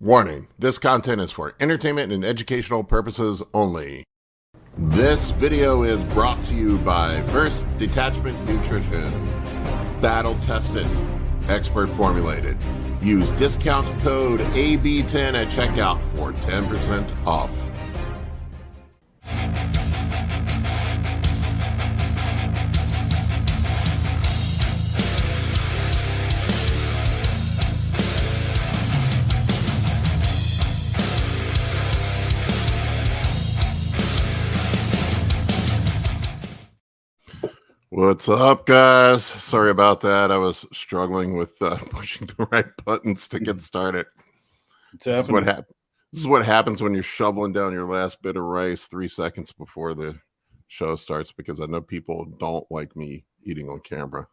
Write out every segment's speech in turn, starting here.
Warning, this content is for entertainment and educational purposes only. This video is brought to you by First Detachment Nutrition. Battle tested, expert formulated. Use discount code AB10 at checkout for 10% off. What's up, guys? Sorry about that. I was struggling with pushing the right buttons to get started. This is what happens when you're shoveling down your last bit of rice 3 seconds before the show starts, because I know people don't like me eating on camera.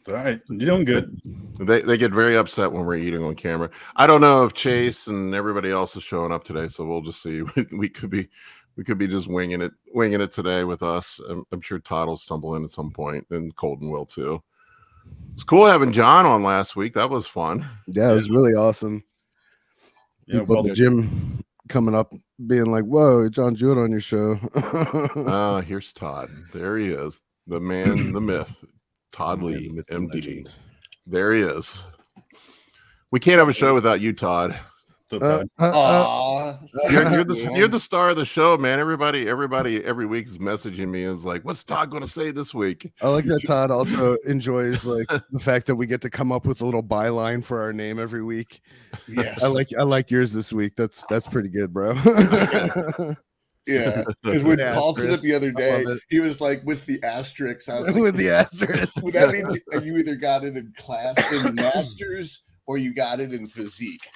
It's all right. You're doing good. They get very upset when we're eating on camera. I don't know if Chase and everybody else is showing up today, so we'll just see. We could be just winging it today with us. I'm sure Todd will stumble in at some point, and Colin will too. It's cool having John on last week. That was fun. Yeah, it was really awesome. Yeah, People at the gym coming up being like, "Whoa, John Jewett on your show." Here's Todd. There he is. The man, the myth. Todd Lee, MD. There he is. We can't have a show without you, Todd. Okay. You're the star of the show, man. Everybody every week is messaging me, is like, what's Todd going to say this week? I like that Todd also enjoys like the fact that we get to come up with a little byline for our name every week. Yes, I like yours this week. That's pretty good, bro. Yeah, because when Paul said it the other day, he was like, with the asterisks. I was like, with the asterisk. well, that means you either got it in class in masters or you got it in physique.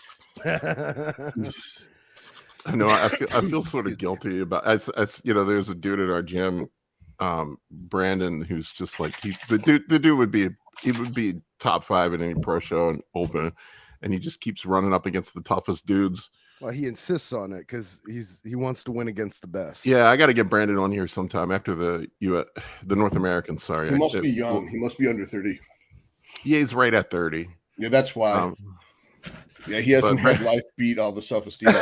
I know. I feel sort of guilty about. There's a dude at our gym, Brandon, who's just like the dude would be top 5 in any pro show and open, and he just keeps running up against the toughest dudes. Well, he insists on it because he wants to win against the best. Yeah, I got to get Brandon on here sometime after the North American. Sorry, He must be young. He must be under 30. Yeah, he's right at 30. Yeah, that's why. Yeah, he hasn't had life beat all the self-esteem.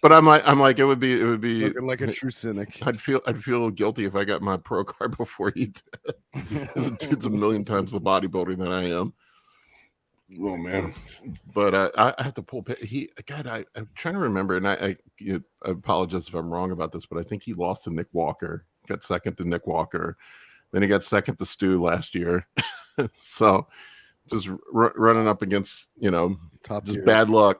But I'm like, it would be looking like a true cynic. I'd feel guilty if I got my pro card before he did. This dude's a million times the bodybuilder than I am. Oh man! But I have to pull. I'm trying to remember, and I apologize if I'm wrong about this, but I think he lost to Nick Walker. Got second to Nick Walker, then he got second to Stu last year. So just running up against top just tier. bad luck.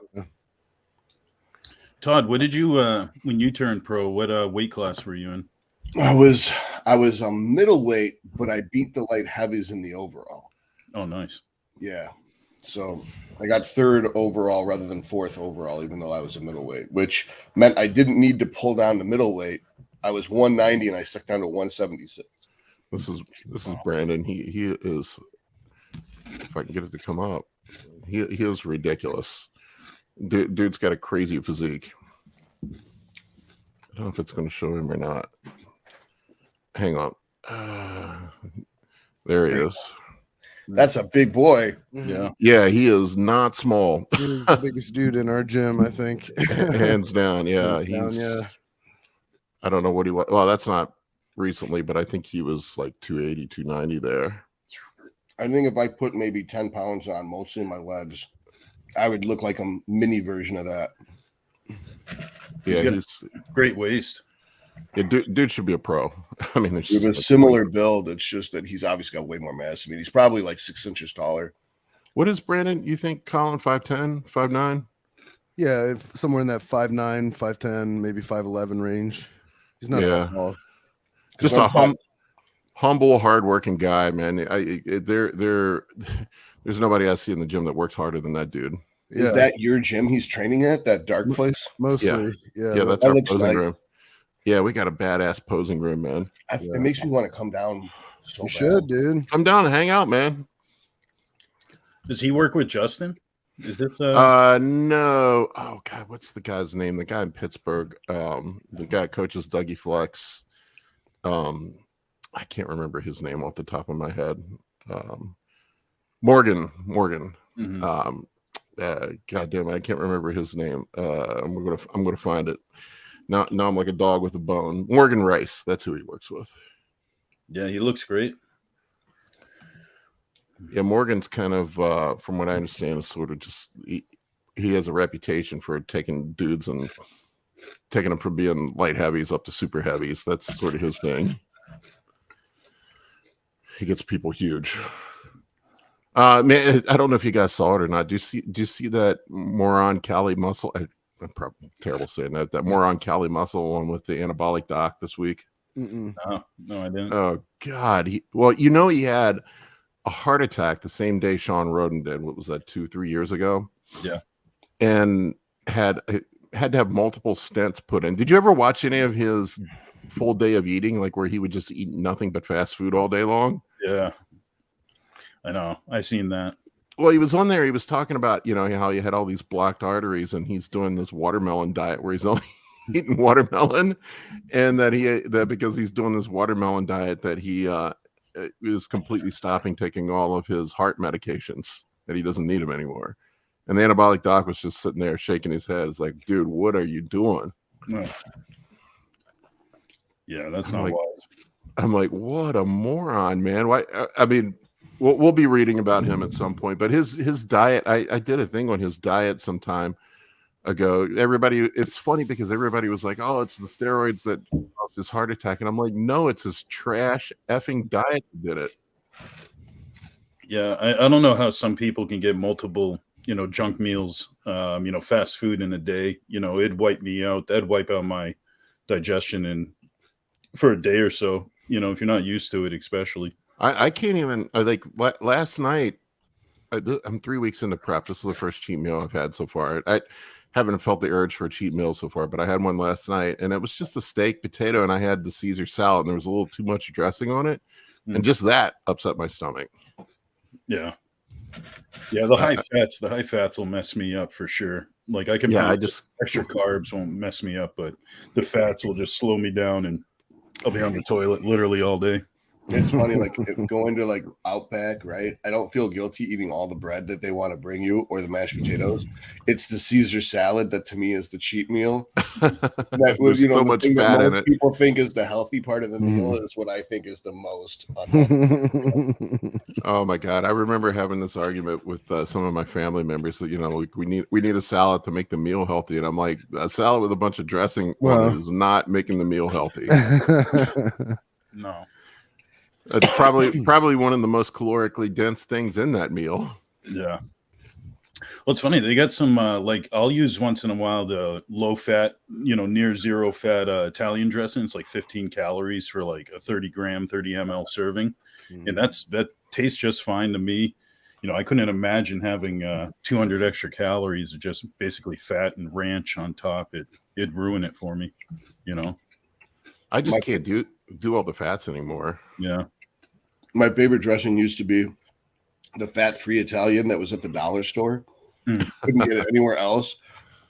Todd, what did you when you turned pro? What weight class were you in? I was a middleweight, but I beat the light heavies in the overall. Oh, nice. Yeah. So I got 3rd overall rather than 4th overall, even though I was a middleweight, which meant I didn't need to pull down to middleweight. I was 190 and I stuck down to 176. This is Brandon. He is, if I can get it to come up, he is ridiculous. Dude's got a crazy physique. I don't know if it's going to show him or not. Hang on. There he is. That's a big boy. Yeah, he is not small. He's the biggest dude in our gym, I think. Hands down. Yeah, yeah. I don't know what he was. Well, that's not recently, but I think he was like 280, 290 there. I think if I put maybe 10 pounds on, mostly my legs, I would look like a mini version of that. Yeah, he's great waist. Yeah, dude should be a pro. I mean, with a similar build. It's just that he's obviously got way more mass. I mean, he's probably like 6 inches taller. What is Brandon? You think Colin 5'10", 5'9"? Yeah, somewhere in that 5'9", 5'10", maybe 5'11" range. He's not that tall. Just a humble, hardworking guy, man. There's nobody I see in the gym that works harder than that dude. Is that your gym he's training at? That dark place? Mostly, yeah. That's our posing room. Yeah, we got a badass posing room, man. It makes me want to come down. You should, dude. Come down and hang out, man. Does he work with Justin? Is this no? Oh God, what's the guy's name? The guy in Pittsburgh. The guy coaches Dougie Flex. I can't remember his name off the top of my head. Morgan. Mhm. God damn it, I can't remember his name. I'm gonna find it. Now I'm like a dog with a bone. Morgan Rice, that's who he works with. Yeah, he looks great. Yeah, Morgan's kind of, from what I understand, is sort of just he has a reputation for taking dudes and taking them from being light heavies up to super heavies. That's sort of his thing. He gets people huge. Man, I don't know if you guys saw it or not. Do you see that moron Cali Muscle? I'm probably terrible saying that. That moron Cali Muscle one with the anabolic doc this week. Mm-mm. No, I didn't. Oh God! He had a heart attack the same day Sean Roden did. What was that? 2-3 years ago? Yeah. And had to have multiple stents put in. Did you ever watch any of his full day of eating, like where he would just eat nothing but fast food all day long? Yeah. I know. I seen that. Well, he was on there. He was talking about, how he had all these blocked arteries, and he's doing this watermelon diet where he's only eating watermelon, and that because he's doing this watermelon diet that he is completely stopping taking all of his heart medications, that he doesn't need them anymore. And the anabolic doc was just sitting there shaking his head. It's like, dude, what are you doing? No. Yeah, that's not wise. I'm like, what a moron, man. Why? I mean, we'll be reading about him at some point, but his diet, I did a thing on his diet some time ago. It's funny because everybody was like, oh, it's the steroids that caused his heart attack. And I'm like, no, it's his trash effing diet that did it. Yeah, I don't know how some people can get multiple, junk meals, fast food in a day. It'd wipe me out. That'd wipe out my digestion for a day or so, if you're not used to it, especially. I can't even, last night, I'm 3 weeks into prep. This is the first cheat meal I've had so far. I haven't felt the urge for a cheat meal so far, but I had one last night, and it was just a steak, potato, and I had the Caesar salad, and there was a little too much dressing on it, and just that upset my stomach. Yeah. Yeah, the high fats will mess me up for sure. Like I can extra carbs won't mess me up, but the fats will just slow me down, and I'll be on the toilet literally all day. It's funny, like if going to like Outback, right? I don't feel guilty eating all the bread that they want to bring you or the mashed potatoes. It's the Caesar salad that to me is the cheat meal. That was, so much fat in it. People think is the healthy part of the meal is what I think is the most Mm-hmm. Oh my God. I remember having this argument with some of my family members that, like we need a salad to make the meal healthy. And I'm like, a salad with a bunch of dressing is not making the meal healthy. No. It's probably one of the most calorically dense things in that meal. Yeah. Well, it's funny. They got some, I'll use once in a while the low fat, near zero fat Italian dressing. It's like 15 calories for like a 30 ml serving. And that tastes just fine to me. I couldn't imagine having 200 extra calories of just basically fat and ranch on top. It'd ruin it for me, I just can't do all the fats anymore. Yeah. My favorite dressing used to be the fat-free Italian that was at the dollar store. Couldn't get it anywhere else.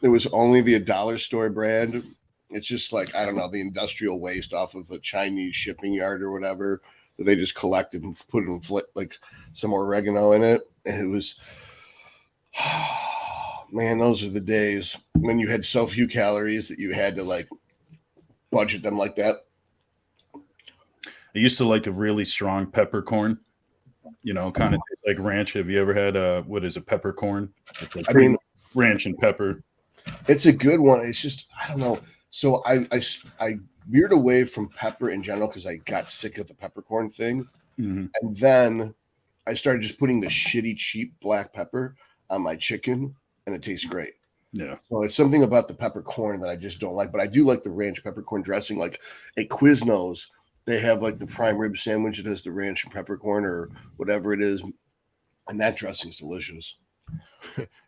It was only the dollar store brand. It's just like, I don't know, the industrial waste off of a Chinese shipping yard or whatever that they just collected and put in like some oregano in it. And it was, man, those are the days when you had so few calories that you had to like budget them like that. I used to like the really strong peppercorn, kind of like ranch. Have you ever had what is it, peppercorn? I mean, ranch and pepper. It's a good one. It's just, I don't know. So I veered away from pepper in general because I got sick of the peppercorn thing. And then I started just putting the shitty, cheap black pepper on my chicken, and it tastes great. Yeah. So it's something about the peppercorn that I just don't like, but I do like the ranch peppercorn dressing. Like at Quiznos, they have like the prime rib sandwich that has the ranch and peppercorn or whatever it is. And that dressing's delicious.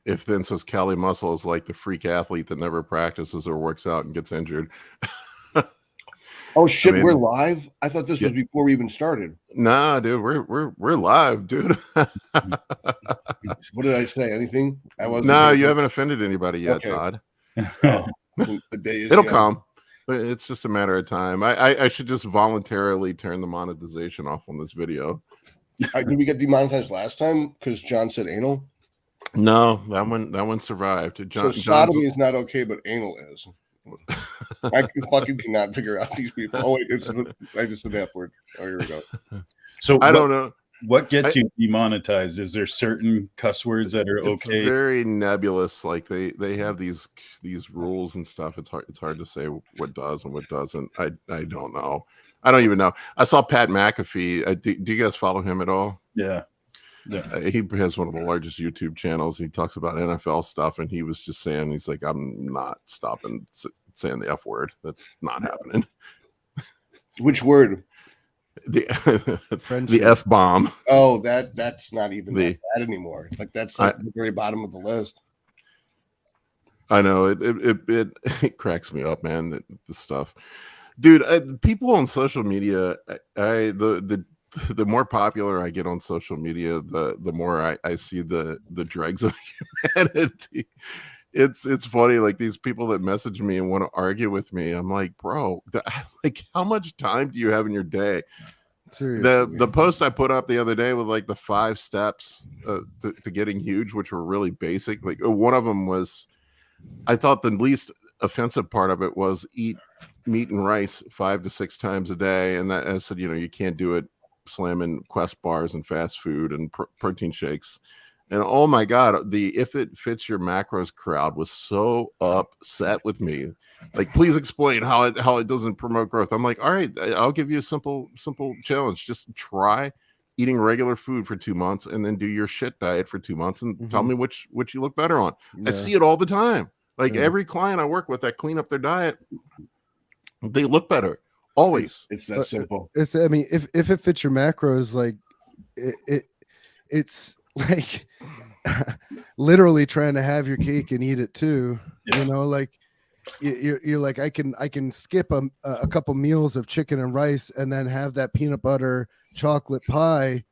If then says Cali Muscle is like the freak athlete that never practices or works out and gets injured. Oh shit, we're live? I thought this was before we even started. Nah, dude, we're live, dude. What did I say? Anything? I wasn't. No, you haven't offended anybody yet, okay. Todd. The day is It'll come. It's just a matter of time. I should just voluntarily turn the monetization off on this video. Did we get demonetized last time because John said anal? No, that one survived. So sodomy is not okay, but anal is. I fucking cannot figure out these people. Oh wait, I just said the F word. Oh, here we go. So I don't know. What gets you demonetized? Is there certain cuss words that are It's okay? very nebulous. Like they have these rules and stuff. It's hard to say what does and what doesn't. I don't know. I don't even know. I saw Pat McAfee. Do you guys follow him at all? Yeah. He has one of the largest YouTube channels. He talks about NFL stuff, and he was just saying, he's like, I'm not stopping saying the F word. That's not happening. Which word? The F bomb. Oh, that's not even that bad anymore. Like that's at the very bottom of the list. I know it cracks me up, man. The stuff, dude. People on social media, the more popular I get on social media, the more I see the dregs of humanity. It's funny, like these people that message me and want to argue with me. I'm like, bro, like how much time do you have in your day? Seriously. The post I put up the other day with like the 5 steps to getting huge, which were really basic. Like one of them was, I thought the least offensive part of it was eat meat and rice 5 to 6 times a day. And that I said, you can't do it slamming Quest bars and fast food and protein shakes. And oh my God, the if it fits your macros crowd was so upset with me. Like, please explain how it doesn't promote growth. I'm like, all right, I'll give you a simple challenge. Just try eating regular food for 2 months and then do your shit diet for 2 months and tell me which you look better on. Yeah. I see it all the time. Like every client I work with that clean up their diet, they look better. Always. It's that simple. I mean, if it fits your macros, like it's like literally trying to have your cake and eat it too. Yeah. Like you're like, I can skip a couple meals of chicken and rice and then have that peanut butter chocolate pie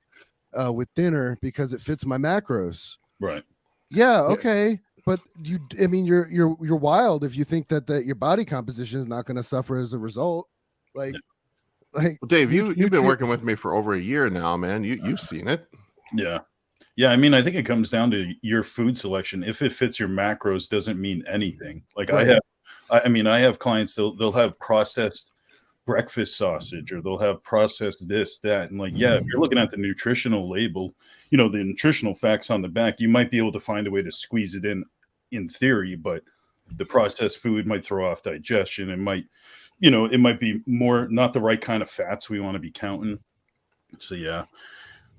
with dinner because it fits my macros. Right. Yeah. Okay. But you're wild if you think that your body composition is not going to suffer as a result. Like well, Dave, you've been working with me for over a year now, man. You've seen it. Yeah. Yeah, I mean, I think it comes down to your food selection. If it fits your macros, doesn't mean anything. Like right. I have clients, they'll have processed breakfast sausage, or they'll have processed this, that, and like, yeah, if you're looking at the nutritional label, the nutritional facts on the back, you might be able to find a way to squeeze it in theory, but the processed food might throw off digestion. It might, it might be more not the right kind of fats we want to be counting. So yeah.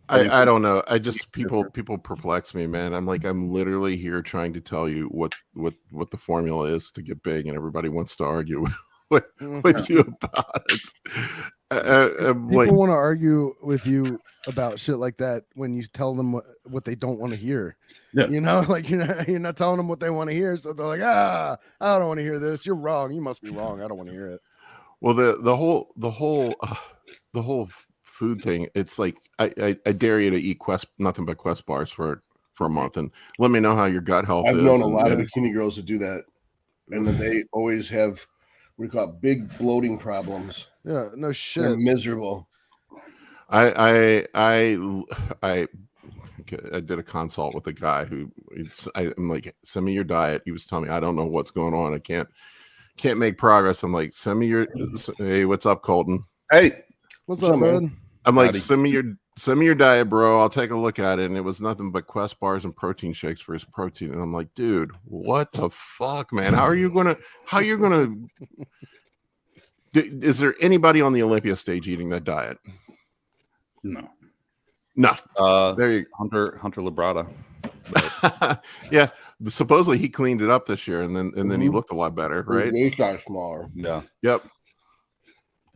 I don't know. I just people perplex me, man. I'm literally here trying to tell you what the formula is to get big, and everybody wants to argue with you about it. People want to argue with you about shit like that when you tell them what they don't want to hear. Yeah. Like you're not telling them what they want to hear, so they're like, I don't want to hear this. You're wrong. You must be wrong. I don't want to hear it. Well, the whole food thing, it's like I dare you to eat nothing but Quest bars for a month and let me know how your gut health is. I've known a lot of bikini girls that do that, and then they always have what do you call it, big bloating problems. Yeah, no shit. They're miserable. I did a consult with a guy who I'm like, send me your diet. He was telling me, I don't know what's going on. I can't make progress. I'm like, send me your hey, what's up, Colton? Hey, what's up, man? I'm like, send me your diet, bro. I'll take a look at it. And it was nothing but Quest bars and protein shakes for his protein. And I'm like, dude, what the fuck, man? How are you gonna is there anybody on the Olympia stage eating that diet? No. There you Hunter Labrada. Yeah. Supposedly he cleaned it up this year and then he looked a lot better, right? He got smaller. Yeah. Yep.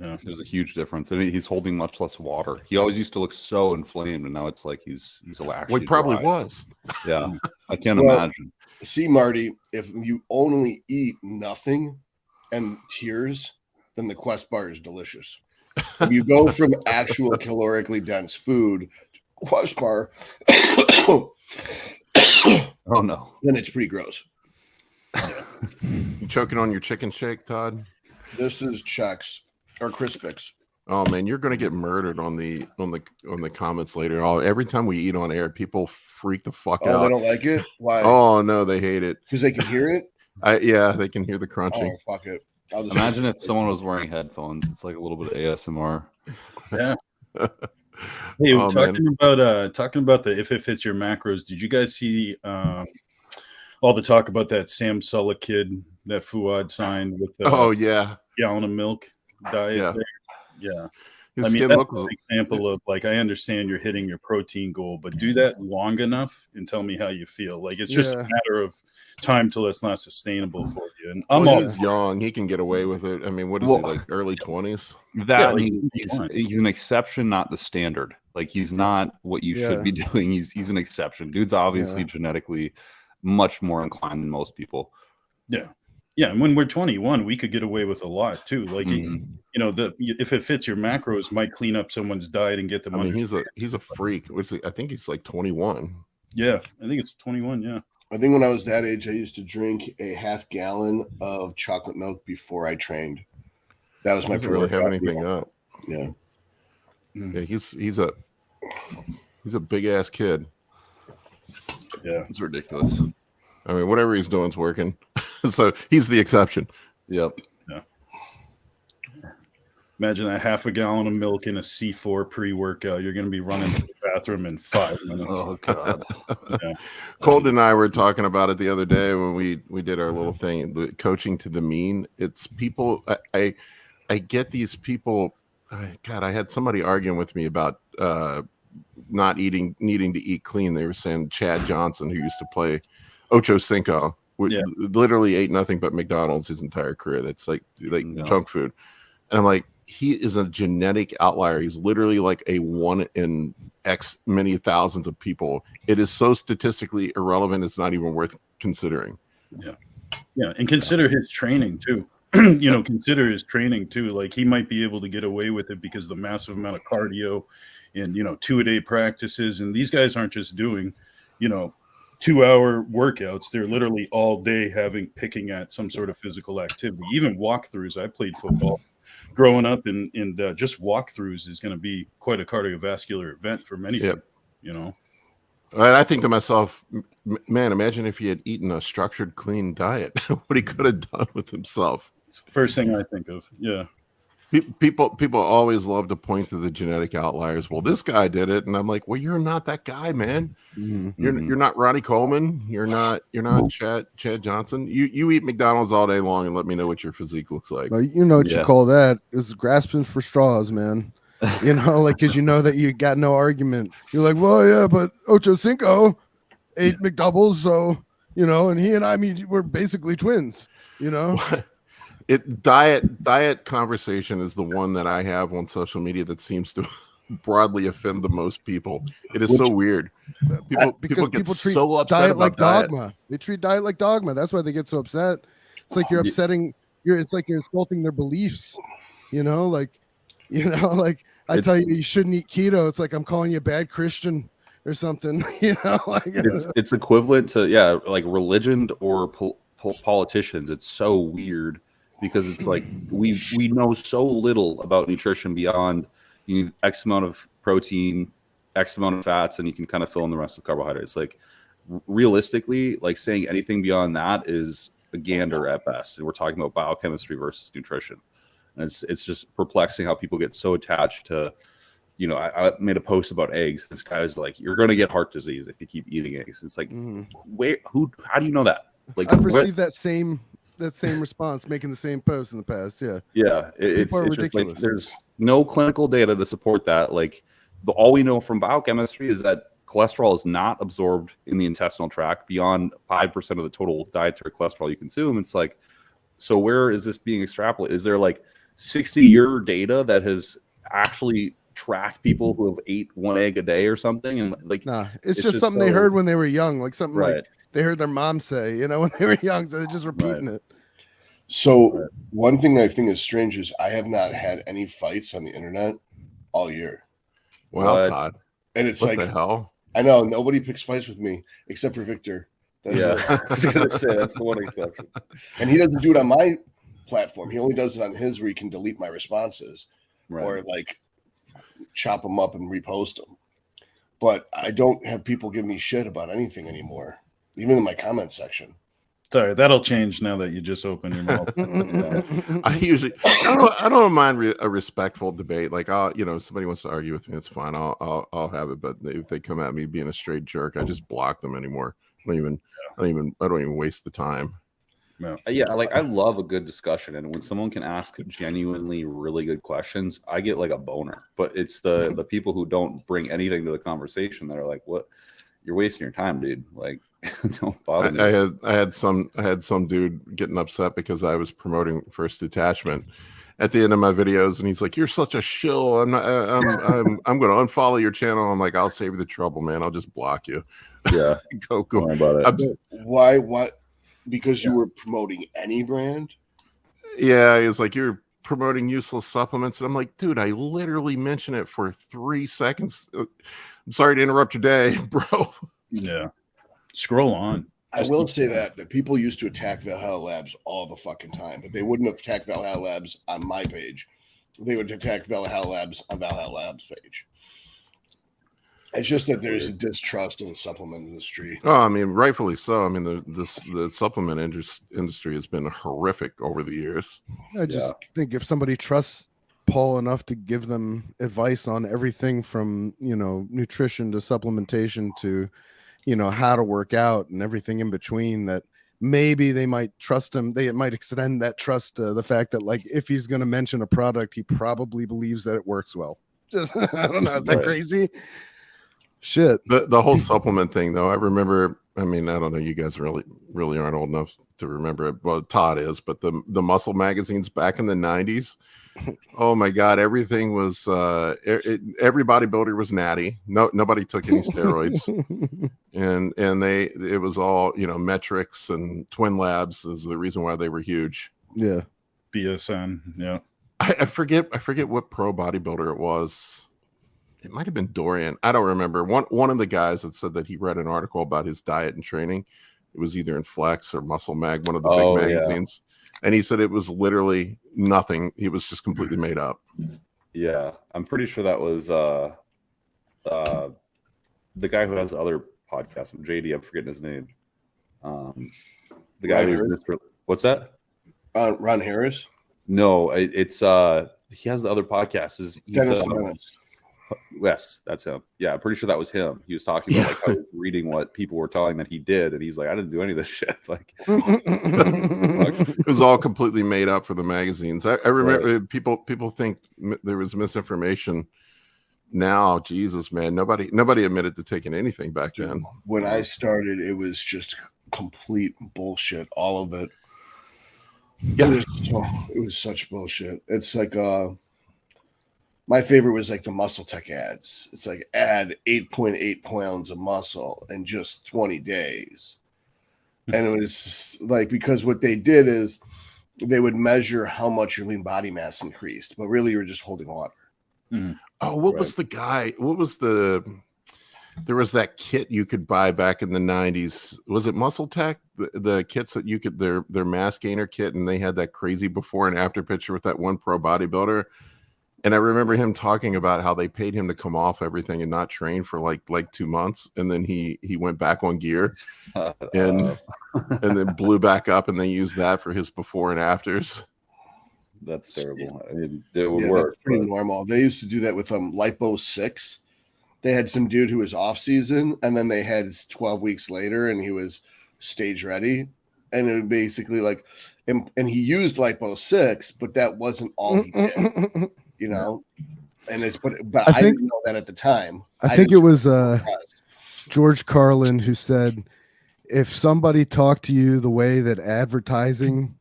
Yeah, there's a huge difference. And he's holding much less water. He always used to look so inflamed, and now it's like he's actually well, he probably dry. Was. Yeah, I can't imagine. See, Marty, if you only eat nothing and tears, then the Quest bar is delicious. If you go from actual calorically dense food to Quest bar, oh no, then it's pretty gross. You choking on your chicken shake, Todd? This is Chex or Crispix. Oh man, you're gonna get murdered on the comments later. Every time we eat on air, people freak the fuck Oh, out. they don't like it? Why? Oh no, they hate it. Because they can hear it? Yeah, they can hear the crunching. Oh, fuck it. I'll just Imagine if someone was wearing headphones. It's like a little bit of ASMR. Yeah. Hey, Oh, talking about the if it fits your macros. Did you guys see all the talk about that Sam Sulek kid that Fuad signed with the Oh yeah, gallon of milk diet? Yeah. There? Yeah. his I mean, skin that's looks. an example of like, I understand you're hitting your protein goal, but do that long enough and tell me how you feel. Like, it's just a matter of time till it's not sustainable for you. And I'm He's young; he can get away with it. I mean, what is he, like early 20s? That like, he's an exception, not the standard. Like, he's not what you should be doing. He's an exception. Dude's obviously genetically much more inclined than most people. Yeah. Yeah, and when we're 21, we could get away with a lot too. Like, you know, if it fits your macros, might clean up someone's diet and get them. I mean, he's a freak. I think he's like 21. Yeah, I think it's 21. Yeah. I think when I was that age, I used to drink a half gallon of chocolate milk before I trained. That was my Doesn't really have anything up. Yeah. Yeah, he's a big ass kid. Yeah, it's ridiculous. I mean, whatever he's doing is working. So he's the exception. Yep. Yeah. Imagine that half a gallon of milk in a C4 pre-workout. You're going to be running to the bathroom in 5 minutes. Oh God. Yeah. Colton and I were talking about it the other day when we did our little thing, the coaching to the mean. It's people. I get these people. God, I had somebody arguing with me about not needing to eat clean. They were saying Chad Johnson, who used to play Ocho Cinco, literally ate nothing but McDonald's his entire career. That's like junk food. And I'm like, he is a genetic outlier. He's literally like a 1 in X many thousands of people. It is so statistically irrelevant, it's not even worth considering. Yeah. Yeah. And consider his training too. Consider his training too. Like, he might be able to get away with it because the massive amount of cardio and, 2-a-day practices. And these guys aren't just doing, 2-hour workouts. They're literally all day picking at some sort of physical activity, even walkthroughs. I played football growing up, and just walkthroughs is going to be quite a cardiovascular event for many people, And I think to myself, man, imagine if he had eaten a structured, clean diet, what he could have done with himself. It's the first thing I think of. Yeah. People always love to point to the genetic outliers. Well, this guy did it, and I'm like, well, you're not that guy, man. Mm-hmm. You're not Ronnie Coleman. You're not Chad Johnson. You eat McDonald's all day long and let me know what your physique looks like. Well, you know what you call that? It's grasping for straws, man. Because you know that you got no argument. You're like, well, yeah, but Ocho Cinco ate McDoubles, so and he and I mean, we're basically twins. Diet conversation is the one that I have on social media that seems to broadly offend the most people. It is so weird. People treat so upset diet about like dogma. Diet. They treat diet like dogma. That's why they get so upset. It's like you're upsetting. It's like you're insulting their beliefs. Like I tell you shouldn't eat keto. It's like I'm calling you a bad Christian or something. It's equivalent to like religion or politicians. It's so weird. Because it's like we know so little about nutrition beyond you need X amount of protein, X amount of fats, and you can kind of fill in the rest with carbohydrates. Like, realistically, like saying anything beyond that is a gander at best. And we're talking about biochemistry versus nutrition. And it's just perplexing how people get so attached to, I made a post about eggs. This guy was like, you're going to get heart disease if you keep eating eggs. It's like, wait, how do you know that? Like, I've received that same response, making the same post in the past. It's just like there's no clinical data to support that. Like, all we know from biochemistry is that cholesterol is not absorbed in the intestinal tract beyond 5% of the total dietary cholesterol you consume. It's like, so where is this being extrapolated? Is there like 60-year data that has actually tracked people who have ate 1 egg a day or something? And like, nah, it's just something they heard when they were young, like something right. like they heard their mom say, when they were young, so they're just repeating it. So one thing I think is strange is I have not had any fights on the internet all year. Well, Todd. And it's what the hell? I know nobody picks fights with me except for Victor. I was gonna say that's the one exception. And he doesn't do it on my platform. He only does it on his where he can delete my responses. or like chop them up and repost them. But I don't have people give me shit about anything anymore, even in my comment section. Sorry, that'll change now that you just opened your mouth. I don't mind a respectful debate. Like, if somebody wants to argue with me, it's fine. I'll have it. But if they come at me being a straight jerk, I just block them anymore. I don't even waste the time. No. Yeah, like I love a good discussion, and when someone can ask genuinely really good questions, I get like a boner. But it's the people who don't bring anything to the conversation that are like, "What? You're wasting your time, dude." Like, don't bother me. I had some dude getting upset because I was promoting First Detachment at the end of my videos, and he's like, "You're such a shill. I'm going to unfollow your channel." I'm like, "I'll save you the trouble, man. I'll just block you." Yeah, go. Don't worry about it. Why? What? Because you were promoting any brand? Yeah, he's like, "You're promoting useless supplements," and I'm like, "Dude, I literally mentioned it for 3 seconds. I'm sorry to interrupt your day, bro." Yeah. Scroll on. I will say that people used to attack Valhalla Labs all the fucking time, but they wouldn't have attacked Valhalla Labs on my page. They would attack Valhalla Labs on Valhalla Labs page. It's just that there's a distrust in the supplement industry. Oh, I mean, rightfully so. I mean, the supplement industry has been horrific over the years. I just think if somebody trusts Paul enough to give them advice on everything from, nutrition to supplementation to, how to work out and everything in between, that maybe they might trust him. They might extend that trust to the fact that, like, if he's going to mention a product, he probably believes that it works well. Just, I don't know. Is that crazy? Shit. The whole supplement thing, though, I remember. I mean, I don't know. You guys really aren't old enough to remember it. Well, Todd is, but the muscle magazines back in the 90s. Oh my God! Everything was every bodybuilder was natty. Nobody took any steroids, and it was all metrics and Twin Labs is the reason why they were huge. Yeah, BSN. Yeah, I forget what pro bodybuilder it was. It might have been Dorian. I don't remember. One of the guys that said that he read an article about his diet and training. It was either in Flex or Muscle Mag, one of the big magazines. Yeah. And he said it was literally nothing. He was just completely made up. Yeah. I'm pretty sure that was the guy who has other podcasts. JD, I'm forgetting his name. The guy who's Mr. What's that? Ron Harris? No, it's he has the other podcast. He's yes, that's him. Yeah, I'm pretty sure that was him. He was talking about like how he was reading what people were telling that he did, and he's like, I didn't do any of this shit. Like, it was all completely made up for the magazines. I remember people think there was misinformation. Now, Jesus, man, nobody admitted to taking anything back then. When I started, it was just complete bullshit. All of it. Yeah, it was such bullshit. It's like my favorite was like the Muscle Tech ads. It's like add 8.8 pounds of muscle in just 20 days. And it was like, because what they did is they would measure how much your lean body mass increased, but really you were just holding water. Mm-hmm. Oh, what was the guy? There was that kit you could buy back in the 90s. Was it Muscle Tech? The kits that you could, their mass gainer kit, and they had that crazy before and after picture with that one pro bodybuilder. And I remember him talking about how they paid him to come off everything and not train for like 2 months, and then he went back on gear, and then blew back up, and they used that for his before and afters. That's terrible. I mean, it would work. That's pretty normal. They used to do that with Lipo 6. They had some dude who was off season, and then they had 12 weeks later, and he was stage ready, and it was basically like, and he used Lipo 6, but that wasn't all he did. And it's but I didn't know that at the time. I think it was George Carlin who said, if somebody talked to you the way that advertising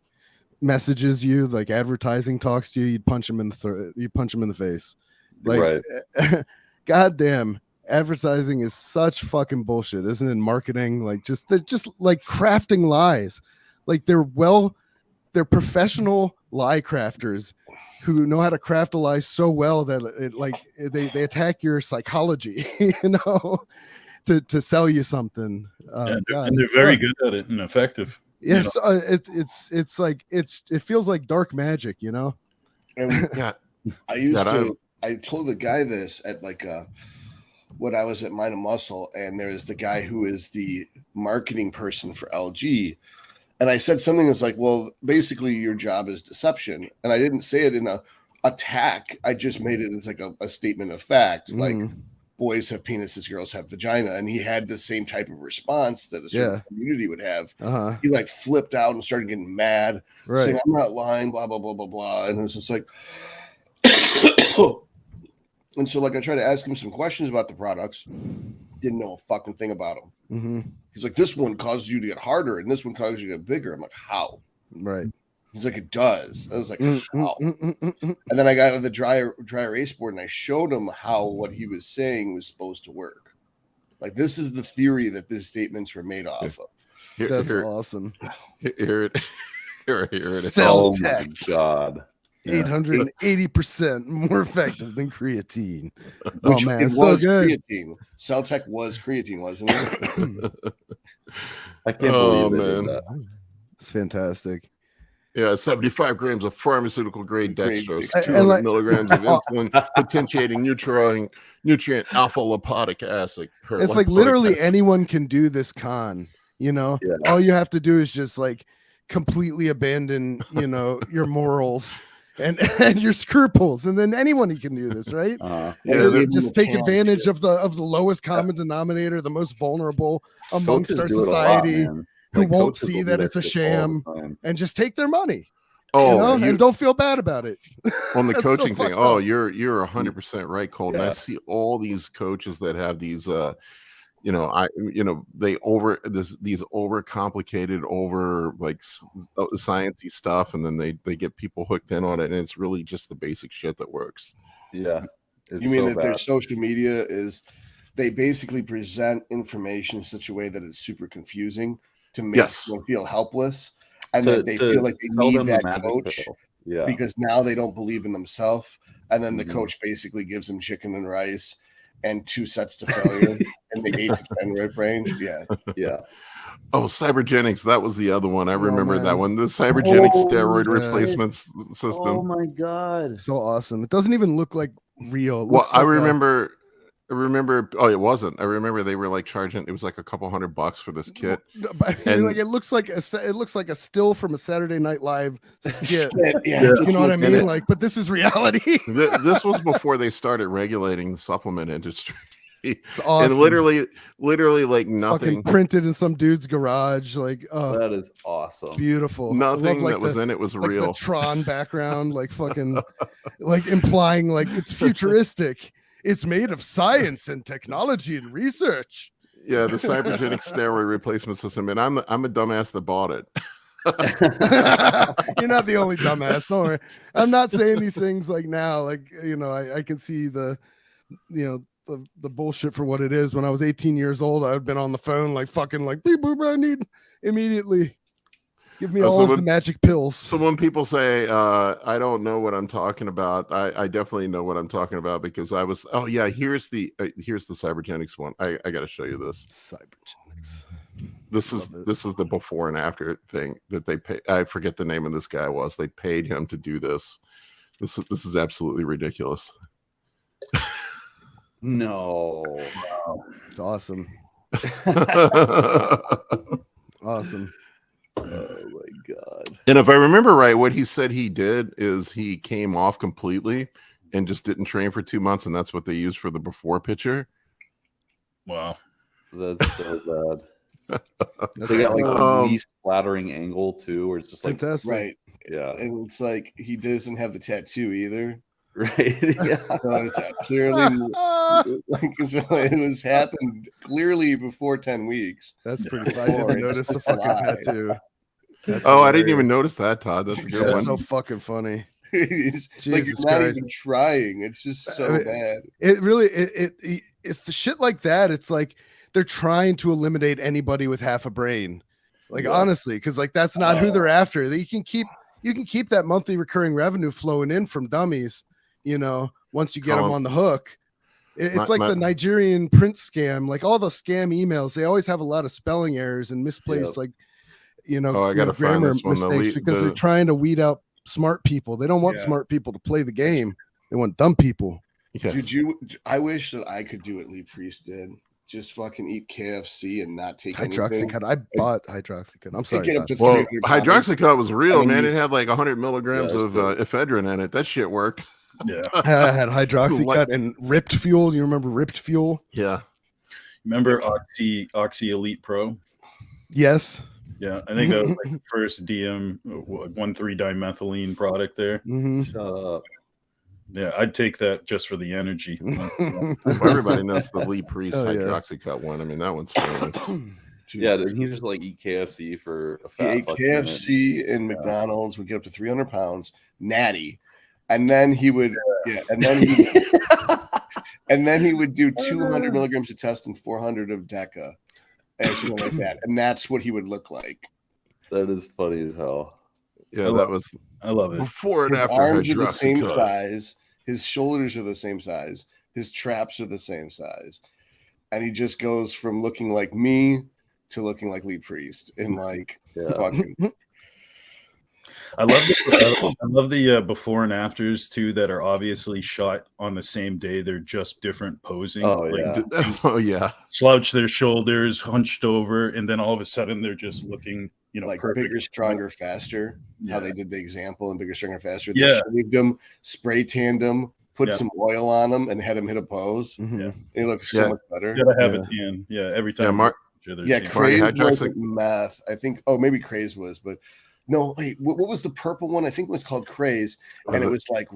messages you, like advertising talks to you, you'd punch him in the face. Like, right. Goddamn, advertising is such fucking bullshit, isn't it? Marketing, like they're just like crafting lies. Like they're professional lie crafters who know how to craft a lie so well that they attack your psychology, to sell you something. And they're very good at it and effective. Yes, it feels like dark magic, And I told the guy this at like when I was at Mind and Muscle, and there's the guy who is the marketing person for LG. And I said something that's like, well, basically your job is deception. And I didn't say it in a attack. I just made it as like a statement of fact. Like boys have penises, girls have vagina. And he had the same type of response that a certain community would have. He like flipped out and started getting mad, saying, I'm not lying, blah, blah, blah, blah, blah. And it was just like, and so like I tried to ask him some questions about the products. Didn't know a fucking thing about them. He's like, this one causes you to get harder and this one causes you to get bigger. I'm like, how? Right. He's like, it does. I was like, how? And then I got on the dry erase board and I showed him how what he was saying was supposed to work. Like, this is the theory that these statements were made off of. That's awesome. Here it is. Cell Oh my God. 880% more effective than creatine. Which man, it so was good. creatine. Celtech was creatine, wasn't it? I can't believe they did man. that. It's fantastic. Yeah, 75 grams of pharmaceutical grade dextrose, And 200 like- milligrams of insulin, potentiating nutrient alpha lipoic acid. It's like literally anyone can do this con, you know? Yeah. All you have to do is just like completely abandon, you know, your morals and your scruples, and then anyone can do this, right? Just take advantage of the lowest common denominator, the most vulnerable amongst Coaches our do it a lot, society, man. who Like, won't coaches see will do that it's a shit all the sham, time. and just take their money. Oh, you know, and don't feel bad about it. on the That's so coaching thing. fucked Oh, up. you're 100% right, Colin. Yeah. I see all these coaches that have these they these overcomplicated, over like sciencey stuff, and then they get people hooked in on it, and it's really just the basic shit that works. Yeah. It's You mean so that their bad. social media is, they basically present information in such a way that it's super confusing to make them feel helpless, and that they feel like they sell need them the that magic coach pill. Yeah. because now they don't believe in themselves, and then the Mhm. coach basically gives them chicken and rice and 2 sets to failure in the 8 to 10 rep range. Yeah. Yeah. Oh, Cybergenics, that was the other one. I remember man. that one. The Cybergenics Oh, steroid yeah. replacement system. Oh my God. So awesome. It doesn't even look like real. It Well, looks I like remember. Oh, it wasn't. I remember they were like charging. It was like a couple $100 for this kit. and like it looks like a still from a Saturday Night Live skit. Yeah. You know what I mean? Like, but this is reality. This was before they started regulating the supplement industry. It's awesome. And literally like nothing. Fucking printed in some dude's garage. Like, oh, That is awesome. beautiful. I love, Nothing like, that was in it was like real. the Tron background, like fucking, like implying like it's futuristic. It's made of science and technology and research. Yeah, the Cybergenic steroid replacement system, and I'm a dumbass that bought it. You're not the only dumbass. Don't worry. I'm not saying these things like now. Like, you know, I can see the bullshit for what it is. When I was 18 years old, I'd been on the phone like fucking like beep boop. I need immediately. Give me all of the magic pills. So when people say I don't know what I'm talking about, I definitely know what I'm talking about, because I was. Oh yeah, here's the Cybergenics one. I got to show you this. Cybergenics. This is the before and after thing that they pay. I forget the name of this guy was. They paid him to do this. This is absolutely ridiculous. No. It's awesome. Awesome. Oh my God. And if I remember right, what he said he did is he came off completely and just didn't train for 2 months, and that's what they used for the before picture. Wow. That's so bad. That's They got like awesome. the least flattering angle too, where it's just like Fantastic. Right. yeah. And it's like he doesn't have the tattoo either. Right. Yeah. So it's clearly like it was happened clearly before 10 weeks. That's pretty funny. I didn't notice the fucking tattoo. That's I didn't even hilarious. notice that, Todd. That's a good That's one. so fucking funny. It's like Jesus you're not Christ. even trying. It's just so I mean, bad. It really it's the shit like that. It's like they're trying to eliminate anybody with half a brain. Like honestly, because like that's not who they're after. You can keep that monthly recurring revenue flowing in from dummies, you know, once you get them on the hook. It's like the Nigerian print scam, like all the scam emails, they always have a lot of spelling errors and misplaced like, you know, I gotta find grammar this one. mistakes because they're trying to weed out smart people. They don't want Yeah. smart people to play the game. They want dumb people. Yes. I wish that I could do what Lee Priest did. Just fucking eat KFC and not take anything. Hydroxycut. I bought hydroxycut. I'm sorry. Get up to Well, 300 calories. hydroxycut was real, And then man. you- It had like 100 milligrams Yeah, of it's ephedrine in it. That shit worked. Yeah. I had hydroxycut and ripped fuel. You remember ripped fuel? Yeah. Remember Oxy Elite Pro? Yes. Yeah, I think that was like the first DM 1,3-dimethylene product there. Mm-hmm. Shut up. Yeah, I'd take that just for the energy. Well, everybody knows the Lee Priest Oh, yeah. hydroxycut one. I mean, that one's famous. Yeah, didn't he just like eat KFC for a He fat ate fucking minute? KFC and McDonald's, would get up to 300 pounds, natty, and then he would, and then he would do 200 milligrams of test and 400 of Deca, and something like that, and that's what he would look like. That is funny as hell. Yeah, that was I love it. before and His after arms are the same hydroxycut. size, his shoulders are the same size, his traps are the same size, and he just goes from looking like me to looking like Lee Priest in like Yeah. fucking. I love the before and afters too that are obviously shot on the same day. They're just different posing. Oh, Like, yeah. Oh yeah. slouch their shoulders, hunched over, and then all of a sudden they're just looking, Like perfect. bigger, stronger, faster. Yeah. How they did the example in bigger, stronger, faster. They Yeah. shaved him, spray tanned him, put Yeah. some oil on him, and had him hit a pose. Mhm. Yeah. He looked so Yeah. much better. You gotta have Yeah. a tan. Yeah, every time. Yeah, Mark. Yeah, Marty Craze Hydroxy- wasn't meth. I think. Oh, maybe Craze was, but no. Wait, what was the purple one? I think it was called Craze, and it was like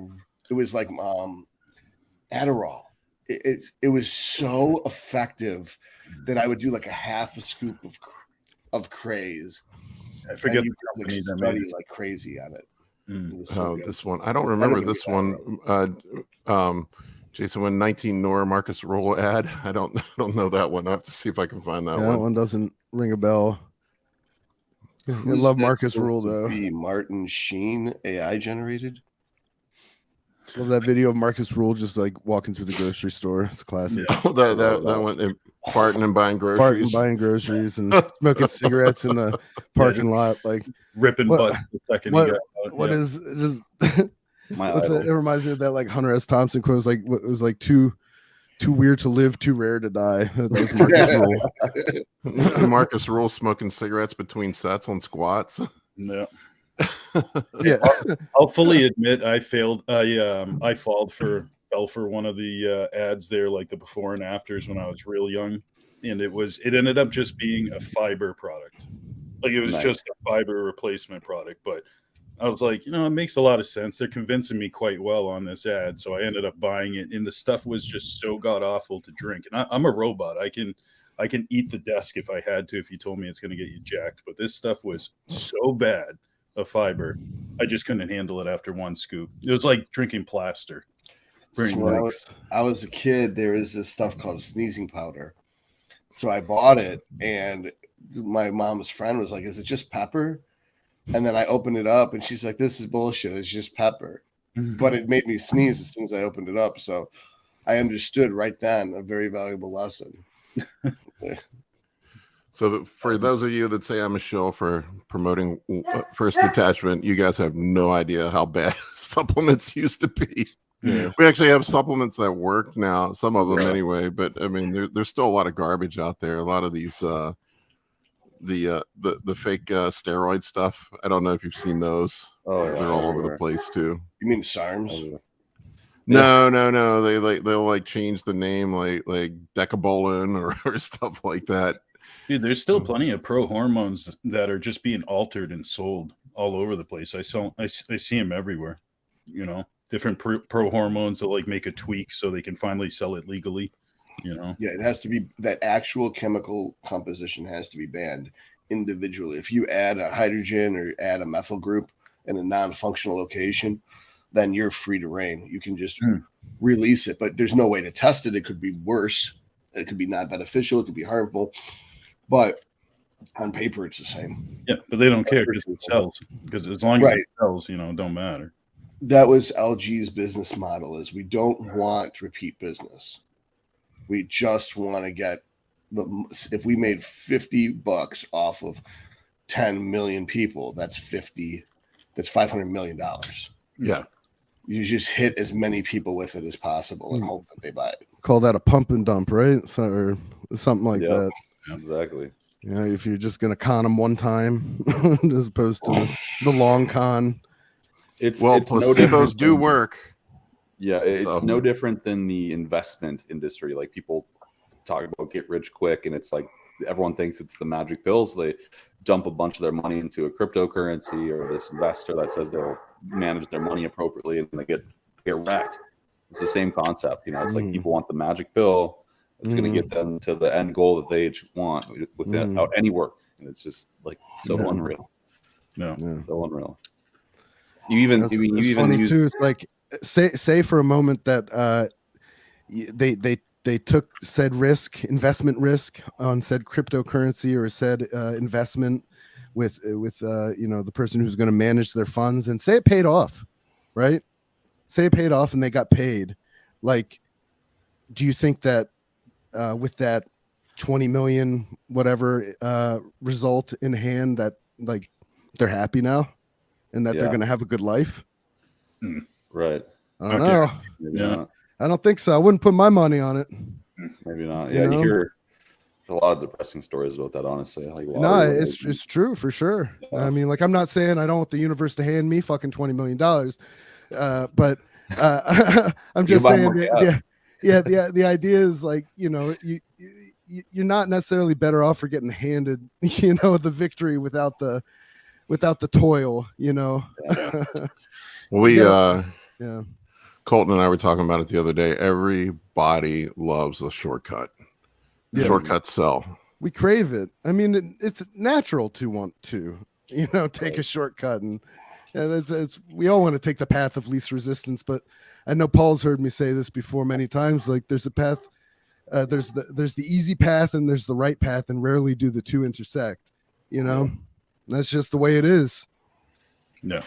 Adderall. It was so effective that I would do like a half a scoop of Craze. I forget And the you could, company that study made it. like crazy on it. Mm. It was so Oh, good. this one. I don't I remember don't this think one. Jason, when 19 Nora Marcus Roll ad. I don't know that one. I have to see if I can find that That one. one doesn't ring a bell. I Who's love that Marcus supposed Rule to though. be? Martin Sheen, AI generated. Love that video of Marcus Rule just like walking through the grocery store. It's a classic. Yeah. Oh, that one. Farting and buying Farting, groceries. buying groceries, and smoking cigarettes in the parking lot. Like, Ripping What- butt the second what- he got out. what Yeah. is just? My What's idol. it reminds me of that like Hunter S. Thompson quote. It was like, what, it was like too weird to live, too rare to die. That was Marcus Rule. Marcus Rule smoking cigarettes between sets on squats. Yeah. Yeah, I'll fully admit I failed. I fell for one of the ads there, like the before and afters when I was real young, and it ended up just being a fiber product. Like it was Nice. just a fiber replacement product, but I was like, it makes a lot of sense. They're convincing me quite well on this ad, so I ended up buying it, and the stuff was just so god awful to drink. And I'm a robot. I can eat the desk if I had to. If you told me it's going to get you jacked, but this stuff was so bad. A fiber, I just couldn't handle it after one scoop. It was like drinking plaster. So when I was a kid, there was this stuff called sneezing powder. So I bought it, and my mom's friend was like, "Is it just pepper?" And then I opened it up, and she's like, "This is bullshit. It's just pepper." But it made me sneeze as soon as I opened it up. So I understood right then a very valuable lesson. So for those of you that say I'm a shill for promoting First Detachment, you guys have no idea how bad supplements used to be. Yeah. We actually have supplements that work now, some of them anyway, but I mean there's still a lot of garbage out there. A lot of these the fake steroid stuff. I don't know if you've seen those. Oh, yeah, They're all over the everywhere. place too. You mean SARMs? Everywhere. No. They'll change the name like Decabolin or stuff like that. Dude, there's still plenty of Prohormones that are just being altered and sold all over the place. I see them everywhere. Different Prohormones that like make a tweak so they can finally sell it legally. Yeah, it has to be that actual chemical composition has to be banned individually. If you add a hydrogen or add a methyl group in a non-functional location, then you're free to reign. You can just release it, but there's no way to test it. It could be worse. It could be not beneficial. It could be harmful. But on paper, it's the same. Yeah, but they don't care because it sells. Because as long as Right. it sells, it don't matter. That was LG's business model: is we don't want repeat business. We just want to get if we made $50 off of 10 million people, that's $500 million. Yeah. you just hit as many people with it as possible and hope that they buy it. Call that a pump and dump, right? So, or something like that. Exactly. Yeah, if you're just gonna con them one time, as opposed to the long con. It's placebos do work. Yeah, it's no different than the investment industry. Like people talk about get rich quick, and it's like everyone thinks it's the magic pills. They dump a bunch of their money into a cryptocurrency or this investor that says they'll manage their money appropriately, and they get wrecked. It's the same concept, you know. It's like people want the magic pill. It's going to get them to the end goal that they want without any work, and it's just like so unreal. No, so unreal. It's funny too. It's like say for a moment that they took said investment risk on said cryptocurrency or said investment with the person who's going to manage their funds, and say it paid off, right? Say it paid off and they got paid. Like, do you think that with that 20 million whatever result in hand, that like they're happy now and that they're going to have a good life? Right. I don't know. Yeah. I don't think so. I wouldn't put my money on it. Maybe not. Yeah, you hear a lot of depressing stories about that, honestly. Like, it's true for sure. Yeah. I mean, like, I'm not saying I don't want the universe to hand me fucking $20 million, but I'm just saying the idea is like, you're not necessarily better off for getting handed, the victory without the toil, Colton and I were talking about it the other day. Everybody loves a shortcut. Shortcuts sell. We crave it. I mean, it's natural to want to, take a shortcut, and we all want to take the path of least resistance. But I know Paul's heard me say this before many times. Like, there's a path, there's the easy path, and there's the right path, and rarely do the two intersect. That's just the way it is. Yeah.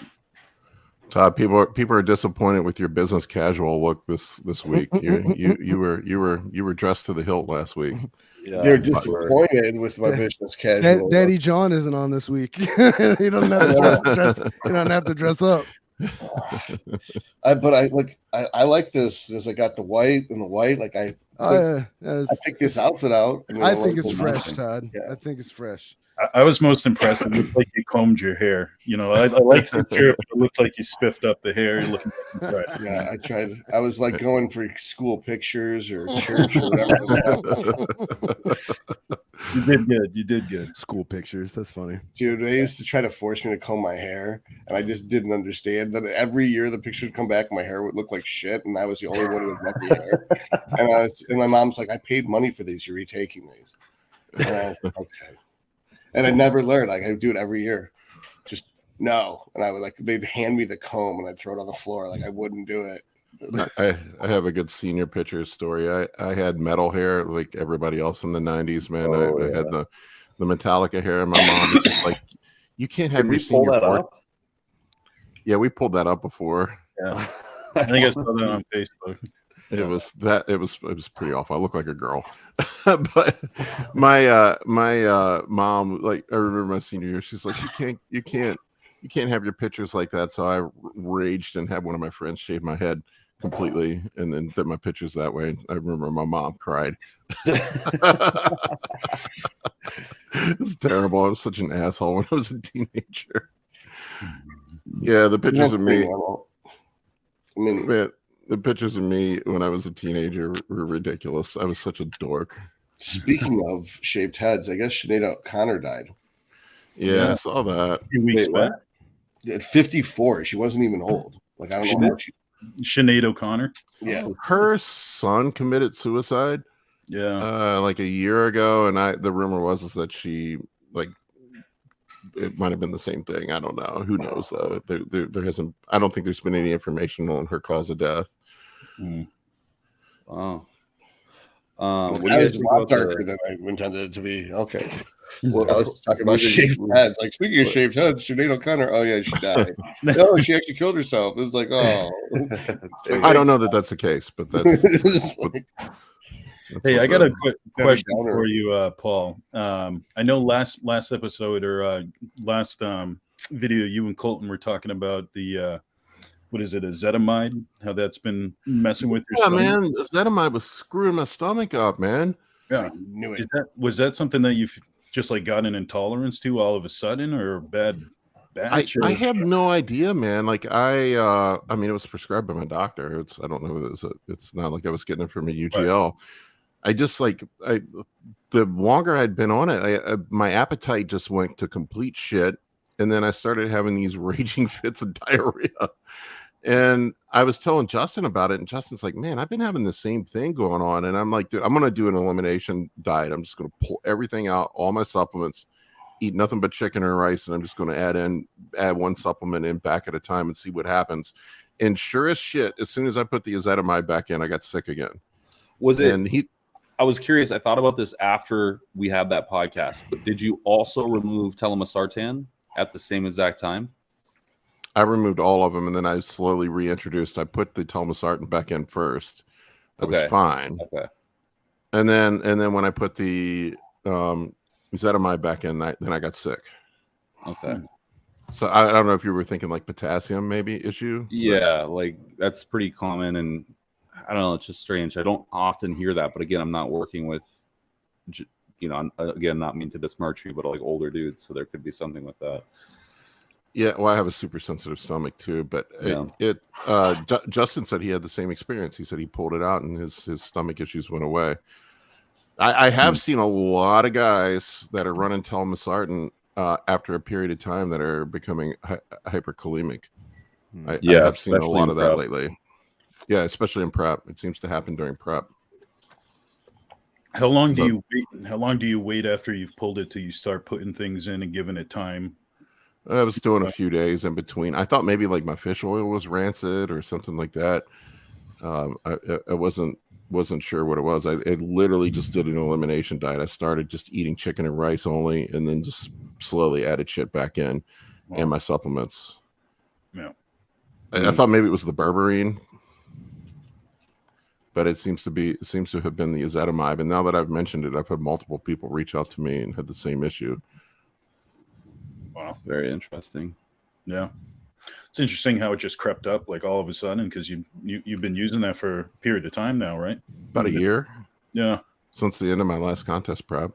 Todd, people are disappointed with your business casual look this week. You were dressed to the hilt last week. Yeah, they're disappointed with my business casual. Daddy John isn't on this week. He doesn't have to dress. He doesn't have to dress up. I like this. There's I got the white and the white. Like I picked this outfit out. I think it's fresh, Todd. Yeah. I think it's fresh. I was most impressed. It looked like you combed your hair. I liked the shirt, but it looked like you spiffed up the hair. You're looking fresh. Yeah, I tried. I was like going for school pictures or church or whatever. You did good. You did good. School pictures. That's funny. Dude, they used to try to force me to comb my hair, and I just didn't understand that every year the picture would come back and my hair would look like shit, and I was the only one who had the hair. And my mom's like, I paid money for these. You're retaking these. And I was like, okay. And I never learned. Like, I do it every year. Just no. And I would they'd hand me the comb and I'd throw it on the floor. Like, I wouldn't do it. I have a good senior picture story. I had metal hair like everybody else in the 90s, man. I had the Metallica hair, and my mom was just like, you can't have your senior port. Yeah, we pulled that up before. Yeah. I think I saw that on Facebook. It was pretty awful. I look like a girl. But my mom, like, I remember my senior year, she's like, you can't have your pictures like that. So I raged and had one of my friends shave my head completely and then did my pictures that way. I remember my mom cried. It's terrible. I was such an asshole when I was a teenager. Yeah, the pictures of me. Man, the pictures of me when I was a teenager were ridiculous. I was such a dork. Speaking of shaved heads, I guess Sinead O'Connor died. Yeah, I saw that. Wait, what? At 54, she wasn't even old. Like, I don't know how Sinead O'Connor. Yeah, her son committed suicide. Yeah, like a year ago, and the rumor was that she it might have been the same thing. I don't know. Who knows though? There hasn't. I don't think there's been any information on her cause of death. Wow. What do you guys think about darker than I intended it to be? Okay. Well, I was talking about shaved heads. Like, speaking of shaved heads, Sinead O'Connor. Oh yeah, she died. No, she actually killed herself. It was like, oh. I don't know that that's the case, but that's. Hey, I got a quick question for you, Paul. I know last episode or last video, you and Colton were talking about the what is it, ezetimibe? How that's been messing with your Yeah, stomach? man, Ezetimibe was screwing my stomach up, man. Yeah, Knew it. was that something that you've just like got an intolerance to all of a sudden, or a bad batch? I have no idea, man. Like I mean, it was prescribed by my doctor. I don't know. It's not like I was getting it from a UGL. Right. I just the longer I'd been on it, my appetite just went to complete shit, and then I started having these raging fits of diarrhea. And I was telling Justin about it, and Justin's like, "Man, I've been having the same thing going on." And I'm like, "Dude, I'm gonna do an elimination diet. I'm just gonna pull everything out, all my supplements, eat nothing but chicken and rice, and I'm just gonna add one supplement in back at a time and see what happens." And sure as shit, as soon as I put the ezetimibe back in, I got sick again. I was curious. I thought about this after we had that podcast, but did you also remove telmisartan at the same exact time? I removed all of them, and then I slowly reintroduced. I put the telmisartan back in first. It was fine. Okay. And then when I put the ezetimibe back in, then I got sick. Okay. So I don't know if you were thinking like potassium maybe issue. Yeah, like that's pretty common, and I don't know. It's just strange. I don't often hear that, but again, I'm not working with, again, not mean to besmirch you, but like older dudes, so there could be something with that. Yeah, well, I have a super sensitive stomach too, but Justin said he had the same experience. He said he pulled it out and his stomach issues went away. I have seen a lot of guys that are running telmisartan after a period of time that are becoming hyperkalemic. I have seen a lot of that lately. Yeah, especially in prep. It seems to happen during prep. How long do you wait? How long do you wait after you've pulled it till you start putting things in and giving it time? I was doing a few days in between. I thought maybe like my fish oil was rancid or something like that. I wasn't sure what it was. I literally just did an elimination diet. I started just eating chicken and rice only, and then just slowly added shit back in and my supplements. Yeah, I thought maybe it was the berberine, but it seems to have been the ezetimibe. And now that I've mentioned it, I've had multiple people reach out to me and had the same issue. Wow, that's very interesting. Yeah, it's interesting how it just crept up like all of a sudden, because you've been using that for a period of time now, right? About a year. Yeah, since the end of my last contest prep.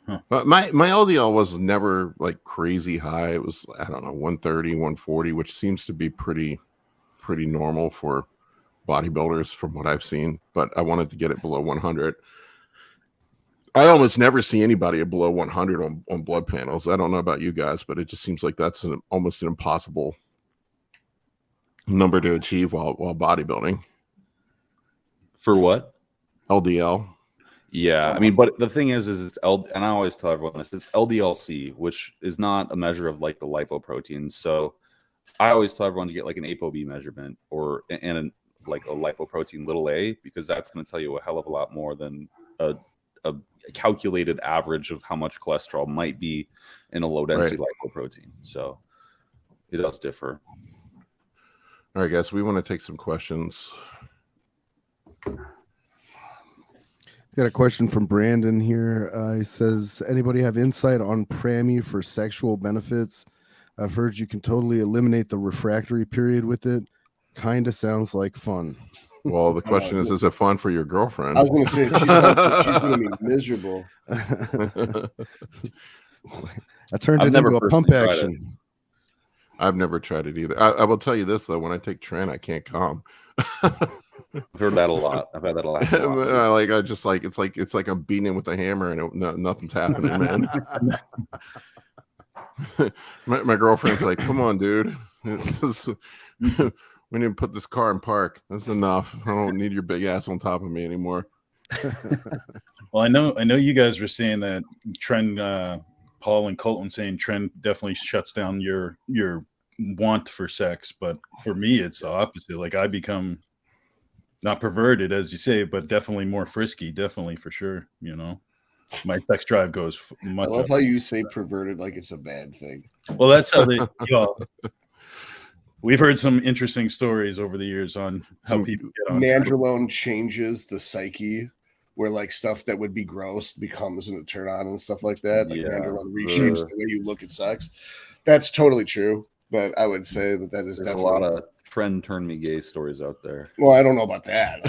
Huh. But my LDL was never like crazy high. It was, I don't know, 130, 140, which seems to be pretty normal for bodybuilders from what I've seen. But I wanted to get it below 100. I almost never see anybody below 100 on blood panels. I don't know about you guys, but it just seems like that's almost an impossible number to achieve while bodybuilding. For what? LDL. Yeah, I mean, but the thing is it's and I always tell everyone this, it's LDL-C, which is not a measure of like the lipoproteins. So I always tell everyone to get like an ApoB measurement and like a lipoprotein little a, because that's going to tell you a hell of a lot more than a calculated average of how much cholesterol might be in a low density lipoprotein. So it does differ. All right, guys, we want to take some questions. Got a question from Brandon here. He says, anybody have insight on Prami for sexual benefits? I've heard you can totally eliminate the refractory period with it. Kind of sounds like fun. Well, the question is it fun for your girlfriend? I was going to say, she's going to be miserable. I turned it into a pump action. I've never tried it either. I will tell you this, though. When I take Tren, I can't come. I've heard that a lot. I've had that a lot. It's like I'm beating it with a hammer and nothing's happening, man. my girlfriend's like, "Come on, dude. We need to put this car in park. That's enough. I don't need your big ass on top of me anymore." Well, I know you guys were saying that Tren, Paul and Colin saying Tren definitely shuts down your want for sex, but for me it's the opposite. Like I become not perverted, as you say, but definitely more frisky, definitely for sure. You know, my sex drive goes much. I love how you say perverted like it's a bad thing. Well, that's how they. We've heard some interesting stories over the years on how people get on. Nandrolone changes the psyche, where like stuff that would be gross becomes a turn on and stuff like that. Like Nandrolone reshapes the way you look at sex. That's totally true. but I would say that is There's definitely a lot of Tren turn me gay stories out there. Well, I don't know about that.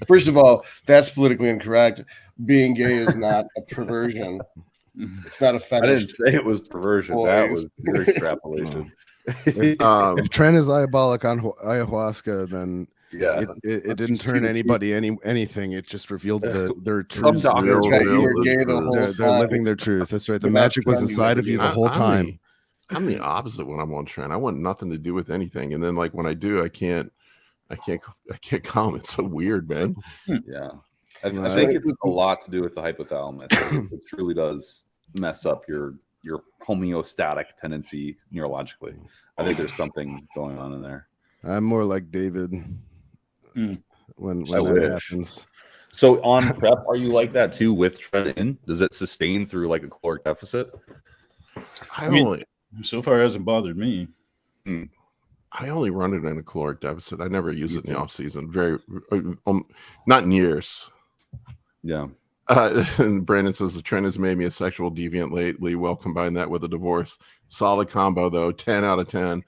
First of all, that's politically incorrect. Being gay is not a perversion. It's not a fetish. I didn't say it was perversion. That was your extrapolation. If Tren is diabolic on ayahuasca, then yeah, it didn't turn anybody anything. It just revealed their Some truth. doctors You were gay the whole They're time. living their truth. That's right. The magic was inside of you the whole time. I'm the opposite when I'm on Tren. I want nothing to do with anything, and then like when I do, I can't calm. It's so weird, man. Yeah, I think it's a lot to do with the hypothalamus. It truly does mess up your homeostatic tendency neurologically. I think there's something going on in there. I'm more like David when that happens. So on prep, are you like that too with Tren in? Does it sustain through like a caloric deficit? So far, it hasn't bothered me. I only run it in a caloric deficit. I never use it in the off season. Very, not in years. Yeah. And Brandon says the Tren has made me a sexual deviant lately. Well, combine that with a divorce. Solid combo though. 10 out of 10.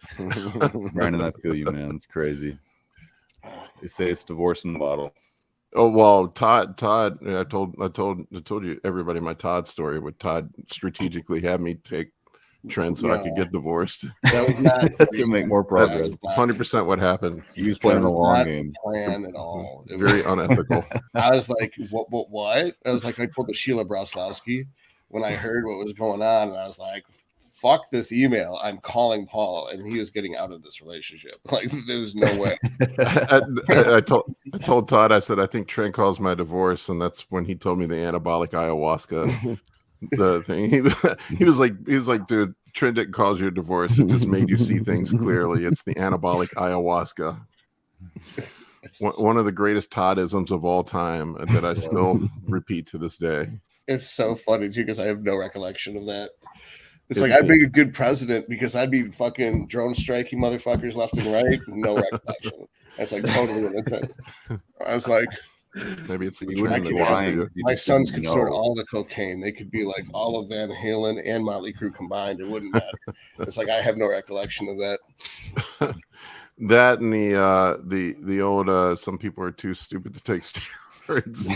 Brandon, I feel you, man. It's crazy. They say it's divorce in the bottle. Oh well, Todd. I told you everybody my Todd story. Would Todd strategically have me take Tren so I could get divorced? That was not to make more progress. 100% what happened. He was playing the long game. Plan at all. It Very unethical. I was like, what? I was like, I pulled the Sheila Broslowski when I heard what was going on, and I was like, fuck this email. I'm calling Paul, and he is getting out of this relationship. Like, there's no way. I told Todd, I said, I think Tren calls my divorce, and that's when he told me the anabolic ayahuasca. The thing he was like, dude, Tren didn't cause you a divorce. It just made you see things clearly. It's the anabolic ayahuasca. One of the greatest Toddisms of all time that I still repeat to this day. It's so funny too because I have no recollection of that. It's like I'd be a good president because I'd be fucking drone striking motherfuckers left and right. No recollection. That's like totally innocent. I was like, maybe it's the Tren that lying. My sons could snort all the cocaine. They could be like all of Van Halen and Motley Crue combined. It wouldn't matter. It's like I have no recollection of that. That and the old some people are too stupid to take steroids.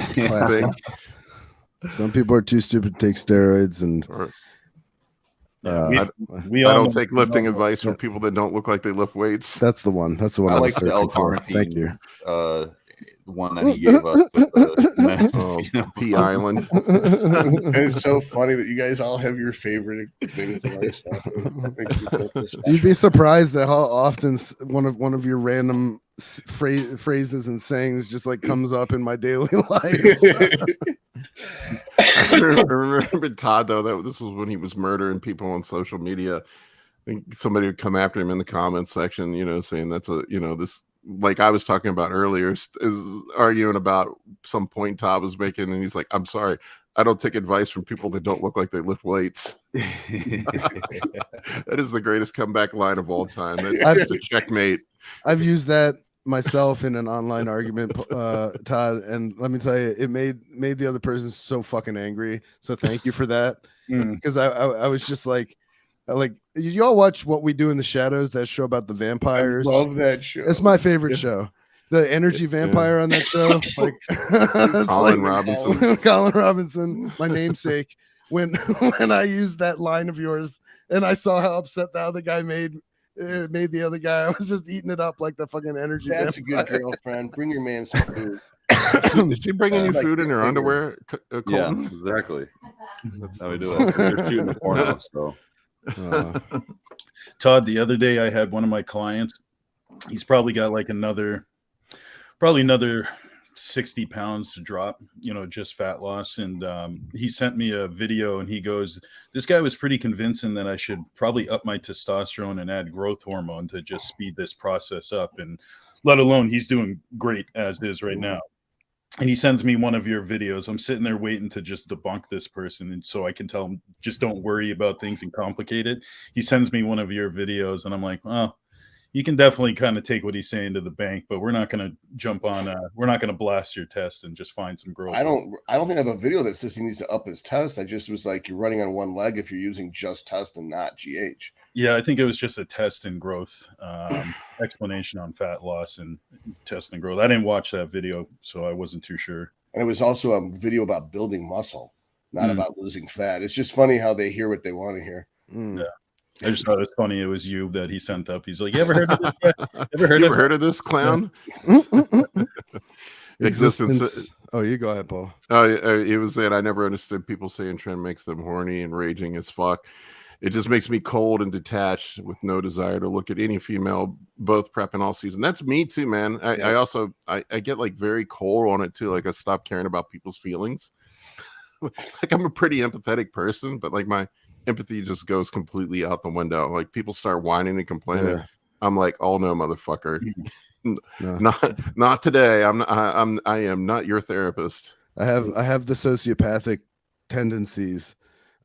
Some people are too stupid to take steroids, and I don't take lifting advice from people that don't look like they lift weights. That's the one. That's the one. I like the L-carnitine. Thank you. One that he gave us with the P Island. It's so funny that you guys all have your favorite things. You'd be surprised at how often one of your random phrases and sayings just like comes up in my daily life. I remember Todd though. This was when he was murdering people on social media. I think somebody would come after him in the comments section, saying that's this. Like I was talking about earlier, is arguing about some point Todd was making, and he's like, "I'm sorry, I don't take advice from people that don't look like they lift weights." That is the greatest comeback line of all time. That's just a checkmate. I've used that myself in an online argument, Todd, and let me tell you, it made the other person so fucking angry. So thank you for that, because I was just like. Did you all watch What We Do in the Shadows? That show about the vampires. I love that show. It's my favorite show. The energy vampire on that show. Colin Robinson. Colin Robinson, my namesake. When I used that line of yours, and I saw how upset the other guy made the other guy, I was just eating it up like the fucking energy. That's vampire. A good girlfriend. Bring your man some food. Is she bringing you food in her underwear? Yeah, exactly. That's how we do it. They're shooting the porno, so. Todd, the other day I had one of my clients. He's probably got like another 60 pounds to drop, just fat loss. And he sent me a video and he goes, this guy was pretty convincing that I should probably up my testosterone and add growth hormone to just speed this process up. And let alone he's doing great as is right now. And he sends me one of your videos. I'm sitting there waiting to just debunk this person. And so I can tell him, just don't worry about things and complicate it. He sends me one of your videos and I'm like, oh, you can definitely kind of take what he's saying to the bank, but we're not going to jump on, we're not going to blast your test and just find some growth. I don't think I have a video that says he needs to up his test. I just was like, you're running on one leg if you're using just test and not GH. Yeah, I think it was just a test and growth explanation on fat loss and test and growth. I didn't watch that video, so I wasn't too sure. And it was also a video about building muscle, not about losing fat. It's just funny how they hear what they want to hear. Yeah. I just thought it was funny. It was you that he sent up. He's like, "You ever heard of this? Ever heard of this clown?" Existence. Oh, you go ahead, Paul. Oh, he was saying, I never understood people saying Tren makes them horny and raging as fuck. It just makes me cold and detached with no desire to look at any female, both prep and all season. That's me too, man. I also get like very cold on it too. Like I stopped caring about people's feelings. Like I'm a pretty empathetic person, but like my empathy just goes completely out the window. Like people start whining and complaining. Yeah. I'm like, oh no, motherfucker. No. Not today. I am not your therapist. I have the sociopathic tendencies.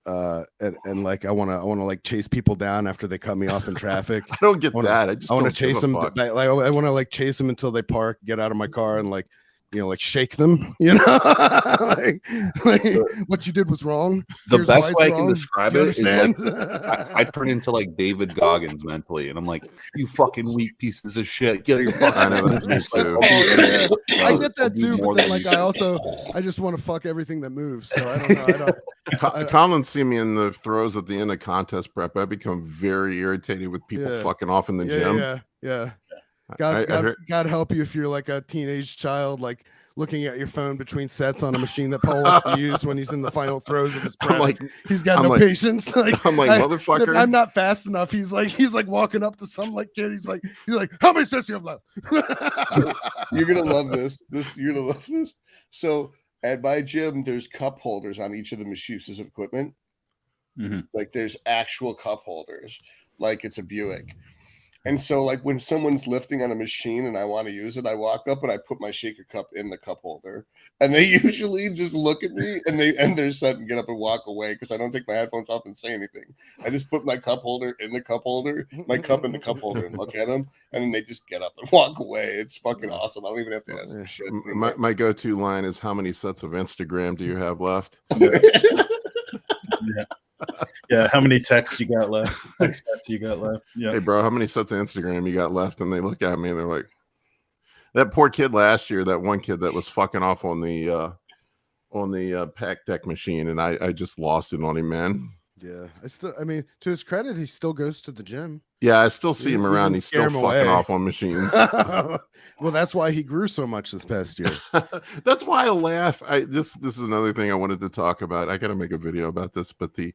And like I want to like chase people down after they cut me off in traffic. I don't get that. I want to chase them. Like I want to like chase them until they park, get out of my car, and like like shake them. Like what you did was wrong. The best way I can describe it is like, I turn into like David Goggins mentally, and I'm like, you fucking weak pieces of shit. Get your fucking. I know that's me too. I get that too, but then like I just want to fuck everything that moves. So I don't know. Colin see me in the throws at the end of contest prep. I become very irritated with people fucking off in the gym. Yeah. God help you if you're like a teenage child, like looking at your phone between sets on a machine that Paul wants to use when he's in the final throes of his prep. Like, he's got no patience. Like, I'm like, motherfucker. I'm not fast enough. He's like walking up to some like kid. He's like, how many sets do you have left? You're gonna love this. You're gonna love this. So at my gym, there's cup holders on each of the pieces of equipment. Like there's actual cup holders, like it's a Buick. And so like when someone's lifting on a machine and I want to use it, I walk up and I put my shaker cup in the cup holder. And they usually just look at me and they end their set and get up and walk away because I don't take my headphones off and say anything. I just put my cup holder in the cup holder, my cup in the cup holder, and look at them. And then they just get up and walk away. It's fucking awesome. I don't even have to ask them shit. My go-to line is, how many sets of Instagram do you have left? Yeah, how many texts you got left? Yeah. Hey, bro, how many sets of Instagram you got left? And they look at me and they're like, that poor kid last year, that one kid that was fucking off on the pack deck machine, and I just lost it on him, man. Yeah, I mean, to his credit, he still goes to the gym. Yeah, I still see him around. He's still fucking off on machines. Well, that's why he grew so much this past year. That's why I laugh. This is another thing I wanted to talk about. I got to make a video about this, but the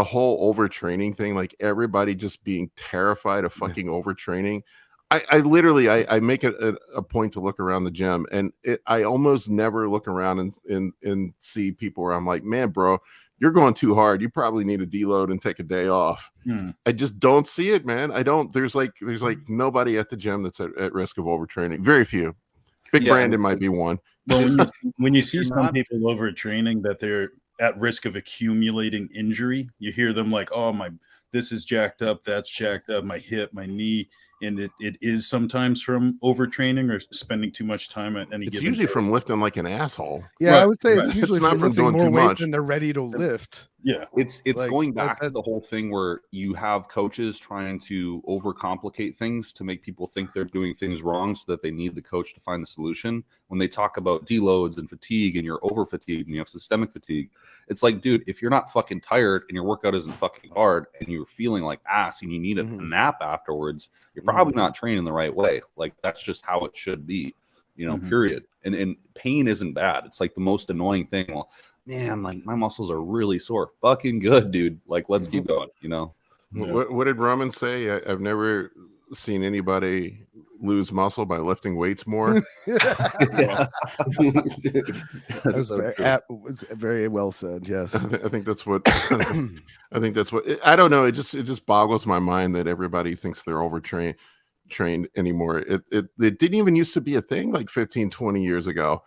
whole overtraining thing, like everybody just being terrified of fucking overtraining. I literally make it a point to look around the gym, and I almost never look around and see people where I'm like, man, bro, you're going too hard. You probably need a deload and take a day off. I just don't see it, man. I don't. There's like nobody at the gym that's at risk of overtraining. Very few. Big Brandon might be one. Well, when you see some people overtraining that they're at risk of accumulating injury, you hear them like, oh, this is jacked up, that's jacked up, my hip, my knee. And it is sometimes from overtraining or spending too much time at any given It's usually day. from lifting like an asshole. Yeah, right, I would say it's usually not from doing more too weight much than they're ready to lift. Yeah, it's like, going back to the whole thing where you have coaches trying to overcomplicate things to make people think they're doing things wrong, so that they need the coach to find the solution. When they talk about deloads and fatigue, and you're over fatigued and you have systemic fatigue, it's like, dude, if you're not fucking tired and your workout isn't fucking hard and you're feeling like ass and you need a nap afterwards, you're probably not training the right way. Like that's just how it should be, period. And pain isn't bad. It's like the most annoying thing. Well, man, like my muscles are really sore. Fucking good, dude. Like let's keep going, What did Roman say? I've never seen anybody lose muscle by lifting weights more. That's was very well said. Yes, I think that's what I think that's what I don't know. It just boggles my mind that everybody thinks they're overtrained anymore. It didn't even used to be a thing like 15-20 years ago.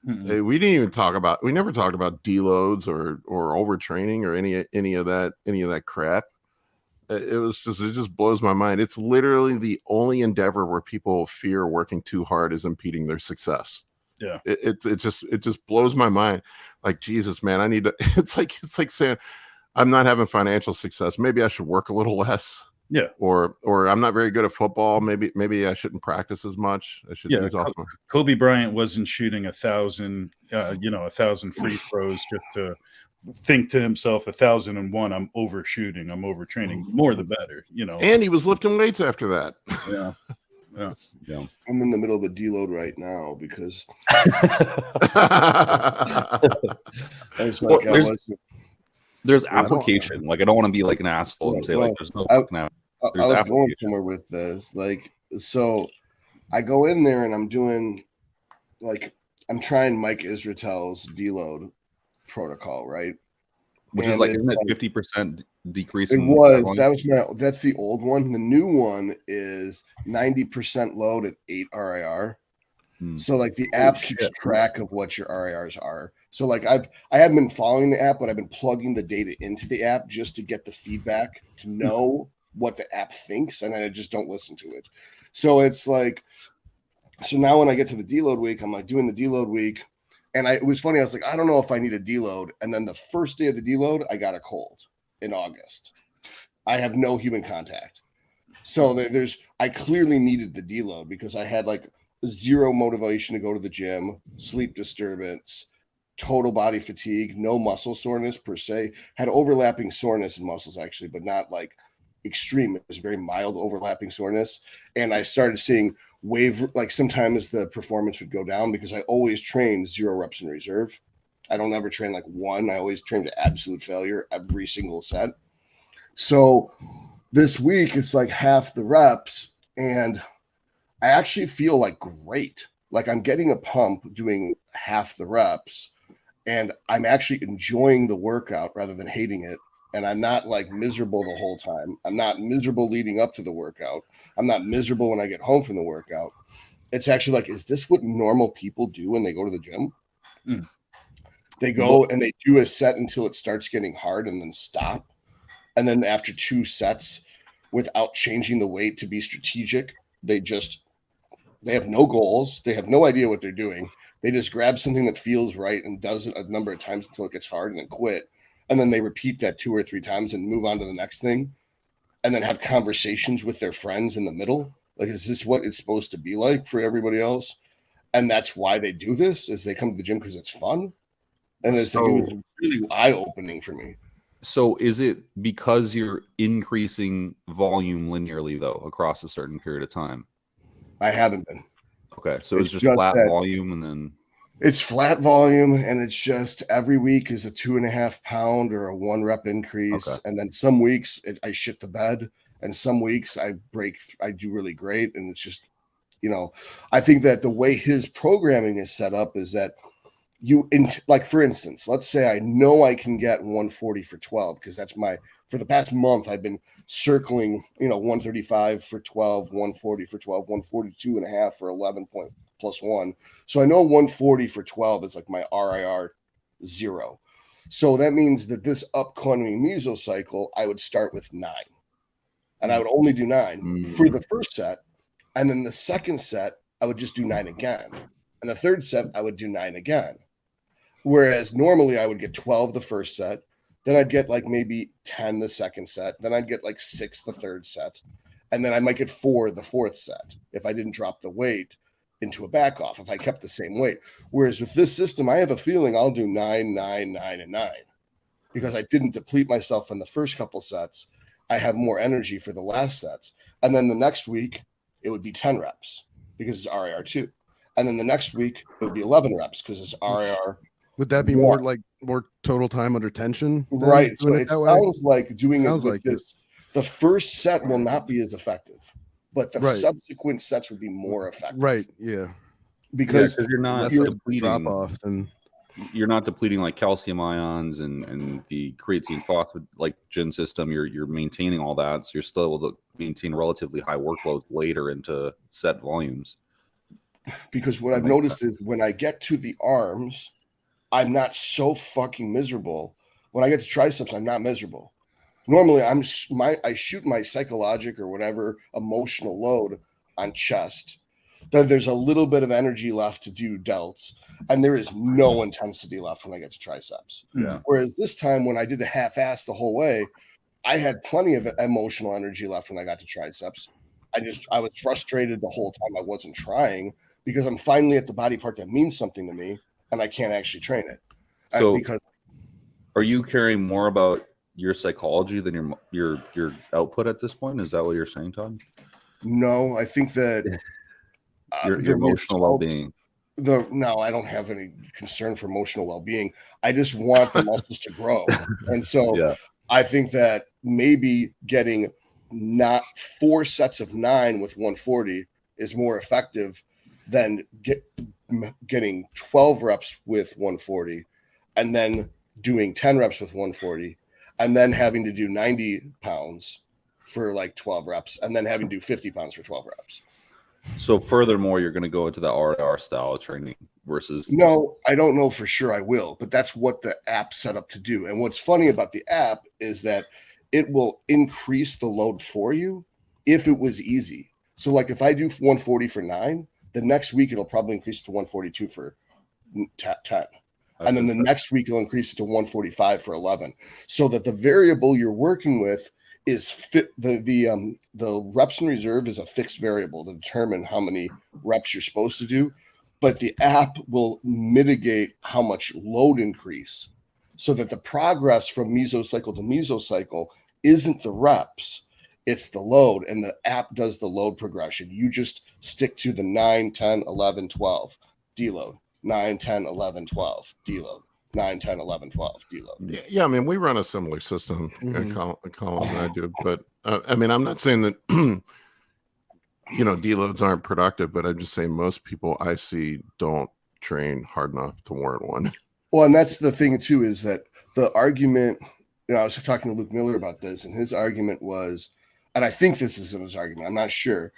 We never talked about deloads or overtraining or any of that crap. It just blows my mind. It's literally the only endeavor where people fear working too hard is impeding their success. Yeah, it just blows my mind. Like, Jesus, man, I need to. It's like saying I'm not having financial success. Maybe I should work a little less. Yeah. Or I'm not very good at football. Maybe I shouldn't practice as much. I should ease off. Kobe Bryant wasn't shooting 1,000, 1,000 free throws just to think to himself 1,001. I'm overshooting. I'm overtraining. The more the better, And he was lifting weights after that. Yeah. I'm in the middle of a deload right now because there's application. Like, I don't want to be like an asshole and say like there's no fucking app. I was going somewhere with this. Like, so I go in there and I'm doing I'm trying Mike Israetel's deload protocol, right? Which is isn't it 50% decrease? That's the old one. The new one is 90% load at 8 RIR. So the app keeps track of what your RIRs are. So I haven't been following the app, but I've been plugging the data into the app just to get the feedback to know what the app thinks, and I just don't listen to it. So it's so now when I get to the deload week, I'm doing the deload week, and it was funny. I was like, I don't know if I need a deload, and then the first day of the deload, I got a cold in August. I have no human contact, so I clearly needed the deload because I had zero motivation to go to the gym, sleep disturbance, total body fatigue, no muscle soreness per se. Had overlapping soreness in muscles actually, but not extreme. It was very mild overlapping soreness. And I started seeing sometimes the performance would go down because I always train 0 reps in reserve. I don't ever train 1. I always train to absolute failure every single set. So this week it's half the reps, and I actually feel great. I'm getting a pump doing half the reps, and I'm actually enjoying the workout rather than hating it. And I'm not miserable the whole time. I'm not miserable leading up to the workout. I'm not miserable when I get home from the workout. It's actually is this what normal people do when they go to the gym? They go and they do a set until it starts getting hard and then stop. And then after 2 sets, without changing the weight to be strategic, they have no goals. They have no idea what they're doing. They just grab something that feels right and does it a number of times until it gets hard and then quit. And then they repeat that 2 or 3 times and move on to the next thing, and then have conversations with their friends in the middle. Is this what it's supposed to be like for everybody else? And that's why they do this, is they come to the gym because it's fun. And it was really eye-opening for me. So is it because you're increasing volume linearly, though, across a certain period of time? I haven't been. Okay, so it's just flat volume, and then it's flat volume, and it's just every week is a 2.5 pound or a 1 rep increase. Okay. And then some weeks I shit the bed, and some weeks I do really great. And it's just, I think that the way his programming is set up is that for instance, let's say I know I can get 140 for 12, because that's for the past month, I've been circling, 135 for 12, 140 for 12, 142.5 for 11 point plus 1. So I know 140 for 12 is my RIR 0. So that means that this upcoming mesocycle, I would start with 9, and I would only do 9 for the first set. And then the second set, I would just do 9 again. And the third set, I would do 9 again. Whereas normally I would get 12 the first set, then I'd get maybe 10 the second set, then I'd get 6 the third set, and then I might get 4 the fourth set if I didn't drop the weight into a back off, if I kept the same weight. Whereas with this system, I have a feeling I'll do 9, 9, 9, and 9, because I didn't deplete myself in the first couple sets. I have more energy for the last sets. And then the next week, it would be 10 reps because it's RIR 2. And then the next week, it would be 11 reps because it's RIR. Would that be more total time under tension? Right. So it sounds like doing it like this. The first set will not be as effective, but the subsequent sets would be more effective. Right. Yeah. Because you're not depleting drop off, and you're not depleting calcium ions and the creatine phosphate gin system. You're maintaining all that, so you're still able to maintain relatively high workloads later into set volumes. Because what I've noticed is when I get to the arms, I'm not so fucking miserable. When I get to triceps, I'm not miserable. Normally, I shoot my psychologic or whatever emotional load on chest, then there's a little bit of energy left to do delts, and there is no intensity left when I get to triceps. Yeah. Whereas this time when I did a half-ass the whole way, I had plenty of emotional energy left when I got to triceps. I was frustrated the whole time I wasn't trying because I'm finally at the body part that means something to me and I can't actually train it. So because are you caring more about your psychology than your output at this point? Is that what you're saying, Todd? no, I think that Your emotional well-being. No, I don't have any concern for emotional well-being. I just want the muscles to grow. And so Yeah. I think that maybe getting not 4 sets of 9 with 140 is more effective than getting 12 reps with 140 and then doing 10 reps with 140 and then having to do 90 pounds for like 12 reps and then having to do 50 pounds for 12 reps. So furthermore, you're going to go into the RR style of training versus. No, I don't know for sure I will, but that's what the app's set up to do. And what's funny about the app is that it will increase the load for you if it was easy. So like if I do 140 for 9, the next week it'll probably increase to 142 for 10. And then the next week it'll increase it to 145 for 11. So that the variable you're working with is fit. The reps in reserve is a fixed variable to determine how many reps you're supposed to do, but the app will mitigate how much load increase so that the progress from mesocycle to mesocycle isn't the reps, it's the load, and the app does the load progression. You just stick to the 9, 10, 11, 12 deload, 9, 10, 11, 12 deload. 9, 10, 11, 12 deload. Yeah, I mean, we run a similar system, Colin and I do, but I mean, I'm not saying that, deloads aren't productive, but I'm just saying most people I see don't train hard enough to warrant one. Well, and that's the thing too, is that the argument, I was talking to Luke Miller about this, and his argument was, and I think this is his argument, I'm not sure,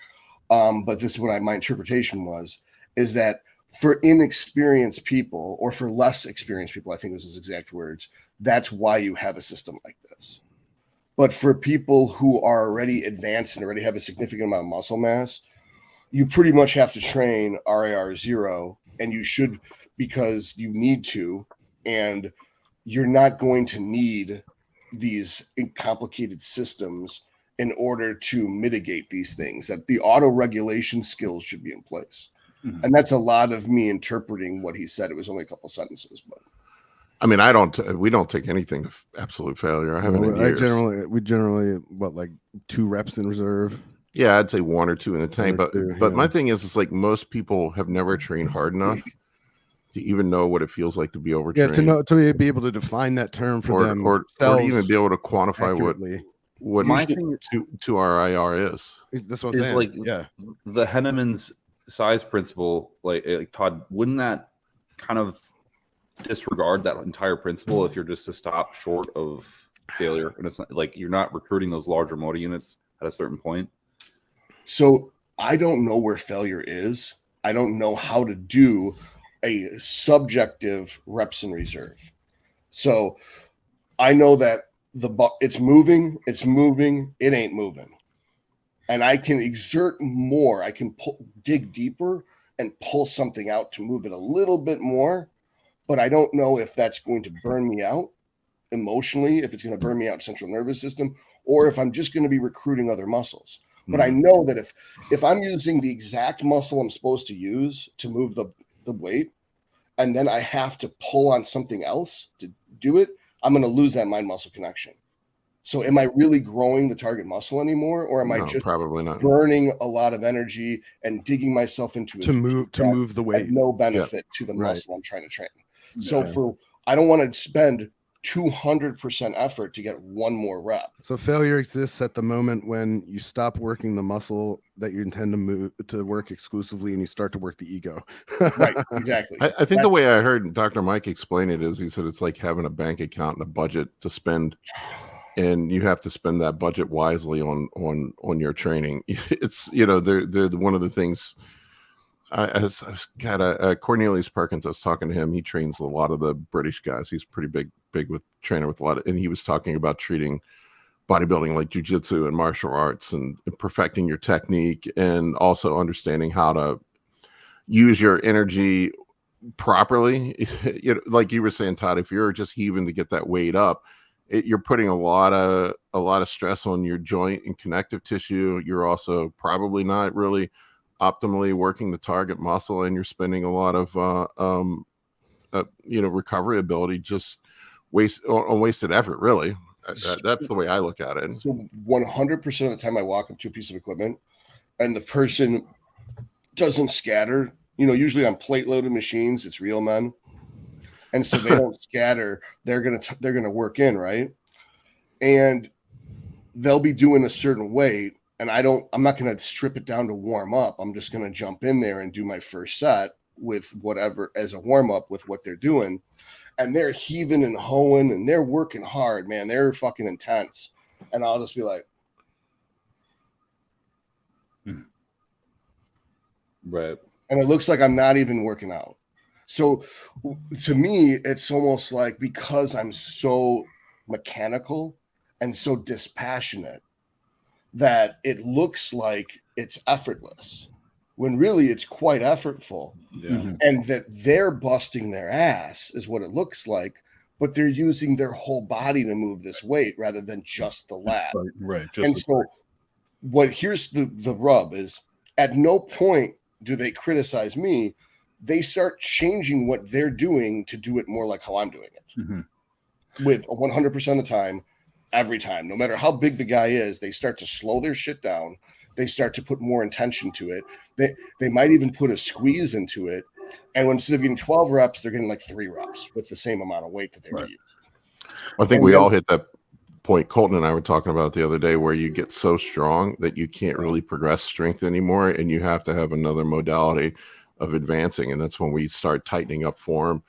but this is what my interpretation was, is that for inexperienced people or for less experienced people, I think was his exact words, that's why you have a system like this. But for people who are already advanced and already have a significant amount of muscle mass, you pretty much have to train RAR 0, and you should because you need to, and you're not going to need these complicated systems in order to mitigate these things, that the auto regulation skills should be in place. Mm-hmm. And that's a lot of me interpreting what he said. It was only a couple sentences, but I mean, we don't take anything to absolute failure. I haven't in years. We generally like 2 reps in reserve. Yeah, I'd say 1 or 2 in the tank. But my thing is, it's like most people have never trained hard enough to even know what it feels like to be overtrained. Yeah, to be able to define that term for them, or to even be able to quantify accurately. what my thing to our IR is. That's what I'm saying. Like, yeah, the Henneman's size principle, like Todd, wouldn't that kind of disregard that entire principle if you're just to stop short of failure? And it's not like you're not recruiting those larger motor units at a certain point. So I don't know where failure is. I don't know how to do a subjective reps in reserve. So I know that it's moving, it ain't moving. And I can exert more. I can dig deeper and pull something out to move it a little bit more. But I don't know if that's going to burn me out emotionally, if it's going to burn me out central nervous system, or if I'm just going to be recruiting other muscles. But I know that if I'm using the exact muscle I'm supposed to use to move the weight, and then I have to pull on something else to do it, I'm going to lose that mind-muscle connection. So am I really growing the target muscle anymore, or am I just probably not burning a lot of energy and digging myself into to move the weight? No benefit to the muscle I'm trying to train. So I don't want to spend 200% effort to get 1 more rep. So failure exists at the moment when you stop working the muscle that you intend to work exclusively, and you start to work the ego. Right, exactly. I think the way I heard Dr. Mike explain it is, he said it's like having a bank account and a budget to spend, and you have to spend that budget wisely on your training. It's they're one of the things. I got Cornelius Perkins. I was talking to him. He trains a lot of the British guys. He's pretty big with trainer with a lot of, and he was talking about treating bodybuilding like jiu-jitsu and martial arts and perfecting your technique, and also understanding how to use your energy properly. You know, like you were saying, Todd, if you're just heaving to get that weight up, you're putting a lot of stress on your joint and connective tissue. You're also probably not really optimally working the target muscle, and you're spending a lot of recovery ability just on wasted effort, really. That's the way I look at it. So 100% of the time I walk up to a piece of equipment and the person doesn't scatter, usually on plate loaded machines, it's real men. And so they don't scatter. They're going to work in, right? And they'll be doing a certain weight, and I'm not going to strip it down to warm up. I'm just going to jump in there and do my first set with whatever as a warm up with what they're doing. And they're heaving and hoeing and they're working hard, man. They're fucking intense. And I'll just be like, right. And it looks like I'm not even working out. So to me, it's almost like, because I'm so mechanical and so dispassionate, that it looks like it's effortless, when really it's quite effortful. Yeah. And that they're busting their ass is what it looks like, but they're using their whole body to move this weight rather than just the lat. Right. And so here's the rub is, at no point do they criticize me. They start changing what they're doing to do it more like how I'm doing it. With 100% of the time, every time, no matter how big the guy is, they start to slow their shit down. They start to put more intention to it. They might even put a squeeze into it. And instead of getting 12 reps, they're getting like 3 reps with the same amount of weight that they were using. I think we all hit that point Colton and I were talking about the other day, where you get so strong that you can't really progress strength anymore, and you have to have another modality of advancing. And that's when we start tightening up form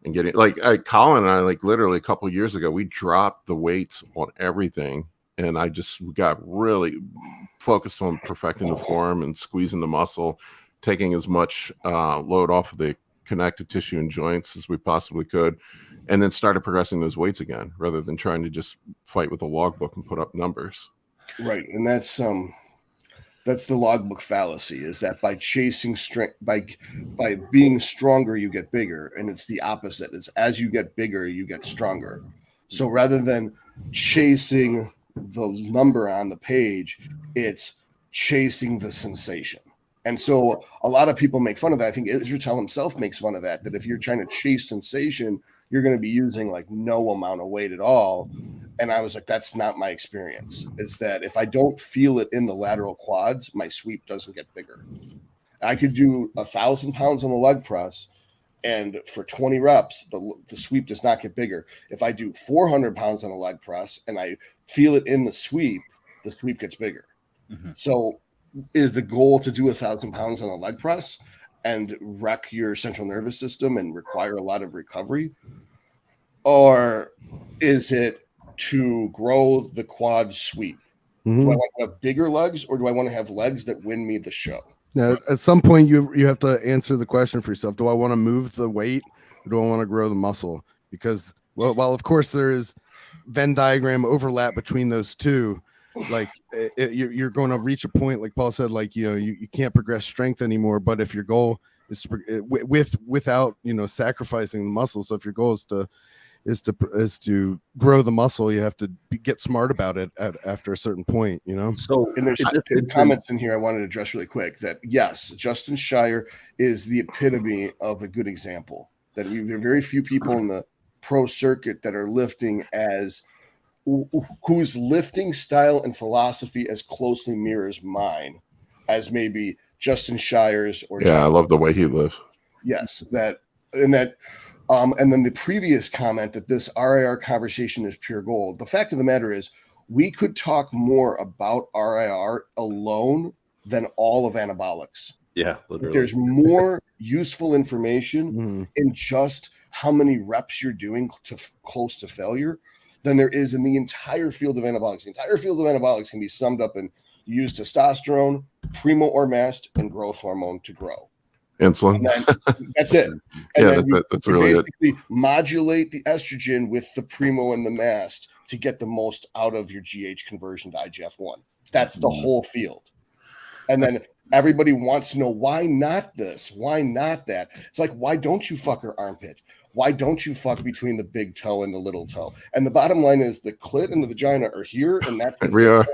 and getting Colin and I, like literally a couple of years ago, we dropped the weights on everything, and I just got really focused on perfecting the form and squeezing the muscle, taking as much load off of the connective tissue and joints as we possibly could, and then started progressing those weights again, rather than trying to just fight with a logbook and put up numbers. Right. And that's the logbook fallacy, is that by chasing strength, by being stronger, you get bigger. And it's the opposite. It's as you get bigger, you get stronger. So rather than chasing the number on the page, it's chasing the sensation. And so a lot of people make fun of that. I think Israetel himself makes fun of that if you're trying to chase sensation, you're going to be using like no amount of weight at all. And I was like, that's not my experience. It's that if I don't feel it in the lateral quads, my sweep doesn't get bigger. I could do 1,000 pounds on the leg press, and for 20 reps, the sweep does not get bigger. If I do 400 pounds on the leg press and I feel it in the sweep gets bigger. So is the goal to do 1,000 pounds on the leg press and wreck your central nervous system and require a lot of recovery? Or is it to grow the quad sweep? Do I want to have bigger legs, or do I want to have legs that win me the show? Now, at some point, you have to answer the question for yourself. Do I want to move the weight, or do I want to grow the muscle? Because, while of course there is Venn diagram overlap between those two, like you're going to reach a point, like Paul said, like, you can't progress strength anymore. But if your goal is without sacrificing the muscle, so if your goal is to grow the muscle, you have to get smart about it after a certain point, So, and there's comments in here I wanted to address really quick, that yes, Justin Shire is the epitome of a good example. That there are very few people in the pro circuit that are lifting whose lifting style and philosophy as closely mirrors mine as maybe Justin Shire's or I love the way he lives. Yes, and then the previous comment that this RIR conversation is pure gold. The fact of the matter is, we could talk more about RIR alone than all of anabolics. Yeah, literally. There's more useful information in just how many reps you're doing close to failure than there is in the entire field of anabolics. The entire field of anabolics can be summed up in use testosterone, primo or mast, and growth hormone to grow. Insulin. That's it. And that's really basically modulate the estrogen with the primo and the mast to get the most out of your GH conversion to IGF-1. That's the whole field. And then Everybody wants to know, why not this? Why not that? It's like, why don't you fuck her armpit? Why don't you fuck between the big toe and the little toe? And the bottom line is the clit and the vagina are here, and that's Here we are.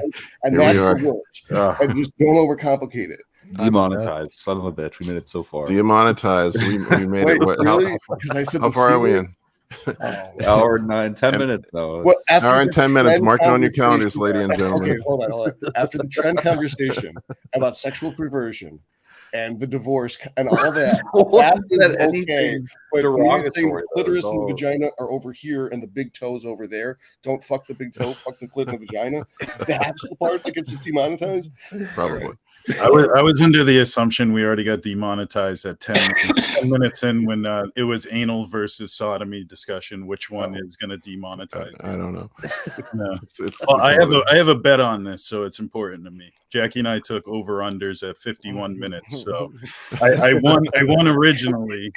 and Here that's we are. the worst. And just don't overcomplicate it. Demonetized, son of a bitch. We made it so far. Demonetized. We made Wait, it. What, really? Because I said how far are we in? Hour 9, 10 minutes though. Well, after Hour and the 10 minutes. Tren Mark it on your calendars, conversation- ladies and gentlemen. Okay, hold on. After the Tren conversation about sexual perversion and the divorce and all that, that is okay. But when you're saying the clitoris and the vagina are over here and the big toes over there, don't fuck the big toe, fuck the clit and the vagina. That's the part that gets us demonetized. Probably. I was under the assumption we already got demonetized at 10 minutes in when it was anal versus sodomy discussion. Which one is going to demonetize? I don't know. No. Well, I have a bet on this, so it's important to me. Jackie and I took over unders at 51 minutes, so I won originally.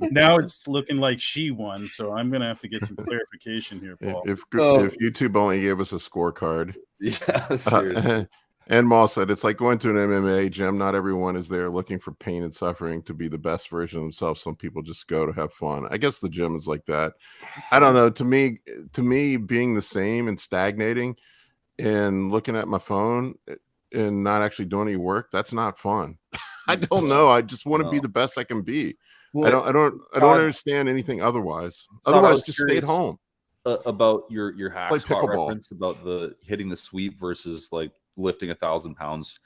Now it's looking like she won, so I'm going to have to get some clarification here, Paul. If YouTube only gave us a scorecard. Yeah, seriously. And Maul said, it's like going to an MMA gym. Not everyone is there looking for pain and suffering to be the best version of themselves. Some people just go to have fun. I guess the gym is like that. I don't know. To me, being the same and stagnating and looking at my phone and not actually doing any work, that's not fun. I don't know. I just want to be the best I can be. Well, I don't understand anything otherwise. Otherwise, just stay at home. About your hack Play spot pickleball. reference about the hitting the sweep versus like lifting 1,000 pounds.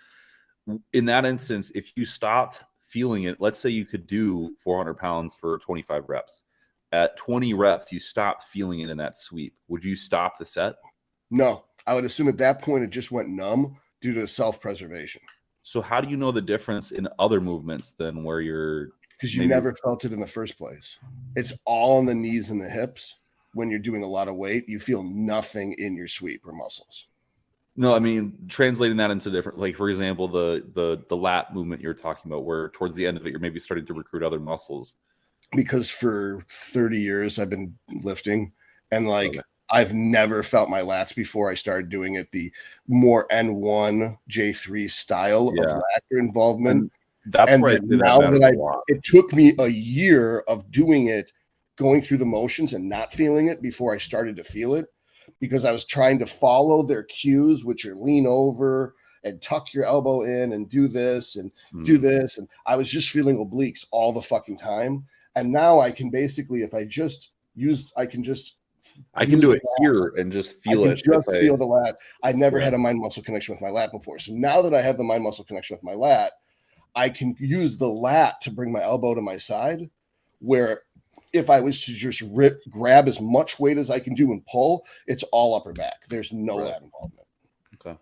In that instance, if you stopped feeling it, let's say you could do 400 pounds for 25 reps. At 20 reps, you stopped feeling it in that sweep. Would you stop the set? No, I would assume at that point it just went numb due to self-preservation. So how do you know the difference in other movements than where you're? Because you never felt it in the first place. It's all in the knees and the hips. When you're doing a lot of weight, you feel nothing in your sweep or muscles. No, I mean, translating that into different, like for example, the lat movement you're talking about, where towards the end of it, you're maybe starting to recruit other muscles. Because for 30 years I've been lifting, and I've never felt my lats before I started doing it the more N1 J3 style of lat involvement. And that's where it took me a year of doing it, going through the motions and not feeling it before I started to feel it, because I was trying to follow their cues, which are lean over and tuck your elbow in and do this and do this. And I was just feeling obliques all the fucking time. And now I can basically, if I just I can do it here and just feel it. Just feel the lat. I never had a mind muscle connection with my lat before. So now that I have the mind muscle connection with my lat, I can use the lat to bring my elbow to my side, where if I was to just grab as much weight as I can do and pull, it's all upper back. There's no lat involvement. Okay.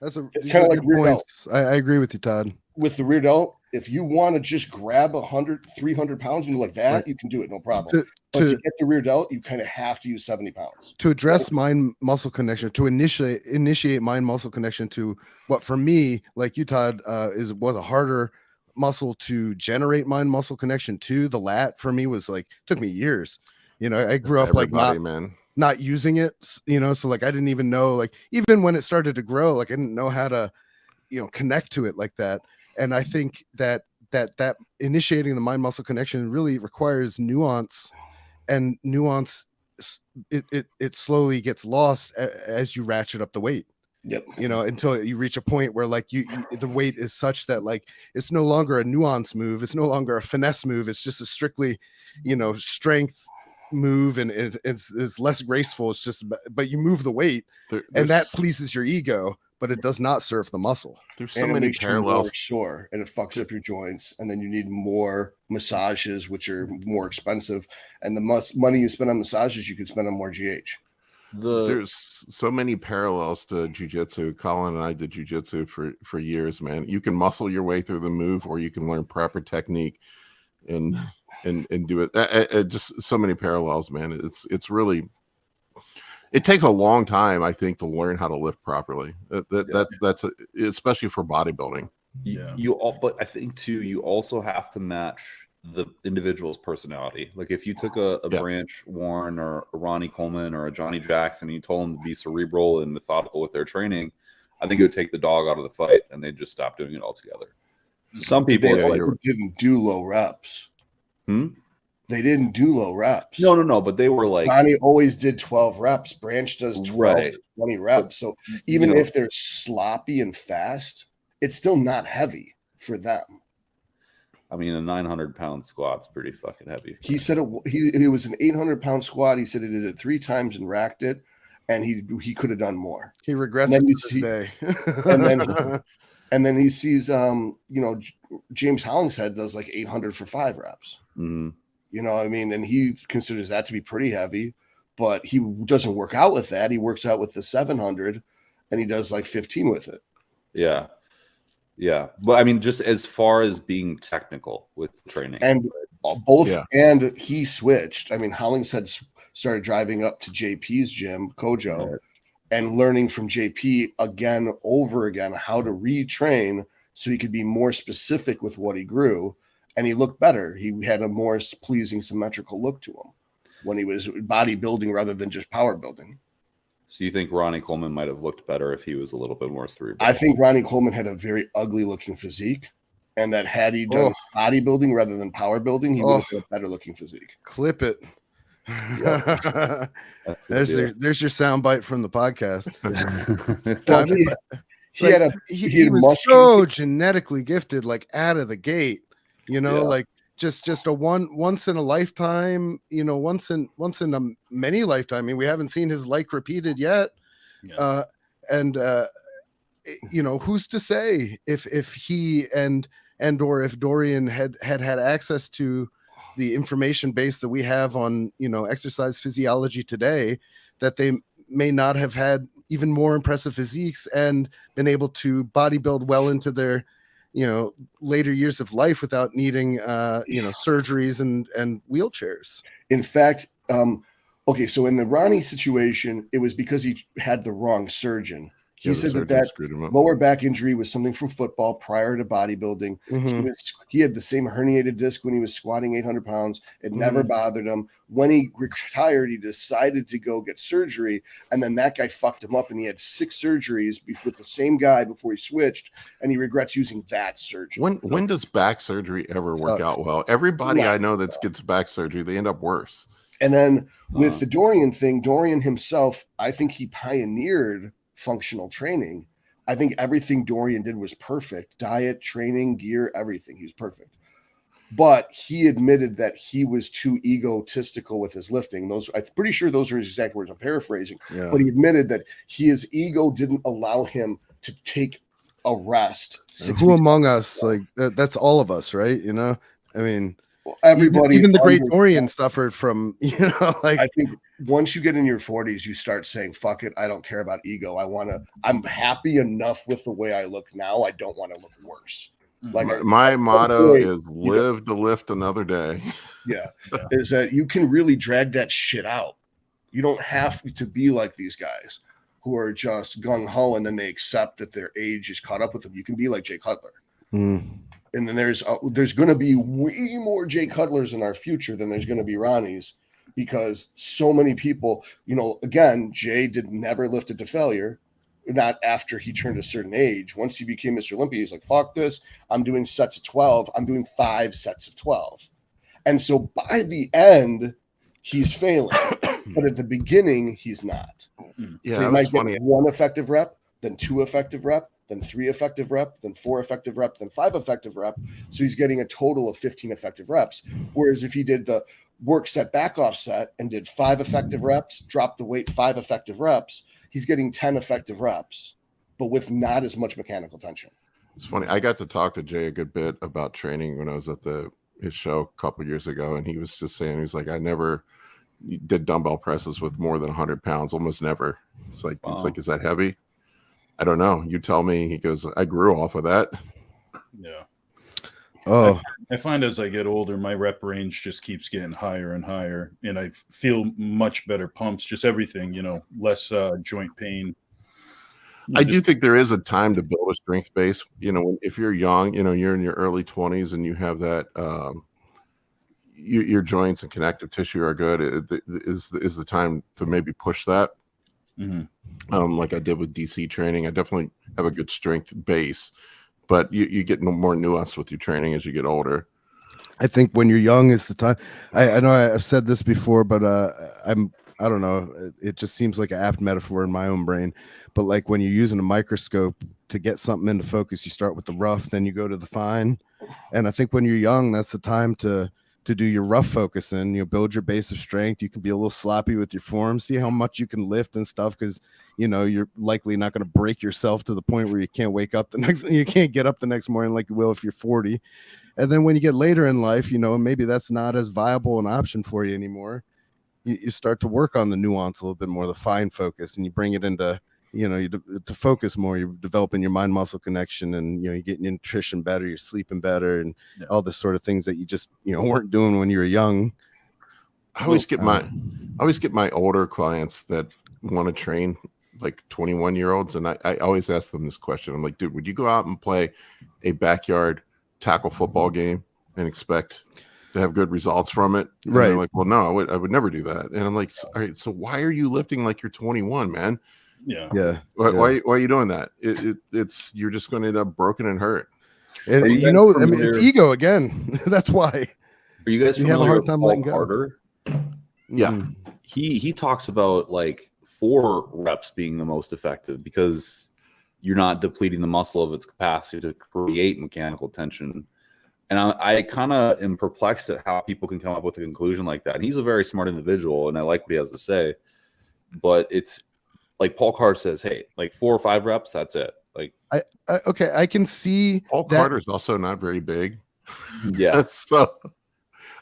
It's kind of like rear delt. I agree with you, Todd. With the rear delt, if you want to just grab 100, 300 pounds and do like that, you can do it, no problem. But to get the rear delt, you kind of have to use 70 pounds. To address mind muscle connection, to initiate mind muscle connection to what for me, like you, Todd, was a harder muscle to generate mind muscle connection to. The lat for me was took me years. I grew up not using it, so I didn't even know, even when it started to grow, I didn't know how to connect to it like that. And I think that initiating the mind muscle connection really requires nuance, and nuance it slowly gets lost as you ratchet up the weight. Yep. Until you reach a point where the weight is such that it's no longer a nuance move, it's no longer a finesse move, it's just a strictly strength move, and it's less graceful. It's just, but you move the weight, and that pleases your ego, but it does not serve the muscle. There's so many parallels. Sure, and it fucks up your joints, and then you need more massages, which are more expensive, and the money you spend on massages, you could spend on more GH. There's so many parallels to jiu-jitsu. Colin and I did jiu-jitsu for years, man. You can muscle your way through the move, or you can learn proper technique and do it. Just so many parallels, man. It's really, it takes a long time, I think, to learn how to lift properly. That's especially for bodybuilding. But I think too, you also have to match the individual's personality. Like if you took a Branch Warren or a Ronnie Coleman or a Johnny Jackson and you told them to be cerebral and methodical with their training, I think it would take the dog out of the fight, and they'd just stop doing it altogether. Some people, They it's like, didn't do low reps. They didn't do low reps. No, but they were like, Ronnie always did 12 reps. Branch does 12 Right. to 20 reps. So even if they're sloppy and fast, it's still not heavy for them. I mean, a 900-pound squat's pretty fucking heavy. He said it was an 800-pound squat. He said he did it 3 times and racked it, and he could have done more. He regrets it to this day. and then he sees James Hollingshead does like 800 for 5 reps. Mm-hmm. You know what I mean? And he considers that to be pretty heavy, but he doesn't work out with that. He works out with the 700, and he does like 15 with it. Yeah. But I mean, just as far as being technical with training, and and he switched. I mean, Hollingshead started driving up to JP's gym, Kojo, right. and learning from JP over again how to retrain so he could be more specific with what he grew. And he looked better. He had a more pleasing, symmetrical look to him when he was bodybuilding rather than just power building. So you think Ronnie Coleman might have looked better if he was a little bit more cerebral? I think Ronnie Coleman had a very ugly looking physique, and that had he done bodybuilding rather than power building, he would have had a better looking physique. Clip it. Yep. There's your soundbite from the podcast. He was so genetically gifted, like out of the gate. Like just a once in a lifetime, once in a many lifetime. I mean, we haven't seen his like repeated yet. Yeah. Who's to say if he or if Dorian had access to the information base that we have on, exercise physiology today, that they may not have had even more impressive physiques and been able to bodybuild well into their later years of life without needing surgeries and wheelchairs. In fact, so in the Ronnie situation, it was because he had the wrong surgeon. He said that lower back injury was something from football prior to bodybuilding. Mm-hmm. He had the same herniated disc when he was squatting 800 pounds. It never bothered him. When he retired, he decided to go get surgery, and then that guy fucked him up, and he had 6 surgeries with the same guy before he switched, and he regrets using that surgery. When does back surgery ever work out well? Everybody I know that gets back surgery, they end up worse. And then with the Dorian thing, Dorian himself, I think he pioneered functional training. I think everything Dorian did was perfect. Diet, training, gear, everything. He was perfect. But he admitted that he was too egotistical with his lifting. I'm pretty sure those are his exact words. I'm paraphrasing. Yeah. But he admitted that his ego didn't allow him to take a rest. Who among us, like that's all of us, right? I mean, everybody, even the great Dorian suffered from, I think once you get in your 40s, you start saying, fuck it, I don't care about ego. I'm happy enough with the way I look now. I don't want to look worse. Like my motto is live to lift another day. Yeah. Is that you can really drag that shit out. You don't have to be like these guys who are just gung-ho and then they accept that their age is caught up with them. You can be like Jay Cutler. And then there's going to be way more Jay Cutlers in our future than there's going to be Ronnies, because so many people, again, Jay never lifted to failure, not after he turned a certain age. Once he became Mr. Olympia, he's like, fuck this. I'm doing sets of 12. I'm doing 5 sets of 12. And so by the end, he's failing. But at the beginning, he's not. Yeah, so he might get 1 effective rep, then 2 effective rep, then 3 effective rep, then 4 effective rep, then 5 effective rep. So he's getting a total of 15 effective reps. Whereas if he did the work set back off set and did 5 effective reps, dropped the weight 5 effective reps, he's getting 10 effective reps, but with not as much mechanical tension. It's funny. I got to talk to Jay a good bit about training when I was at his show a couple of years ago, and he was just saying, he was like, I never did dumbbell presses with more than 100 pounds, almost never. It's like, wow. He's like, is that heavy? I don't know. You tell me. He goes, I grew off of that. Yeah. Oh, I find as I get older, my rep range just keeps getting higher and higher, and I feel much better pumps, just everything, less joint pain. I do think there is a time to build a strength base. If you're young, you're in your early 20s and you have that, your joints and connective tissue are good. It is the time to maybe push that. Mm-hmm. Like I did with DC training. I definitely have a good strength base, but you get more nuance with your training as you get older. I think when you're young is the time. I know I've said this before, but I don't know. It just seems like an apt metaphor in my own brain. But like when you're using a microscope to get something into focus, you start with the rough, then you go to the fine. And I think when you're young, that's the time to do your rough focusing. You build your base of strength. You can be a little sloppy with your form, see how much you can lift and stuff, because you're likely not going to break yourself to the point where you can't get up the next morning like you will if you're 40. And then when you get later in life, maybe that's not as viable an option for you anymore. You start to work on the nuance a little bit more, the fine focus, and you bring it into, to focus more. You're developing your mind-muscle connection, and you're getting your nutrition better, you're sleeping better, and all this sort of things that you just weren't doing when you were young. I always get my older clients that want to train like 21-year-olds, and I always ask them this question. I'm like, dude, would you go out and play a backyard tackle football game and expect to have good results from it? And right. They're like, well, no, I would never do that. And I'm like, all right, so why are you lifting like you're 21, man? Yeah. Why are you doing that? It's you're just going to end up broken and hurt. And it's ego again. That's why. Are you guys familiar have a hard with time Paul letting go? Carter? Yeah. He talks about like 4 reps being the most effective because you're not depleting the muscle of its capacity to create mechanical tension. And I kind of am perplexed at how people can come up with a conclusion like that. And he's a very smart individual, and I like what he has to say. But it's like Paul Carter says, hey, like 4 or 5 reps, that's it. Like, I can see Paul Carter's also not very big. Yeah. So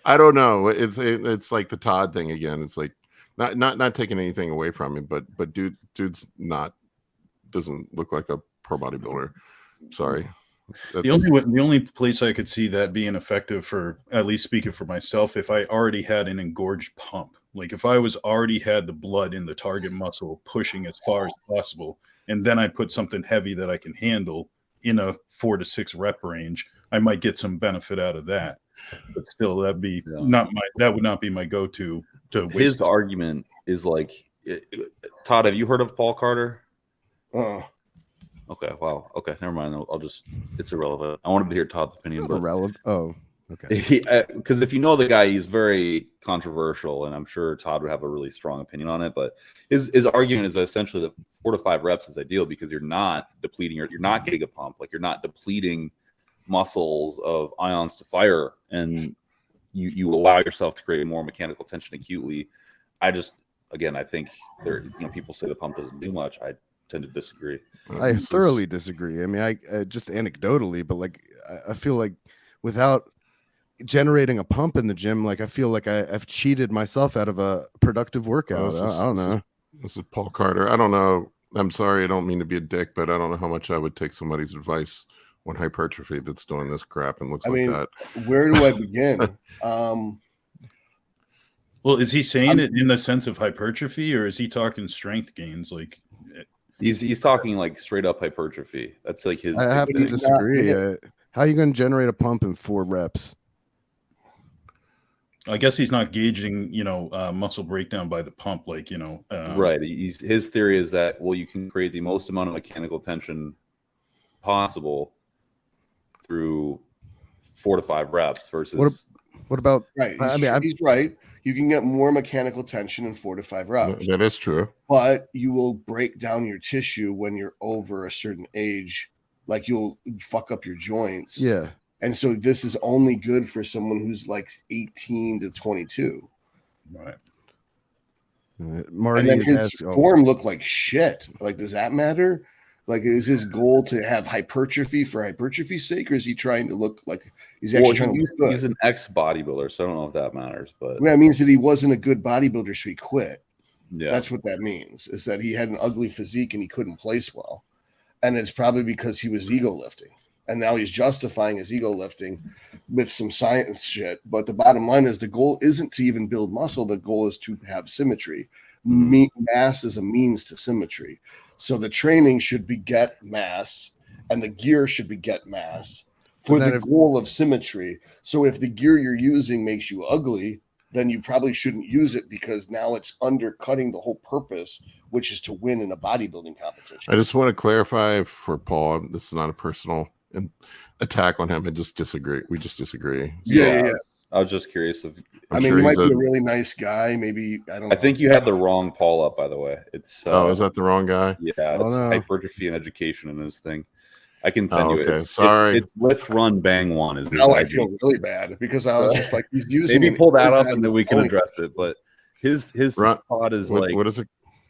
I don't know. It's like the Todd thing again. It's like not taking anything away from him, but dude's doesn't look like a pro bodybuilder. Sorry. The only place I could see that being effective, for at least speaking for myself, if I already had an engorged pump, like if I was already had the blood in the target muscle pushing as far as possible, and then I put something heavy that I can handle in a 4 to 6 rep range, I might get some benefit out of that. But still, that would not be my go-to. His argument is like, Todd, have you heard of Paul Carter? Okay, wow. Okay, never mind. It's irrelevant. I wanted to hear Todd's opinion. But irrelevant. Oh, okay. Because if you know the guy, he's very controversial, and I'm sure Todd would have a really strong opinion on it. But his argument is essentially that 4 to 5 reps is ideal because you're not depleting, you're not getting a pump, like you're not depleting muscles of ions to fire, and you allow yourself to create more mechanical tension acutely. I think people say the pump doesn't do much. I tend to disagree. I thoroughly disagree. I mean, I just anecdotally, but like I feel like without generating a pump in the gym, like I feel like I've cheated myself out of a productive workout. I don't know. This is Paul Carter. I don't know. I'm sorry. I don't mean to be a dick, but I don't know how much I would take somebody's advice on hypertrophy that's doing this crap and looks like that. Where do I begin? Well, is he saying it in the sense of hypertrophy, or is he talking strength gains? Like he's talking like straight up hypertrophy. That's like his. I have to disagree. How are you going to generate a pump in 4 reps? I guess he's not gauging, muscle breakdown by the pump, like, right. His theory is that, well, you can create the most amount of mechanical tension possible through 4 to 5 reps versus. What about? Right. He's right. You can get more mechanical tension in 4 to 5 reps. That is true. But you will break down your tissue when you're over a certain age. Like you'll fuck up your joints. Yeah. And so this is only good for someone who's like 18 to 22. Right. Marty, and then his form looked like shit. Like, does that matter? Like, is his goal to have hypertrophy for hypertrophy's sake, or is he trying to look like he's actually trying to look good? He's an ex-bodybuilder, so I don't know if that matters. But that means that he wasn't a good bodybuilder, so he quit. Yeah, that's what that means. Is that he had an ugly physique and he couldn't place well, and it's probably because he was ego lifting, and now he's justifying his ego lifting with some science shit. But the bottom line is the goal isn't to even build muscle. The goal is to have symmetry. Mass is a means to symmetry. So the training should beget mass, and the gear should beget mass for the goal of symmetry. So if the gear you're using makes you ugly, then you probably shouldn't use it, because now it's undercutting the whole purpose, which is to win in a bodybuilding competition. I just want to clarify for Paul, this is not a personal attack on him. I just disagree. We just disagree. So, Yeah. I was just curious if I mean, sure he might he's be a really nice guy. Maybe, I don't know. I think you had the wrong Paul up, by the way. It's is that the wrong guy? yeah, Oh, it's no. hypertrophy and education in his thing. I can send you it. Okay. It's, Sorry. It's lift, run, bang, one is his Now I IG. feel really bad, because I was just like, he's using. Maybe an pull that up iPad and then we can only- address it. But his Run- thought is What, like what is it?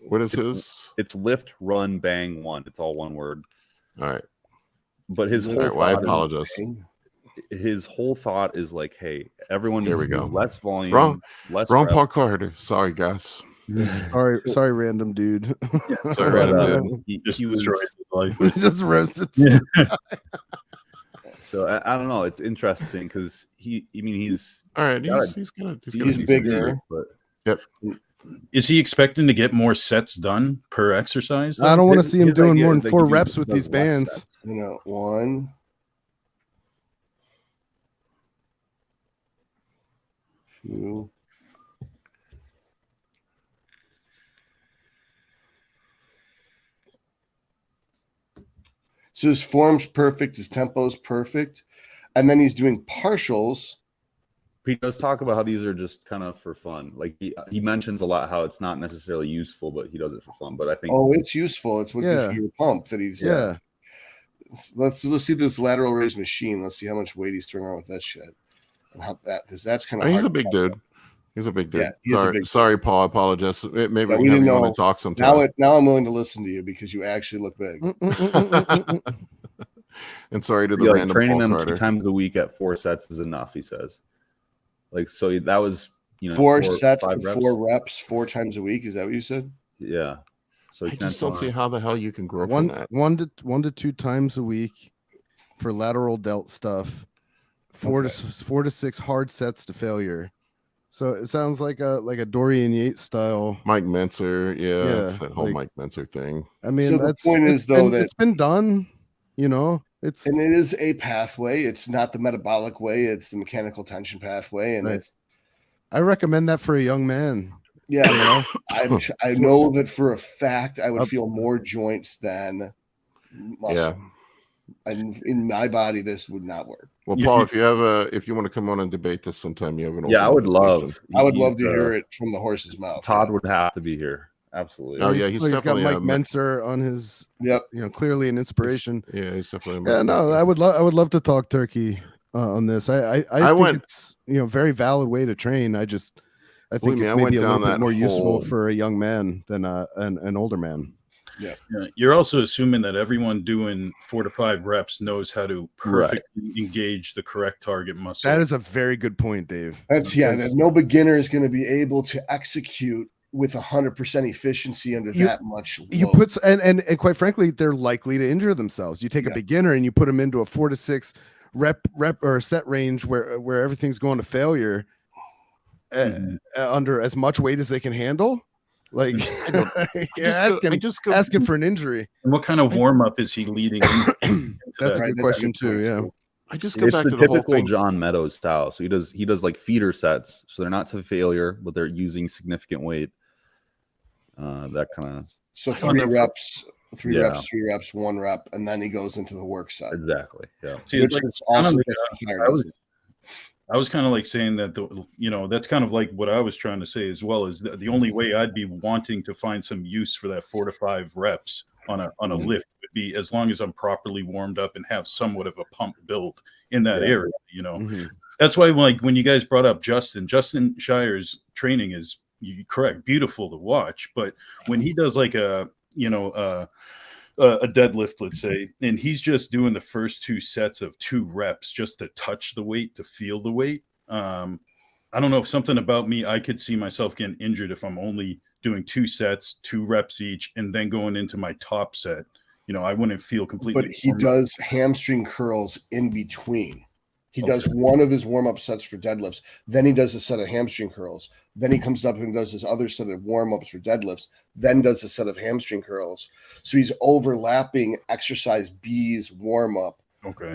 What is it's- his? it's lift, run, bang, one. It's all one word. All right. But his All whole right. Well, I thought apologize. his whole thought is like, hey, everyone There needs we to do go. less volume, Wrong- less Wrong reps. Paul Carter. Sorry, guys. Sorry, random dude. Sorry, But, random he Just was destroyed his life. Just roasted. so I don't know. It's interesting because he's All right. Yeah, He's gonna. he's bigger. but Is he expecting to get more sets done per exercise? I don't want to His- see him his doing idea more is than that 4 he reps with does these less bands. sets. 1, 2. So his form's perfect, his tempo's perfect, and then he's doing partials. He does talk about how these are just kind of for fun. Like he mentions a lot how it's not necessarily useful, but he does it for fun. But I think Oh, it's useful. It's what Yeah. gives you your pump that he's. Yeah. Let's see this lateral raise machine. Let's see how much weight he's throwing around with that shit, and how that, because that's kind of. He's a big dude. He's a big dude. Yeah, he is a sorry, big dude. sorry, Paul. I apologize. Maybe Yeah, we we can have didn't you on know. and talk sometime. Now I'm willing to listen to you, because you actually look big. And sorry to the yeah, like random training Paul them Carter. 2 times a week at 4 sets is enough. He says, like, so that was 4 sets, 5 reps. 4 reps, 4 times a week. Is that what you said? Yeah. So I he just don't see how the hell you can grow from that. one to 2 times a week for lateral delt stuff. 4 to 6 hard sets to failure. So it sounds like a Dorian Yates style. Mike Mentzer, Yeah, it's that whole like- Mike Mentzer thing. I mean, So the that's point it's is, though, been- that- it's been done. It's And it is a pathway. It's not the metabolic way. It's the mechanical tension pathway, and Right. it's I recommend that for a young man. yeah. I know that for a fact. I would feel more joints than muscle. Yeah. And in my body, this would not work. Well, Yeah, Paul, you- if you want to come on and debate this sometime, you have an Yeah, I open would invitation. love. I would love to he's, hear it from the horse's mouth. Todd would have to be here. Absolutely. Oh, yeah, he's got definitely Mike a Mentzer on his. Yep. Clearly an inspiration. Yeah, he's definitely. Yeah, no, I would love to talk turkey on this. I think went- it's very valid way to train. I think Believe me, it's I maybe went a little down bit that more useful whole- for a young man than an older man. Yeah. You're also assuming that everyone doing 4 to 5 reps knows how to perfectly engage the correct target muscle. That is a very good point, Dave. That no beginner is going to be able to execute with 100% efficiency under that much load. You put and quite frankly, they're likely to injure themselves. You take a beginner and you put them into a 4 to 6 rep or set range where everything's going to failure under as much weight as they can handle. Like asking for an injury. And what kind of warm up is he leading? That's a good question too. Yeah. I just go It's back the to the whole typical thing. John Meadows style. So he does like feeder sets, so they're not to failure, but they're using significant weight. That kind of So 3 reps, 3 Yeah. reps, 3 reps, 1 rep, and then he goes into the work set. exactly. Yeah. See, it's Which like, is also kind of what I was kind of like saying that that's kind of like what I was trying to say as well, is the only way I'd be wanting to find some use for that 4 to 5 reps on a lift would be as long as I'm properly warmed up and have somewhat of a pump build in that area. That's why, like, when you guys brought up Justin Shire's training is correct, beautiful to watch, but when he does like a deadlift, let's say, and he's just doing the first 2 sets of 2 reps just to touch the weight, to feel the weight. I don't know, if something about me, I could see myself getting injured if I'm only doing 2 sets, 2 reps each, and then going into my top set. I wouldn't feel completely. But he does hamstring curls in between. He does one of his warm-up sets for deadlifts. Then he does a set of hamstring curls. Then he comes up and does this other set of warm-ups for deadlifts. Then does a set of hamstring curls. So he's overlapping exercise B's warm-up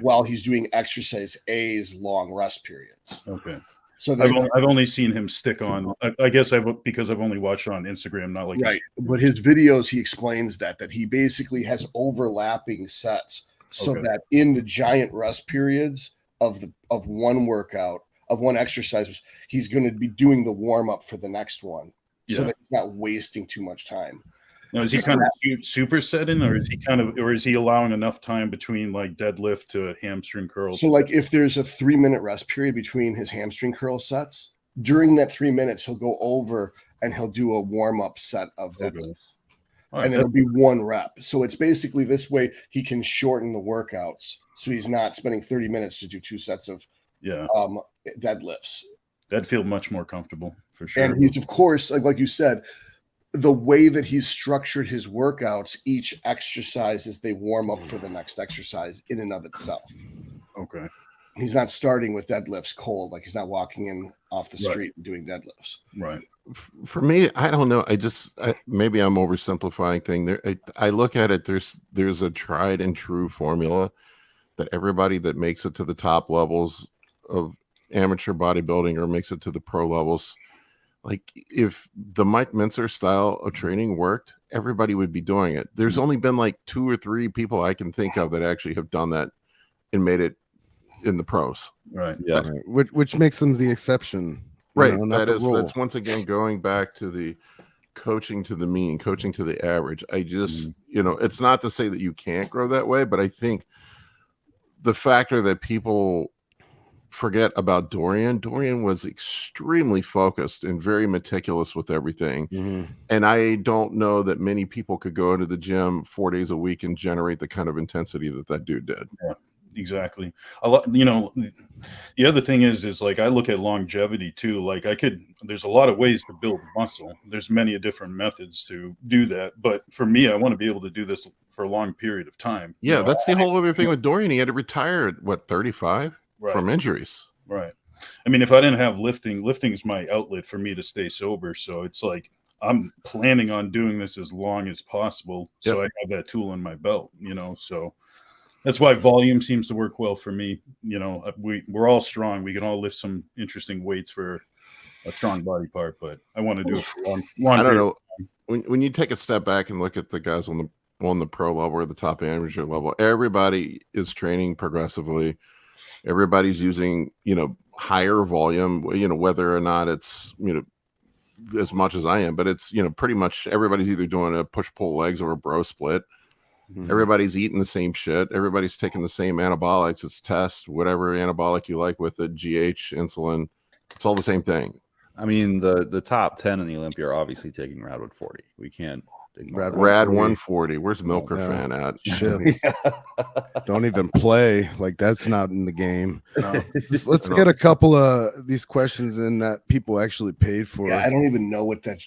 while he's doing exercise A's long rest periods. Okay. So I've only seen him stick on. I guess because I've only watched it on Instagram, not like right. But his videos, he explains that he basically has overlapping sets, so that in the giant rest periods of one workout, of one exercise, he's going to be doing the warm up for the next one, so that he's not wasting too much time. Now, is he kind of supersetting, or is he allowing enough time between like deadlift to hamstring curl? So, like, if there's a 3-minute rest period between his hamstring curl sets, during that 3 minutes, he'll go over and he'll do a warm up set of deadlifts, and it'll be 1 rep. So it's basically this way he can shorten the workouts, so he's not spending 30 minutes to do 2 sets of deadlifts. That'd feel much more comfortable for sure. And he's, of course, like you said, the way that he's structured his workouts, each exercise is they warm up for the next exercise in and of itself. Okay. He's not starting with deadlifts cold, like he's not walking in off the street and doing deadlifts. Right. For me, I don't know. Maybe I'm oversimplifying thing. I look at it. There's a tried and true formula that everybody that makes it to the top levels of amateur bodybuilding or makes it to the pro levels, like if the Mike Mentzer style of training worked, everybody would be doing it. There's only been like 2 or 3 people I can think of that actually have done that and made it in the pros. Right. Yeah. Which makes them the exception. Right. That's once again going back to the coaching to the mean, coaching to the average. I just, it's not to say that you can't grow that way, but I think the factor that people forget about Dorian was extremely focused and very meticulous with everything. And I don't know that many people could go into the gym 4 days a week and generate the kind of intensity that dude did. Yeah, exactly. The other thing is like I look at longevity too. Like there's a lot of ways to build muscle. There's many different methods to do that. But for me, I want to be able to do this for a long period of time. Yeah, that's the whole other thing with Dorian. He had to retire at 35? Right. From injuries. Right. I mean, if I didn't have lifting is my outlet for me to stay sober. So it's like I'm planning on doing this as long as possible. So I have that tool in my belt, so that's why volume seems to work well for me. We're all strong. We can all lift some interesting weights for a strong body part, but I want to do it for long I don't know. When you take a step back and look at the guys on the pro level or the top amateur level, everybody is training progressively. Everybody's using, higher volume, whether or not it's, as much as I am, but it's, pretty much everybody's either doing a push-pull legs or a bro split. Everybody's eating the same shit. Everybody's taking the same anabolics. It's test, whatever anabolic you like with it, GH, insulin. It's all the same thing. I mean, the top 10 in the Olympia are obviously taking Rad 40. We can't. Rad 140. Where's Milker fan at? Shit. Don't even play. Like, that's not in the game. No. Let's get a couple of these questions in that people actually paid for. Yeah, I don't even know what that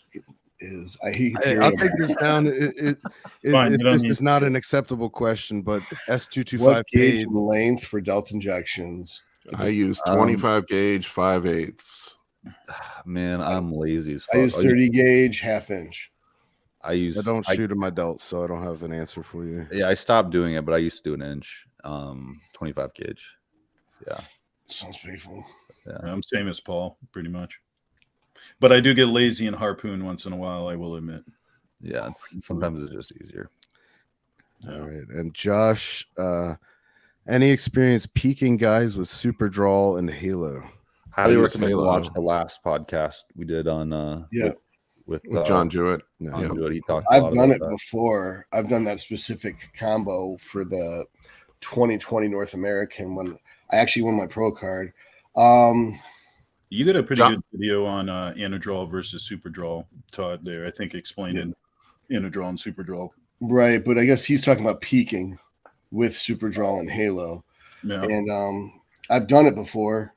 is. I'll take this down. This is not an acceptable question, but S225 what gauge paid. and length for Delt injections? I use 25 gauge 5/8. Man, I'm lazy as fuck. I use 30 gauge 1/2 inch. I don't shoot in my Delt, so I don't have an answer for you. Yeah, I stopped doing it, but I used to do an inch, 25 gauge. Yeah. Sounds painful. Yeah. I'm same as Paul, pretty much. But I do get lazy and harpoon once in a while, I will admit. Yeah, sometimes it's just easier. All right. And Josh, any experience peaking guys with Superdrol and Halo? Highly recommend watch the last podcast we did on with John Jewett. Jewett. He talked I've done it before. I've done that specific combo for the 2020 North American when I actually won my pro card. You got a pretty good video on Anadrol versus Superdrol, Todd, there. I think explaining Anadrol and Superdrol. Right, but I guess he's talking about peaking with Superdrol and Halo. Yeah. And I've done it before.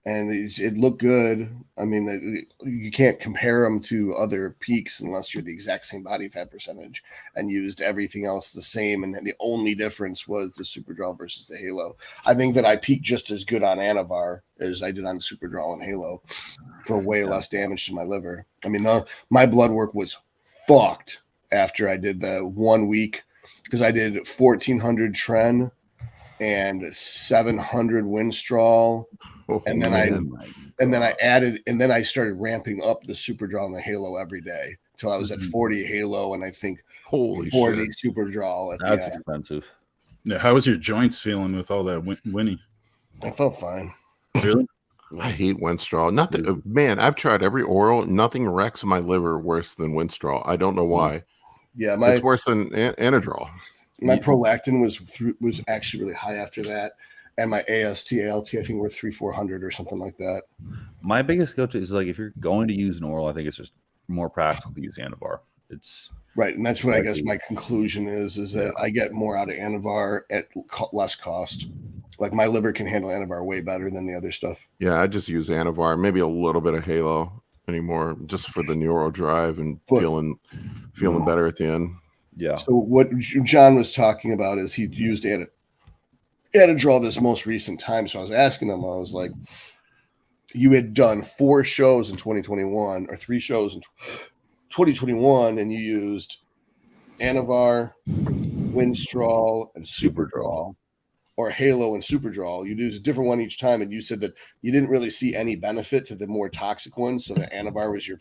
And it looked good. I mean, you can't compare them to other peaks unless you're the exact same body fat percentage and used everything else the same. And the only difference was the Superdrol versus the Halo. I think that I peaked just as good on Anavar as I did on Superdrol and Halo for way less damage to my liver. I mean, my blood work was fucked after I did the 1 week because I did 1,400 Tren and 700 Winstrol. Oh, And then I started ramping up the Superdrol and the Halo every day till I was at 40 Halo and I think holy 40 shit. Superdrol at That's the end. expensive. Yeah, how was your joints feeling with all that Winnie? I felt fine. Really? I hate Winstrol. Nothing, man. I've tried every oral. Nothing wrecks my liver worse than Winstrol. I don't know why. Yeah, It's worse than Anadrol. my prolactin was actually really high after that, and my AST, ALT, I think were 300-400 or something like that. My biggest go-to is like if you're going to use an oral, I think it's just more practical to use Anavar. It's Right, and that's what I guess my conclusion is that I get more out of Anavar at less cost. Like my liver can handle Anavar way better than the other stuff. Yeah, I just use Anavar, maybe a little bit of Halo anymore, just for the neuro drive and feeling better at the end. yeah. So what John was talking about is he used Anadrol this most recent time. So I was asking him, I was like, you had done 4 shows in 2021 or 3 shows in 2021, and you used Anavar, Winstrol, and Superdrol, or Halo and Superdrol. You used a different one each time, and you said that you didn't really see any benefit to the more toxic one, so the Anavar was your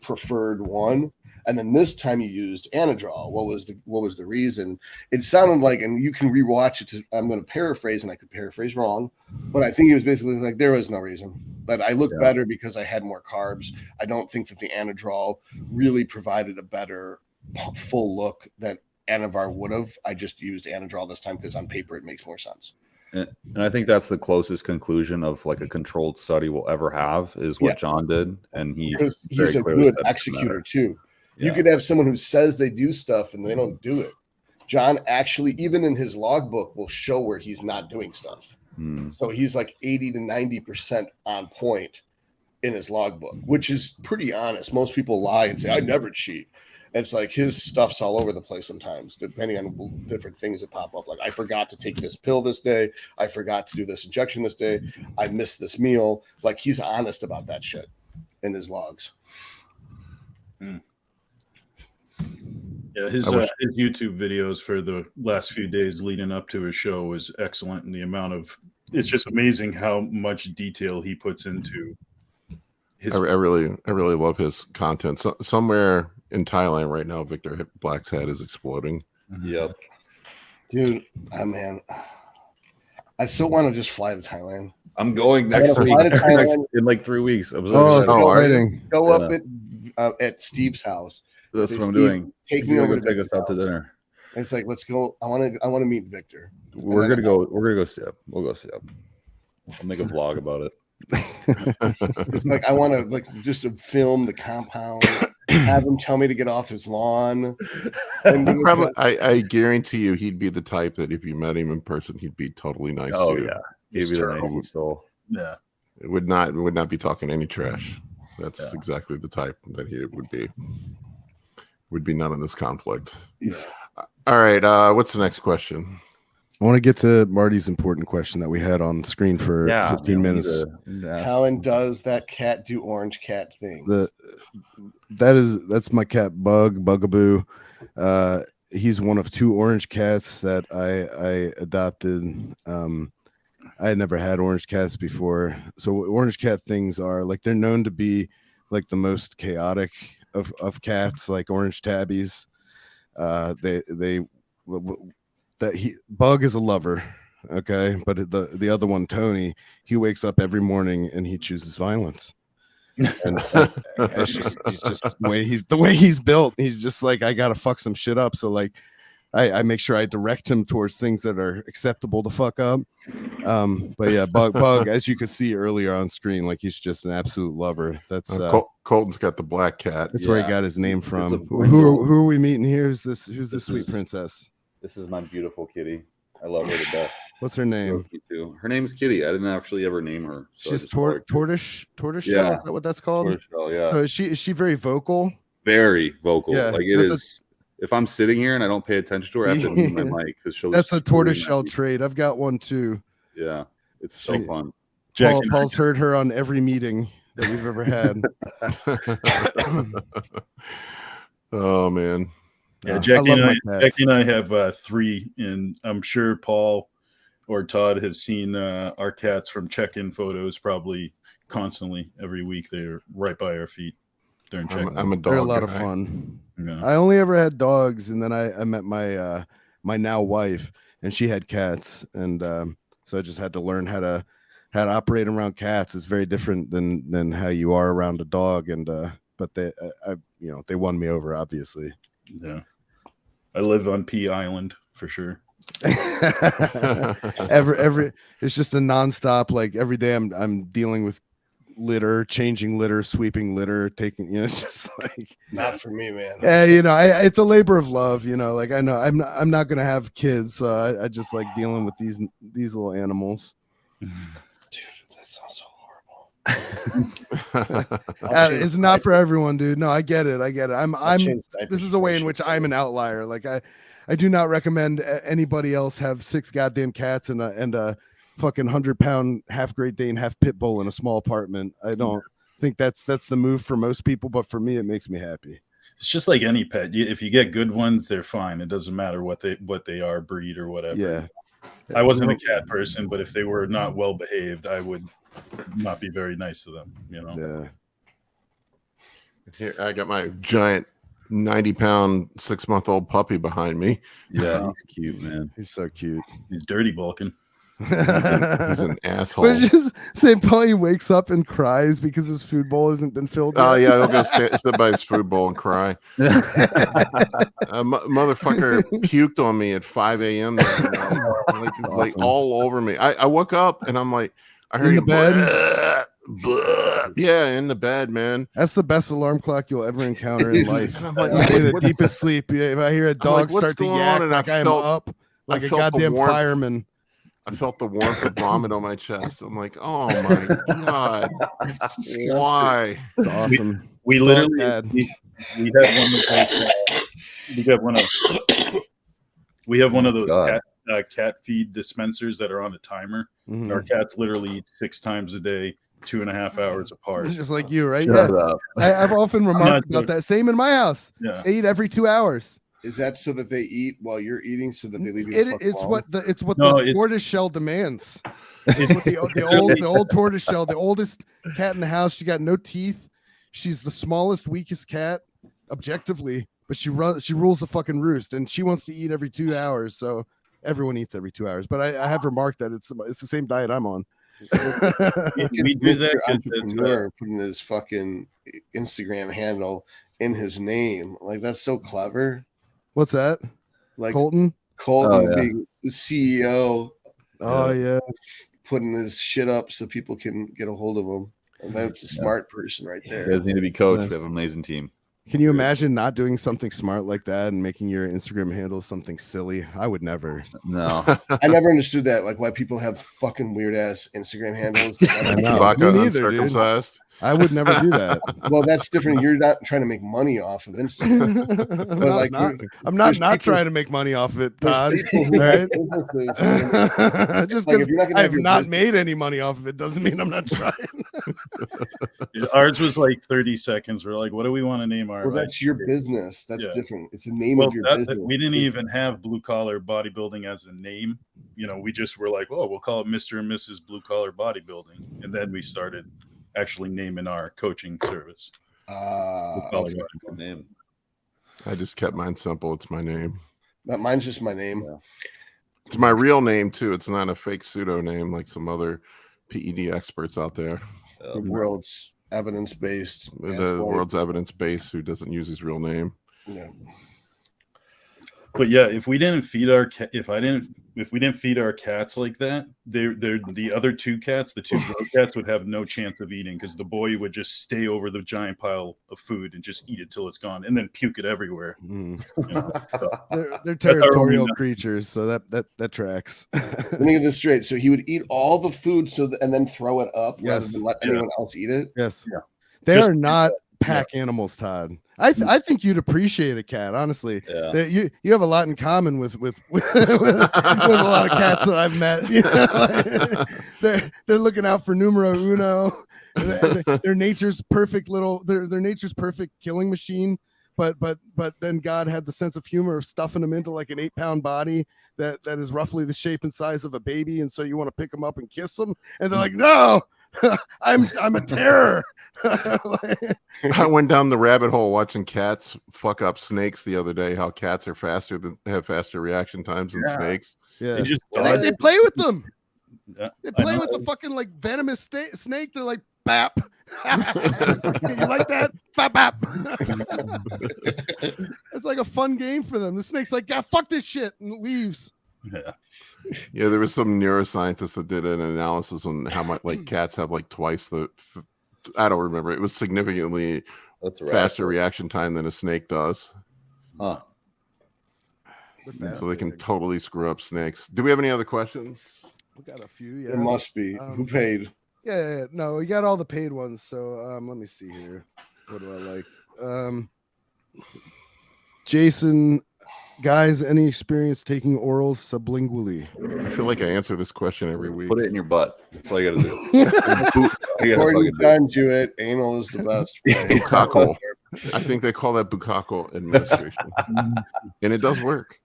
preferred one. And then this time you used Anadrol. What was the reason? It sounded like, and you can rewatch it. I'm going to paraphrase, and I could paraphrase wrong, but I think it was basically like there was no reason. That I looked better because I had more carbs. I don't think that the Anadrol really provided a better full look that Anavar would have. I just used Anadrol this time because on paper it makes more sense. And I think that's the closest conclusion of like a controlled study will ever have is what John did, and he's a good executor too. You could have someone who says they do stuff and they don't do it. John actually, even in his logbook, will show where he's not doing stuff. So he's like 80 to 90% on point in his logbook, which is pretty honest. Most people lie and say, I never cheat. It's like his stuff's all over the place sometimes, depending on different things that pop up. Like, I forgot to take this pill this day. I forgot to do this injection this day. I missed this meal. Like, he's honest about that shit in his logs. Yeah, his YouTube videos for the last few days leading up to his show was excellent, and the amount of it's just amazing how much detail he puts into his. I really love his content. So, somewhere in Thailand right now, Victor Black's head is exploding. Yep, dude. Man, I still want to just fly to Thailand. I'm going next week in like 3 weeks. Exciting! Go up at Steve's house. That's what I'm doing. Take me over. Take us out to dinner. It's like, let's go. I want to meet Victor. We're gonna go see him. We'll go see him. I'll make a vlog about it. It's like I want to like just to film the compound. Have him tell me to get off his lawn. I guarantee you, he'd be the type that if you met him in person, he'd be totally nice. Oh to you. yeah, he'd be the nicest soul. Yeah, it would not be talking any trash. That's exactly the type that he would be. Would be none of this conflict. Yeah. All right. What's the next question? I want to get to Marty's important question that we had on screen for 15 minutes. Colin, does that cat do orange cat things? That's my cat Bugaboo. He's one of 2 orange cats that I adopted. I had never had orange cats before. So what orange cat things are like, they're known to be like the most chaotic of cats, like orange tabbies. Bug is a lover, okay, but the other one, Tony, he wakes up every morning and he chooses violence. And it's just the way he's built. He's just like, I gotta fuck some shit up. So like, I make sure I direct him towards things that are acceptable to fuck up. But yeah, Bug, as you could see earlier on screen, like he's just an absolute lover. That's Colton's got the black cat. That's where he got his name from. Who are we meeting here? Who's this sweet princess? This is my beautiful kitty. I love her to death. What's her name? Her name is Kitty. I didn't actually ever name her. So she's tortoise. Yeah. Is that what that's called? Tortoiseshell, yeah. So is she very vocal? Very vocal. Yeah, like it is. If I'm sitting here and I don't pay attention to her, I have to mute my mic because she'll. That's a tortoiseshell trait. I've got one too. Yeah, it's so fun. Paul's heard her on every meeting that we've ever had. Oh man. Yeah, Jackie and I have 3, and I'm sure Paul or Todd has seen our cats from check-in photos probably constantly every week. They're right by our feet during check-in. I'm a dog. They're a lot of guy. fun. Yeah. I only ever had dogs, and then I met my my now wife, and she had cats, and so I just had to learn how to operate around cats. It's very different than how you are around a dog, and but they they won me over, obviously. Yeah, I live on Pea Island for sure. every it's just a nonstop, like every day I'm dealing with litter, changing litter, sweeping litter, taking, it's just like, Not for me, man. it's a labor of love, like I know I'm not gonna have kids, so I just like dealing with these little animals. Dude, that sounds so horrible. It's not for everyone, dude. No, I get it. I'm this is a way in which I'm an out. outlier. Like I do not recommend anybody else have 6 goddamn cats and a fucking 100-pound half Great Dane, half pit bull in a small apartment. I don't think that's the move for most people, but for me, it makes me happy. It's just like any pet. If you get good ones, they're fine. It doesn't matter what they are, breed or whatever. Yeah. I wasn't a cat person, but if they were not well behaved, I would not be very nice to them. Yeah. Here, I got my giant 90-pound 6-month-old puppy behind me. Yeah, he's cute, man. He's so cute. He's dirty bulking. He's an asshole. But it's just St. Paul, he wakes up and cries because his food bowl hasn't been filled. Oh yeah, he'll go sit by his food bowl and cry. Motherfucker puked on me at 5 a.m. like all over me. I woke up and I'm like, I heard in you the bed. Yeah, in the bed, man. That's the best alarm clock you'll ever encounter in life. And I'm like, in the deepest sleep. Yeah, if I hear a dog what's start to going yak, on? And like I'm up like a felt the goddamn warmth. fireman. I felt the warmth of vomit on my chest. I'm like, oh my god, why? It's awesome. We literally we have one of those cat feed dispensers that are on a timer. Mhm. Our cats literally eat 6 times a day, 2.5 hours apart. It's just like you, right? Shut Yeah. up. I've often remarked about that. Same in my house. Yeah. They eat every 2 hours. Is that so that they eat while you're eating, so that they leave you? It's what the it's tortoise shell demands. It's what the old tortoise shell, the oldest cat in the house. She got no teeth. She's the smallest, weakest cat, objectively, but she rules the fucking roost, and she wants to eat every 2 hours. So everyone eats every 2 hours. But I have remarked that it's the same diet I'm on. We do that. Entrepreneur putting his fucking Instagram handle in his name, like that's so clever. What's that? Like Colton being the CEO. Oh yeah, putting his shit up so people can get a hold of him. And that's a smart person right He there. doesn't need to be coached. We have an amazing team. Can you imagine not doing something smart like that and making your Instagram handle something silly? I would never. No. I never understood that, like why people have fucking weird ass Instagram handles. Chewbacca Me neither, uncircumcised. I would never do that. Well, that's different. You're not trying to make money off of Instagram. But like, I'm not trying to make money off of it, Todd. Right? Just because I've not made any money off of it doesn't mean I'm not trying. Ours was like 30 seconds. We're like, what do we want to name our? Well, that's your business. That's different. It's the name of your business. We didn't even have blue collar bodybuilding as a name. We just were like, oh, we'll call it Mr. and Mrs. Blue Collar Bodybuilding, and then we started actually naming our coaching service. Name. I just kept mine simple. It's my name. Mine's just my name. Yeah. It's my real name too. It's not a fake pseudo name like some other PED experts out there. The world's evidence-based. The world's evidence-based who doesn't use his real name. Yeah. But yeah, if we didn't feed our cats like that, they're the other 2 cats, the 2 girl cats would have no chance of eating because the boy would just stay over the giant pile of food and just eat it till it's gone and then puke it everywhere. They're territorial creatures, so that tracks. Let me get this straight. So he would eat all the food and then throw it up rather than let anyone else eat it? Yes. Yeah. They are not pack animals, Todd. I think you'd appreciate a cat, honestly. Yeah. You have a lot in common with a lot of cats that I've met. They're looking out for numero uno. They're nature's perfect their nature's perfect killing machine. but then God had the sense of humor of stuffing them into like an 8-pound body that is roughly the shape and size of a baby, and so you want to pick them up and kiss them, and they're like, no, I'm a terror. I went down the rabbit hole watching cats fuck up snakes the other day. How cats are have faster reaction times than snakes. Yeah, They they play with them. Yeah, They play with the fucking like venomous snake. They're like, bap. You like that? Bap, bap. It's like a fun game for them. The snake's like, yeah, fuck this shit, and leaves. Yeah, there was some neuroscientist that did an analysis on how much like cats have like twice the. I don't remember. It was significantly faster reaction time than a snake does. Huh. So they can totally screw up snakes. Do we have any other questions? We got a few. Yeah, There must be. Who paid? Yeah, no, we got all the paid ones. So let me see here. What do I like? Jason, guys, any experience taking orals sublingually? I feel like I answer this question every week. Put it in your butt. That's all you gotta do. According to John Jewett, anal is the best. Bukkake. I think they call that bukkake administration, and it does work.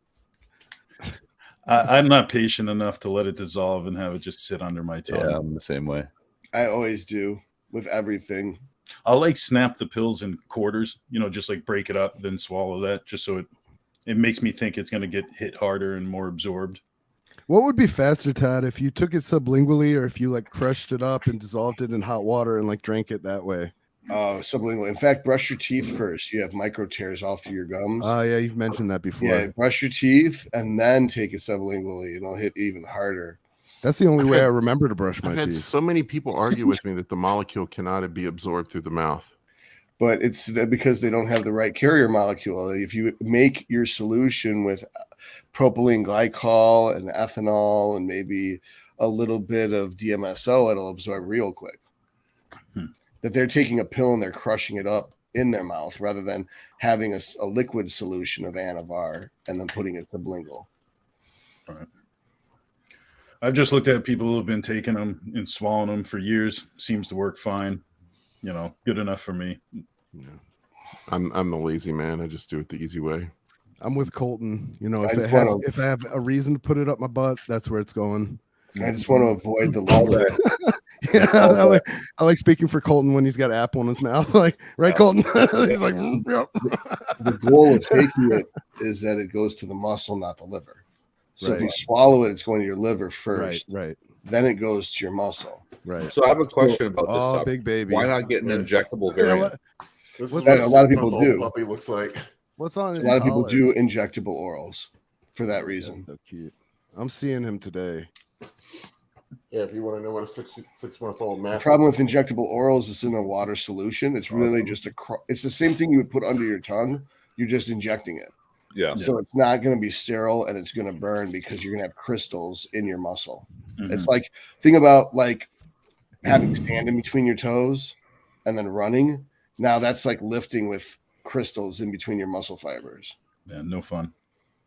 I'm not patient enough to let it dissolve and have it just sit under my tongue. Yeah, I'm the same way. I always do with everything. I'll like snap the pills in quarters, just like break it up, then swallow that, just so it makes me think it's going to get hit harder and more absorbed. What would be faster, Todd, if you took it sublingually or if you like crushed it up and dissolved it in hot water and like drank it that way? Sublingual. In fact, brush your teeth first. You have micro tears all through your gums. Oh, yeah, you've mentioned that before. Yeah, brush your teeth and then take it sublingually, and it'll hit even harder. That's the only way I remember to brush my I've had teeth. so many people argue with me that the molecule cannot be absorbed through the mouth. But it's because they don't have the right carrier molecule. If you make your solution with propylene glycol and ethanol and maybe a little bit of DMSO, it'll absorb real quick. That they're taking a pill and they're crushing it up in their mouth rather than having a liquid solution of Anavar and then putting it sublingual. All right. I've just looked at people who have been taking them and swallowing them for years. Seems to work fine. Good enough for me. Yeah. I'm the lazy man. I just do it the easy way. I'm with Colton. If I have a reason to put it up my butt, that's where it's going. I just want to avoid the liver. Yeah, I like speaking for Colton when he's got apple in his mouth. Like, right, Colton? He's like, yep. The goal of taking it is that it goes to the muscle, not the liver. So if you swallow it, it's going to your liver first. Right. Then it goes to your muscle. Right. So I have a question about this stuff. Big baby. Why not get an injectable variant? This is What's what a lot of people little do. Puppy looks like. What's on his A lot of people collar? do injectable orals for that reason. So cute. I'm seeing him today. Yeah, if you want to know what a six-month-old The man. problem with injectable orals is in a water solution. It's really just it's the same thing you would put under your tongue. You're just injecting it. Yeah. So it's not going to be sterile and it's going to burn because you're going to have crystals in your muscle. It's like, think about like having sand in between your toes and then running. Now that's like lifting with crystals in between your muscle fibers. Yeah, no fun.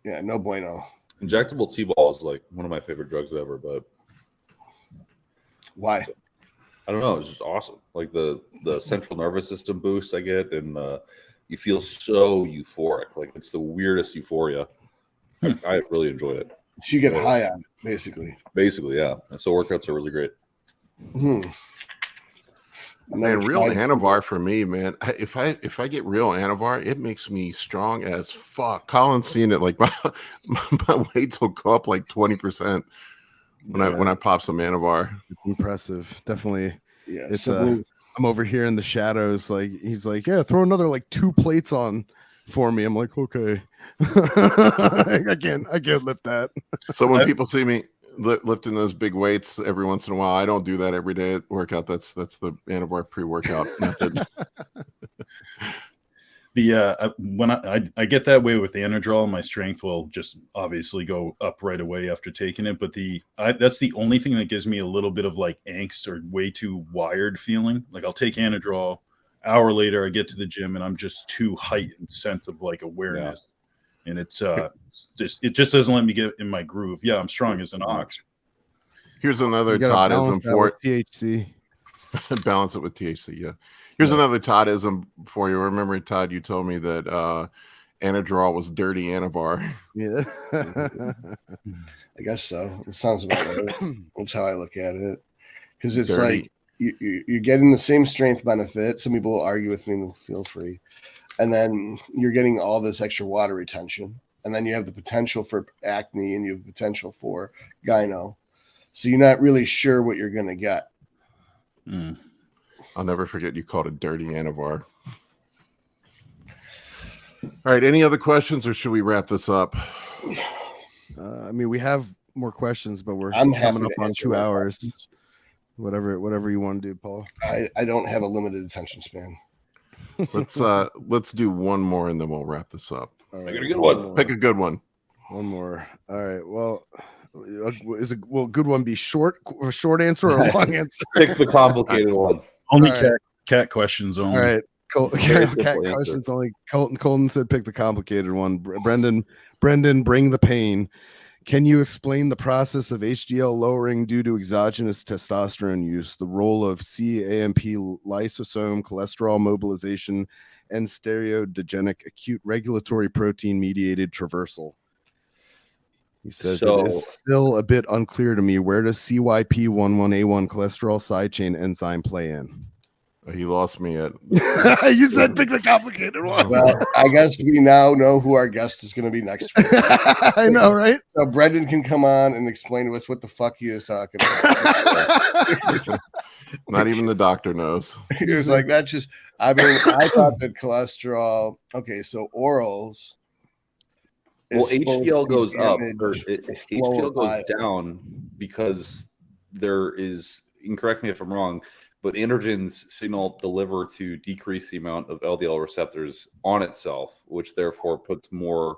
Yeah, no bueno. Injectable T-ball is like one of my favorite drugs ever, but Why? I don't know. It's just awesome. Like the central nervous system boost I get, and you feel so euphoric. Like it's the weirdest euphoria. I really enjoyed it. So you get high on it, basically. Basically, yeah. And so workouts are really great. Man, real Anavar for me, man. If I get real Anavar, it makes me strong as fuck. Colin's seen it. Like my weights will go up like 20% when I pop some Anavar. It's impressive. Definitely. Yeah, It's I'm over here in the shadows. Like he's like, yeah, throw another like 2 plates on for me. I'm like, okay. I can't lift that. So when people see me lifting those big weights every once in a while, I don't do that every day at workout. That's the Anavar pre-workout method. When I get that way with the Anadrol, my strength will just obviously go up right away after taking it. But that's the only thing that gives me a little bit of like angst or way too wired feeling. Like I'll take Anadrol, hour later I get to the gym and I'm just too heightened sense of like awareness, and it just doesn't let me get in my groove. Yeah, I'm strong as an ox. Here's another You gotta Todd is balance that with important. THC. Balance it with THC. Yeah. Here's another Toddism for you. Remember, Todd, you told me that Anadrol was dirty Anavar. Yeah. I guess so. It sounds about right. That's how I look at it. Because it's Dirty. like you're getting the same strength benefit. Some people will argue with me, feel free. And then you're getting all this extra water retention. And then you have the potential for acne and you have the potential for gyno. So you're not really sure what you're going to get. I'll never forget you called it dirty Anavar. All right. Any other questions, or should we wrap this up? I mean, we have more questions, but I'm coming happy up to on answer 2 more hours. questions. Whatever you want to do, Paul. I don't have a limited attention span. Let's do one more and then we'll wrap this up. All Pick a good one. Pick a good one. One more. All right. Well, will good one be short? A short answer or a long answer? Pick the complicated one. Only All right. cat questions only. All right. Very Cat simple answer. questions only. Colton said pick the complicated one. Brendan, bring the pain. Can you explain the process of HDL lowering due to exogenous testosterone use, the role of CAMP lysosome, cholesterol mobilization, and steroidogenic acute regulatory protein mediated traversal? He says it is still a bit unclear to me. Where does CYP11A1 cholesterol side chain enzyme play in? He lost me at. You said pick the complicated one. Well, I guess we now know who our guest is going to be next week. I know, right? So Brendan can come on and explain to us what the fuck he is talking about. Not even the doctor knows. He was like, that's just, I mean, I thought that cholesterol, okay, so orals. Well, is supposed HDL to goes up, damage or the flow HDL of goes bile. down because there is, and correct me if I'm wrong, but androgens signal the liver to decrease the amount of LDL receptors on itself, which therefore puts more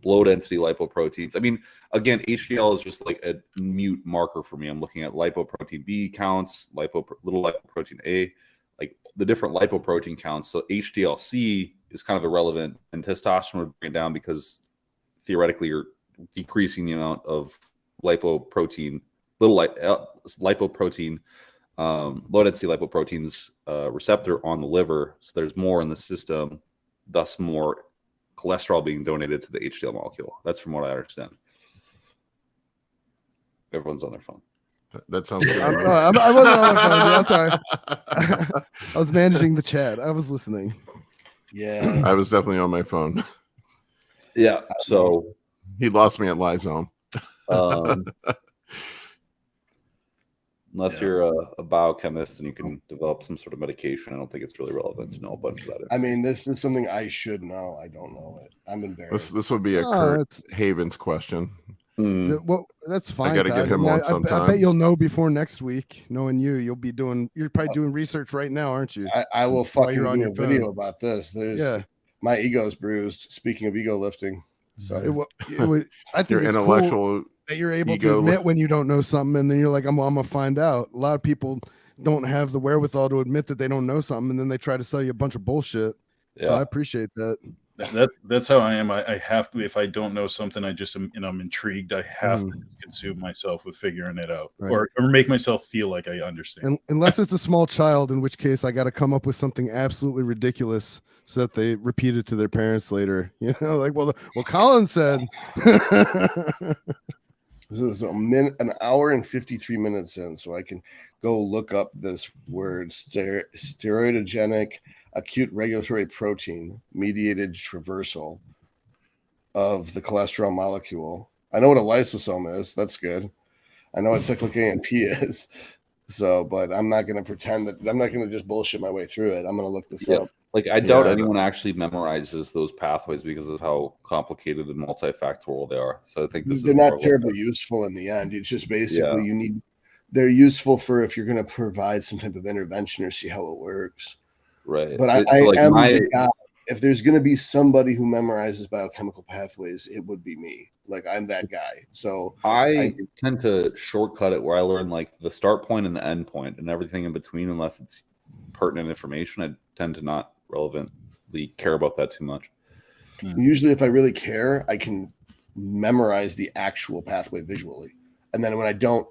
low-density lipoproteins. I mean, again, HDL is just like a mute marker for me. I'm looking at lipoprotein B counts, little lipoprotein A, like the different lipoprotein counts. So HDL-C is kind of irrelevant, and testosterone would bring it down because theoretically you're decreasing the amount of lipoprotein, lipoprotein, low-density lipoproteins receptor on the liver. So there's more in the system, thus more cholesterol being donated to the HDL molecule. That's from what I understand. Everyone's on their phone. That sounds good. I wasn't on my phone. I'm sorry. I was managing the chat. I was listening. Yeah. I was definitely on my phone. Yeah. So He lost me at Lysome. unless you're a biochemist and you can develop some sort of medication, I don't think it's really relevant to know a bunch of that. I mean, this is something I should know. I don't know it. I'm embarrassed. This would be a Kurt Havens question. Well, that's fine. I got to get him on sometime. I bet you'll know before next week. Knowing you're probably doing research right now, aren't you? I will While fucking you're on do your a video phone. about this. My ego's bruised. Speaking of ego lifting. So I think Your it's intellectual cool that you're able to ego admit when you don't know something, and then you're like, I'm gonna find out. A lot of people don't have the wherewithal to admit that they don't know something, and then they try to sell you a bunch of bullshit. So I appreciate that. That's how I am. I have to, if I don't know something, I just am, I'm intrigued. I have to consume myself with figuring it out, Right. or make myself feel like I understand. Unless it's a small child, in which case I got to come up with something absolutely ridiculous so that they repeat it to their parents later. You know, like, well, Colin said. this is an hour and 53 minutes in, so I can go look up this word, steroidogenic acute regulatory protein mediated traversal of the cholesterol molecule. I know what a lysosome is. That's good. I know what cyclic AMP is. So, but I'm not going to pretend that I'm not going to just bullshit my way through it. I'm going to look this up. Like, I doubt anyone actually memorizes those pathways because of how complicated and multifactorial they are. So I think they're not terribly useful in the end. It's just basically they're useful for if you're going to provide some type of intervention or see how it works. Right. But if there's going to be somebody who memorizes biochemical pathways, it would be me. Like, I'm that guy. So I tend to shortcut it where I learn like the start point and the end point and everything in between, unless it's pertinent information. I tend to not relevantly care about that too much. Usually if I really care, I can memorize the actual pathway visually. And then when I don't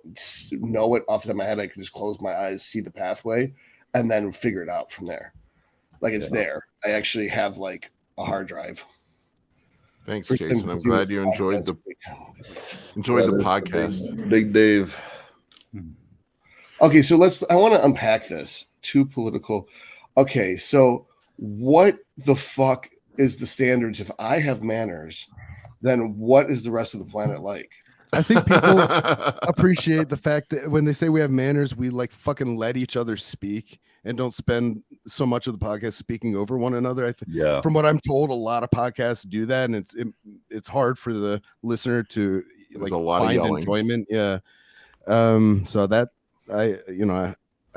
know it off the top of my head, I can just close my eyes, see the pathway, and then figure it out from there. Like it's there. I actually have like a hard drive. Thanks, Jason. I'm glad you enjoyed the podcast. Big Dave. Okay, so I want to unpack this. Too political. Okay, so what the fuck is the standards? If I have manners, then what is the rest of the planet like? I think people appreciate the fact that when they say we have manners, we like fucking let each other speak and don't spend so much of the podcast speaking over one another. From what I'm told, a lot of podcasts do that, and it's hard for the listener to like find enjoyment. Yeah. So that I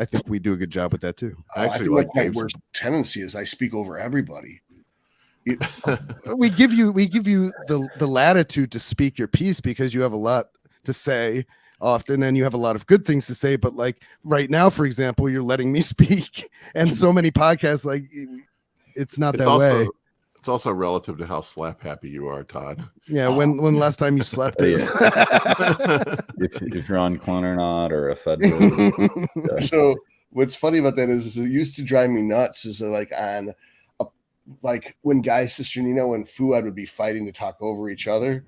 think we do a good job with that too. I feel like my worst tendency is I speak over everybody. We give you the latitude to speak your piece because you have a lot to say often and you have a lot of good things to say, but like right now, for example, you're letting me speak, and so many podcasts, like it's not that way. It's also relative to how slap happy you are, Todd. Yeah, when last time you slept is if you're on clone or not, or a fed. So what's funny about that is it used to drive me nuts. Is like on like when Guy, Sister Nino, and Fuad would be fighting to talk over each other.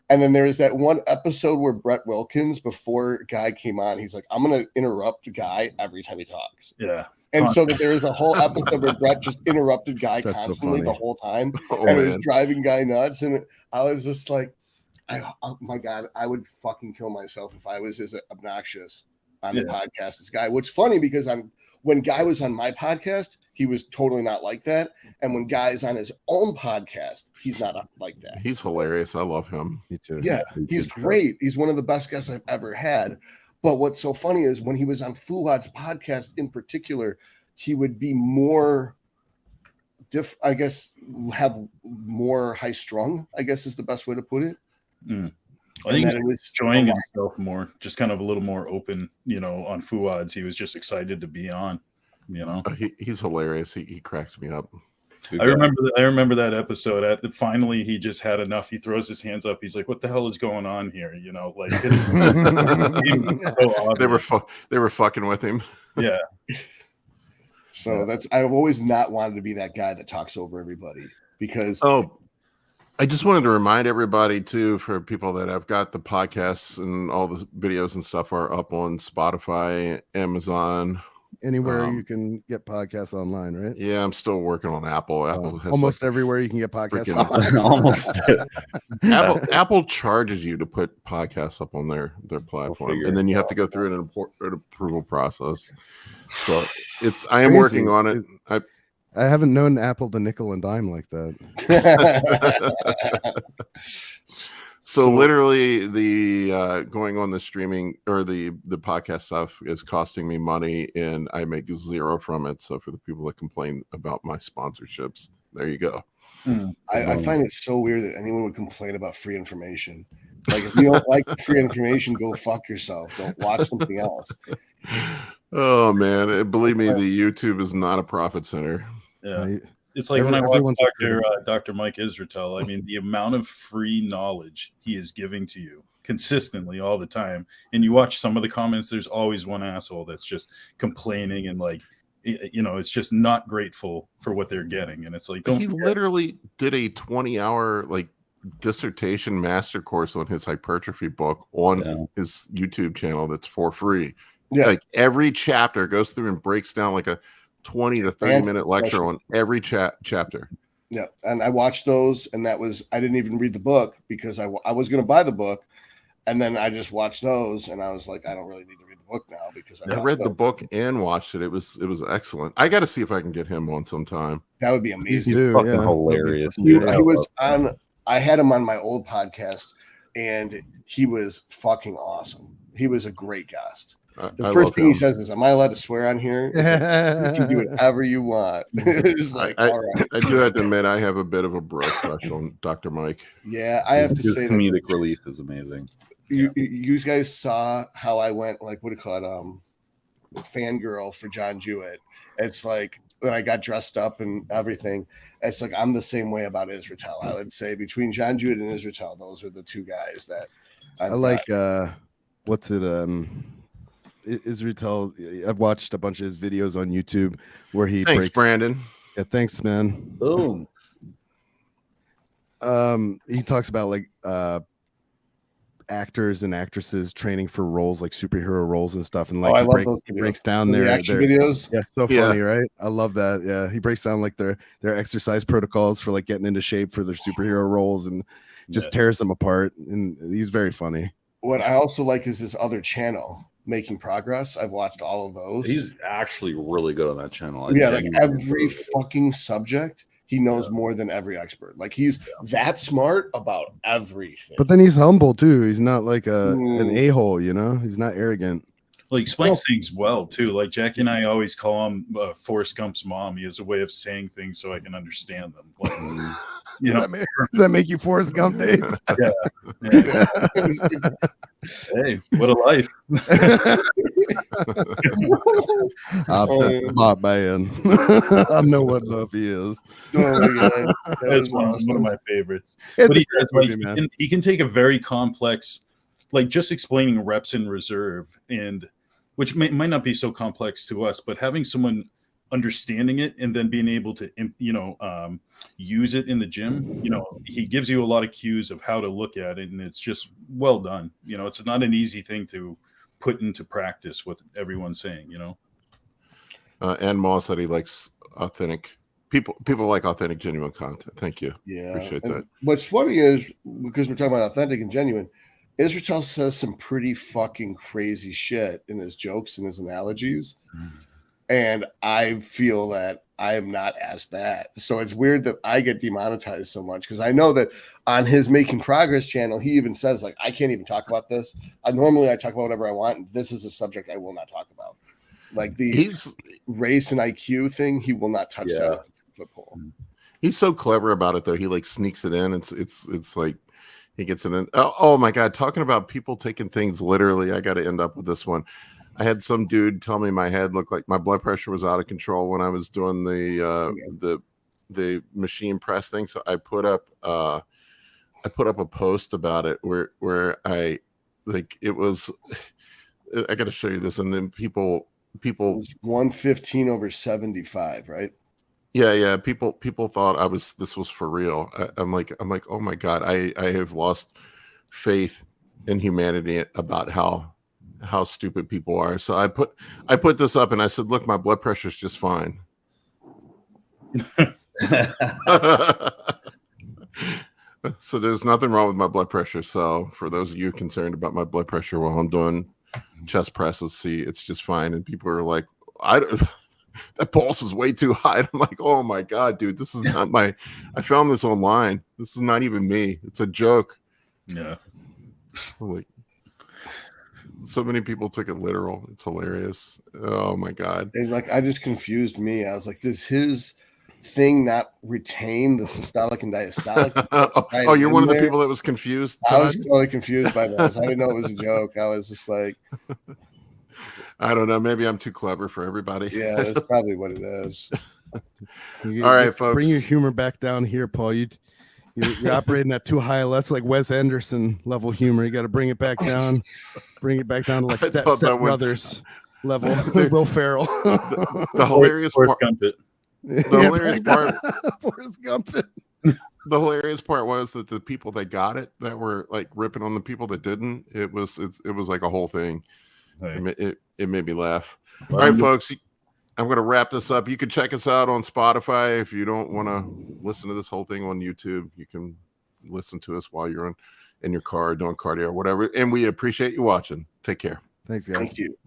And then there was that one episode where Brett Wilkins, before Guy came on, he's like, I'm going to interrupt Guy every time he talks. Yeah. And so that there was a whole episode where Brett just interrupted Guy constantly the whole time. It was driving Guy nuts. And I was just like, oh my God, I would fucking kill myself if I was as obnoxious on the podcast as Guy. Which is funny because when Guy was on my podcast, he was totally not like that. And when Guy's on his own podcast, he's not like that. He's hilarious. I love him. Me too. Yeah, he's great. He's one of the best guests I've ever had. But what's so funny is when he was on Fuad's podcast in particular, he would be more, I guess, have more high strung, I guess is the best way to put it. I think he was enjoying himself more, just kind of a little more open, on Fuad's. He was just excited to be on, He's hilarious. He cracks me up. I remember that episode. Finally, he just had enough. He throws his hands up. He's like, "What the hell is going on here?" Like they were fucking with him. Yeah. So I've always not wanted to be that guy that talks over everybody because. Oh, I just wanted to remind everybody too, for people that have got the podcasts and all the videos and stuff are up on Spotify, Amazon. Anywhere you can get podcasts online, right? Yeah, I'm still working on Apple. Apple has almost everywhere you can get podcasts online. Apple charges you to put podcasts up on their platform, and then you have to go through an approval process. So I am working on it. I haven't known Apple to nickel and dime like that. So literally the going on the streaming or the podcast stuff is costing me money and I make zero from it. So for the people that complain about my sponsorships, there you go. I find it so weird that anyone would complain about free information. Like if you don't like free information, go fuck yourself. Don't watch something else. Oh man, believe me, the YouTube is not a profit center. Yeah. It's like when I watch Dr. Mike Israetel, I mean, the amount of free knowledge he is giving to you consistently all the time. And you watch some of the comments, there's always one asshole that's just complaining and like, it's just not grateful for what they're getting. And it's like, he literally did a 20-hour like dissertation master course on his hypertrophy book on his YouTube channel that's for free. Yeah. Like every chapter goes through and breaks down like a 20 to 30 minute lecture on every chapter. Yeah. And I watched those, and I didn't even read the book because I was going to buy the book. And then I just watched those and I was like, I don't really need to read the book now because I read the book and watched it. It was excellent. I got to see if I can get him on sometime. That would be amazing. Hilarious. He was on, I had him on my old podcast and he was fucking awesome. He was a great guest. The first thing he says is, "Am I allowed to swear on here?" Like, you can do whatever you want. It's like, all right. I do have to admit, I have a bit of a bro crush on Dr. Mike. Yeah, I have to say comedic relief is amazing. You guys saw how I went, like, what do you call it? Fangirl for John Jewett. It's like when I got dressed up and everything. It's like I'm the same way about Israetel. I would say between John Jewett and Israetel, those are the two guys that I like. what's it? Israetel. I've watched a bunch of his videos on YouTube where he Thanks, breaks. Brandon. Yeah, thanks, man. Boom. He talks about like actors and actresses training for roles like superhero roles and stuff, and like I love those he videos. breaks down The their reaction videos. Yeah, so Yeah. funny, right? I love that. Yeah, he breaks down like their exercise protocols for like getting into shape for their superhero roles and just tears them apart. And he's very funny. What I also like is this other channel, Making Progress. I've watched all of those. He's actually really good on that channel. I Yeah, like genuinely every enjoy it. fucking subject, he knows more than every expert. Like he's that smart about everything. But then he's humble too. He's not like an Mm. a-hole, you know. He's not arrogant. Well, he explains things well too. Like Jackie and I always call him Forrest Gump's mom. He has a way of saying things so I can understand them. Like, you know, Does that make you Forrest Gump, Dave? yeah. Hey, what a life! I'm man. I know what love he is. Oh my god, That's one of my favorites. It's But a he, great does, like, movie, man. he can take a very complex, like just explaining reps in reserve, and which might not be so complex to us, but having someone understanding it and then being able to use it in the gym, he gives you a lot of cues of how to look at it, and it's just well done. It's not an easy thing to put into practice what everyone's saying. And Moss said he likes authentic people like authentic, genuine content. Thank you. Yeah, Appreciate and that. what's funny is because we're talking about authentic and genuine, Israetel says some pretty fucking crazy shit in his jokes and his analogies. And I feel that I am not as bad. So it's weird that I get demonetized so much because I know that on his Making Progress channel, he even says, like, I can't even talk about this. Normally I talk about whatever I want. And this is a subject I will not talk about. Like the race and IQ thing, he will not touch that with the football. He's so clever about it, though. He like sneaks it in. It's like he gets it in. Oh my God. Talking about people taking things literally. I got to end up with this one. I had some dude tell me my head looked like my blood pressure was out of control when I was doing the machine press thing. So I put up a post about it where I like it was. I got to show you this, and then people 115 over 75, right? Yeah. People thought this was for real. I'm like, oh my God, I have lost faith in humanity about how stupid people are. So I put this up and I said, look, my blood pressure is just fine. So there's nothing wrong with my blood pressure. So for those of you concerned about my blood pressure while I'm doing chest presses, see, it's just fine. And people are like, that pulse is way too high. I'm like, oh my God, dude, this is not I found this online. This is not even me. It's a joke. Yeah. Like, so many people took it literal. It's hilarious. Oh my God. And like, I just confused me. I was like, does his thing not retain the systolic and diastolic? Oh, you're one of the people that was confused, Todd? I was totally confused by this. I didn't know it was a joke. I was just like, I don't know. Maybe I'm too clever for everybody. yeah, that's probably what it is. All right, folks. Bring your humor back down here, Paul. You're operating at too high. That's like Wes Anderson level humor. You got to bring it back down. Bring it back down to like Step Brothers level. Will Ferrell. The hilarious part. The hilarious part. Forrest Gump. The hilarious part was that the people that got it, that were like ripping on the people that didn't, it was like a whole thing. It made me laugh. All right, folks, I'm going to wrap this up. You can check us out on Spotify. If you don't want to listen to this whole thing on YouTube, you can listen to us while you're in your car doing cardio or whatever. And we appreciate you watching. Take care. Thanks, guys. Thank you.